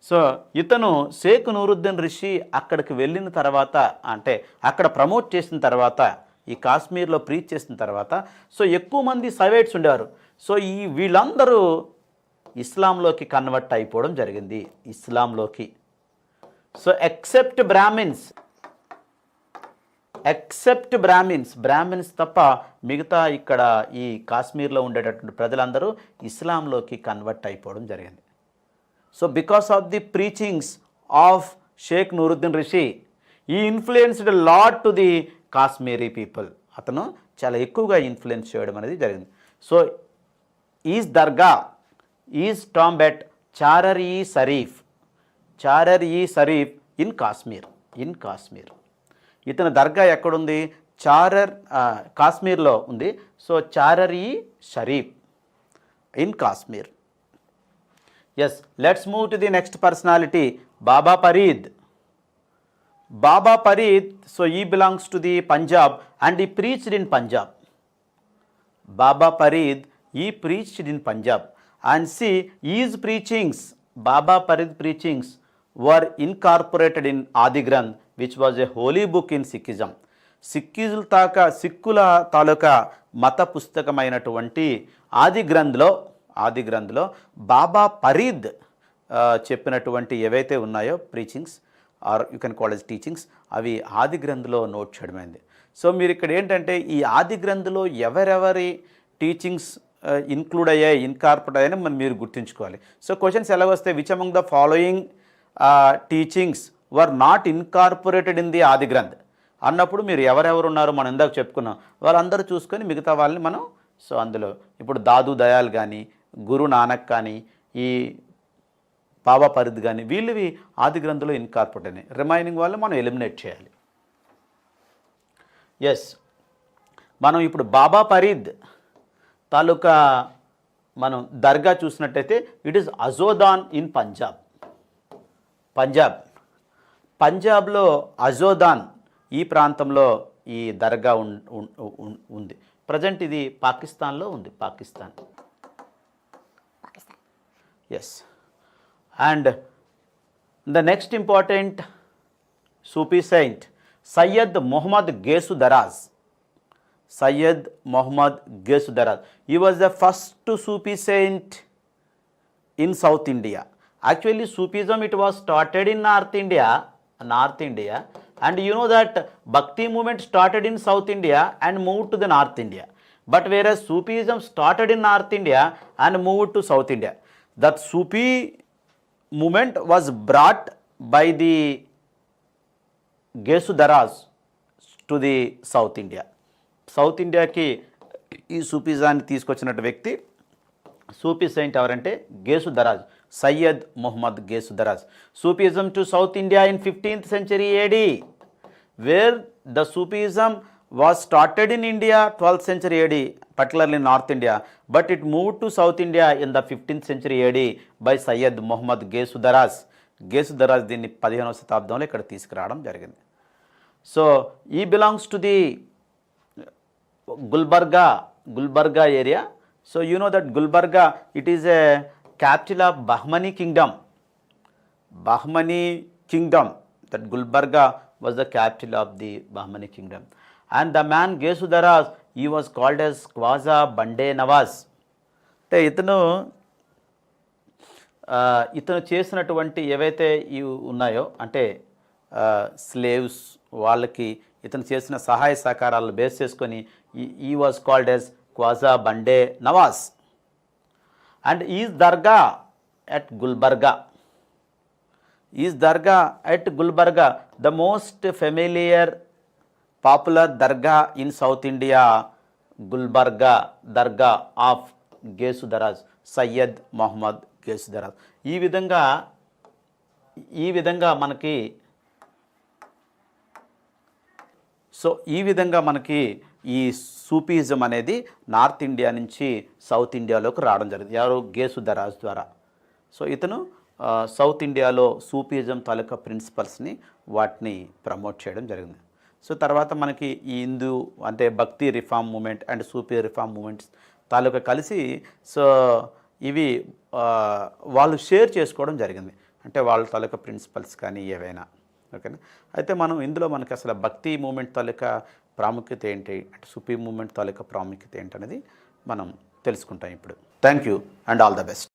సో ఇతను షేక్ నూరుద్దీన్ రిషి అక్కడికి వెళ్ళిన తర్వాత, అంటే అక్కడ ప్రమోట్ చేసిన తర్వాత, ఈ కాశ్మీర్లో ప్రీచ్ చేసిన తర్వాత సో ఎక్కువ మంది సైవైట్స్ ఉండేవారు. సో వీళ్ళందరూ ఇస్లాంలోకి కన్వర్ట్ అయిపోవడం జరిగింది. ఇస్లాంలోకి. సో ఎక్సెప్ట్ బ్రాహ్మిన్స్ తప్ప మిగతా ఇక్కడ ఈ కాశ్మీర్లో ఉండేటటువంటి ప్రజలందరూ ఇస్లాంలోకి కన్వర్ట్ అయిపోవడం జరిగింది. So because of the preachings of Sheikh Nuruddin Rishi he influenced lot to the Kashmiri people. అతను చాలా ఎక్కువగా ఇన్ఫ్లుయెన్స్ చేయడం అనేది జరిగింది. So his dargah is tomb at Charar e Sharif in Kashmir. ఇతని దర్గా ఎక్కడుంది? కాశ్మీర్లో ఉంది. So Charar e Sharif in Kashmir. Yes, let's move to the next personality, Baba Farid. So he belongs to the Punjab and he preached in Punjab. Baba Farid, he preached in Punjab, and see his preachings, Baba Farid preachings were incorporated in Adi Granth, which was a holy book in Sikhism. సిక్కుల తాలూకా మత పుస్తకమైనటువంటి ఆది గ్రంథ్లో బాబా ఫరీద్ చెప్పినటువంటి ఏవైతే ఉన్నాయో preachings or you can call as teachings, అవి Adi గ్రంథ్లో note చేయడమైంది. So మీరు ఇక్కడ ఏంటంటే ఈ ఆది గ్రంథ్లో ఎవరెవరి టీచింగ్స్ ఇన్క్లూడ్ అయ్యాయి, ఇన్కార్పొరేట్ అయ్యాయని మీరు గుర్తుంచుకోవాలి. సో క్వశ్చన్స్ ఎలా వస్తే, which among the following teachings were not incorporated in the ఆది గ్రంథ్ అన్నప్పుడు మీరు ఎవరెవరు ఉన్నారో మనం ఇందాక చెప్పుకున్నాం, వాళ్ళందరూ చూసుకొని మిగతా వాళ్ళని మనం, సో అందులో ఇప్పుడు దాదు దయాల్ కానీ, గురు నానక్ కానీ, ఈ బాబా ఫరీద్ కానీ, వీళ్ళవి ఆది గ్రంథంలో ఇన్కార్పొరేట్ అయినాయి. రిమైనింగ్ వాళ్ళు మనం ఎలిమినేట్ చేయాలి. ఎస్, మనం ఇప్పుడు బాబా ఫరీద్ తాలూకా మనం దర్గా చూసినట్టయితే ఇట్ ఈస్ అజోదాన్ ఇన్ పంజాబ్లో అజోదాన్ ఈ ప్రాంతంలో ఈ దర్గా ఉంది. ప్రజెంట్ ఇది పాకిస్తాన్లో ఉంది. Pakistan. Yes. And the next important Sufi saint Syed Mohammed Gesu Daraz. He was the first Sufi saint in South India. Actually, Sufism, it was started in North India, and you know that Bhakti movement started in South India and moved to the North India. But whereas Sufism started in North India and moved to South India, that Sufi movement was brought by the Gesu Daraz to the South India. South ఇండియాకి ఈ సూఫిజాన్ని తీసుకొచ్చినట్టు వ్యక్తి Sufi saint ఎవరంటే Gesu Daraz, Syed Mohammed Gesu Daraz. Sufism to South India in 15th century AD, where the Sufism was started in India 12th century AD, particularly North India, but it moved to South India in the 15th century AD by Sayyid Muhammad Gesu Daraz. గేసు Daraz దీన్ని 15వ శతాబ్దంలో ఇక్కడ తీసుకురావడం జరిగింది. So he belongs to the Gulbarga area. So you know that Gulbarga, it is a capital of Bahmani kingdom. That Gulbarga was the capital of the Bahmani kingdom. And the man Gesu Daraz, he was called as Khwaja Bande Nawaz. అంటే ఇతను చేసినటువంటి ఏవైతే ఉన్నాయో అంటే slaves వాళ్ళకి ఇతను చేసిన సహాయ సహకారాలను బేస్ చేసుకొని ఈ was called as Khwaja Bande Nawaz. And his dargah at Gulbarga the most familiar popular dargah in South India, Gulbarga dargah of Gesu Daraz, Syed Mohammed Gesu Daraz. ఈ విధంగా మనకి ఈ సూఫీజం అనేది నార్త్ ఇండియా నుంచి సౌత్ ఇండియాలోకి రావడం జరిగింది. ఎవరు? గేసు దరాజ్ ద్వారా. సో ఇతను సౌత్ ఇండియాలో సూఫీజం తాలూకా ప్రిన్సిపల్స్ని వాటిని ప్రమోట్ చేయడం జరిగింది. సో తర్వాత మనకి ఈ హిందూ అంటే bhakti reform movement and Sufi reform movements తాలూకా కలిసి సో ఇవి వాళ్ళు షేర్ చేసుకోవడం జరిగింది. అంటే వాళ్ళ తాలూకా ప్రిన్సిపల్స్ కానీ ఏవైనా. ఓకేనా. అయితే మనం ఇందులో మనకి అసలు భక్తి మూమెంట్ తాలూకా ప్రాముఖ్యత ఏంటి అంటే సూఫీ మూమెంట్ తాలూకా ప్రాముఖ్యత ఏంటనేది మనం తెలుసుకుంటాం ఇప్పుడు. Thank you and all the best.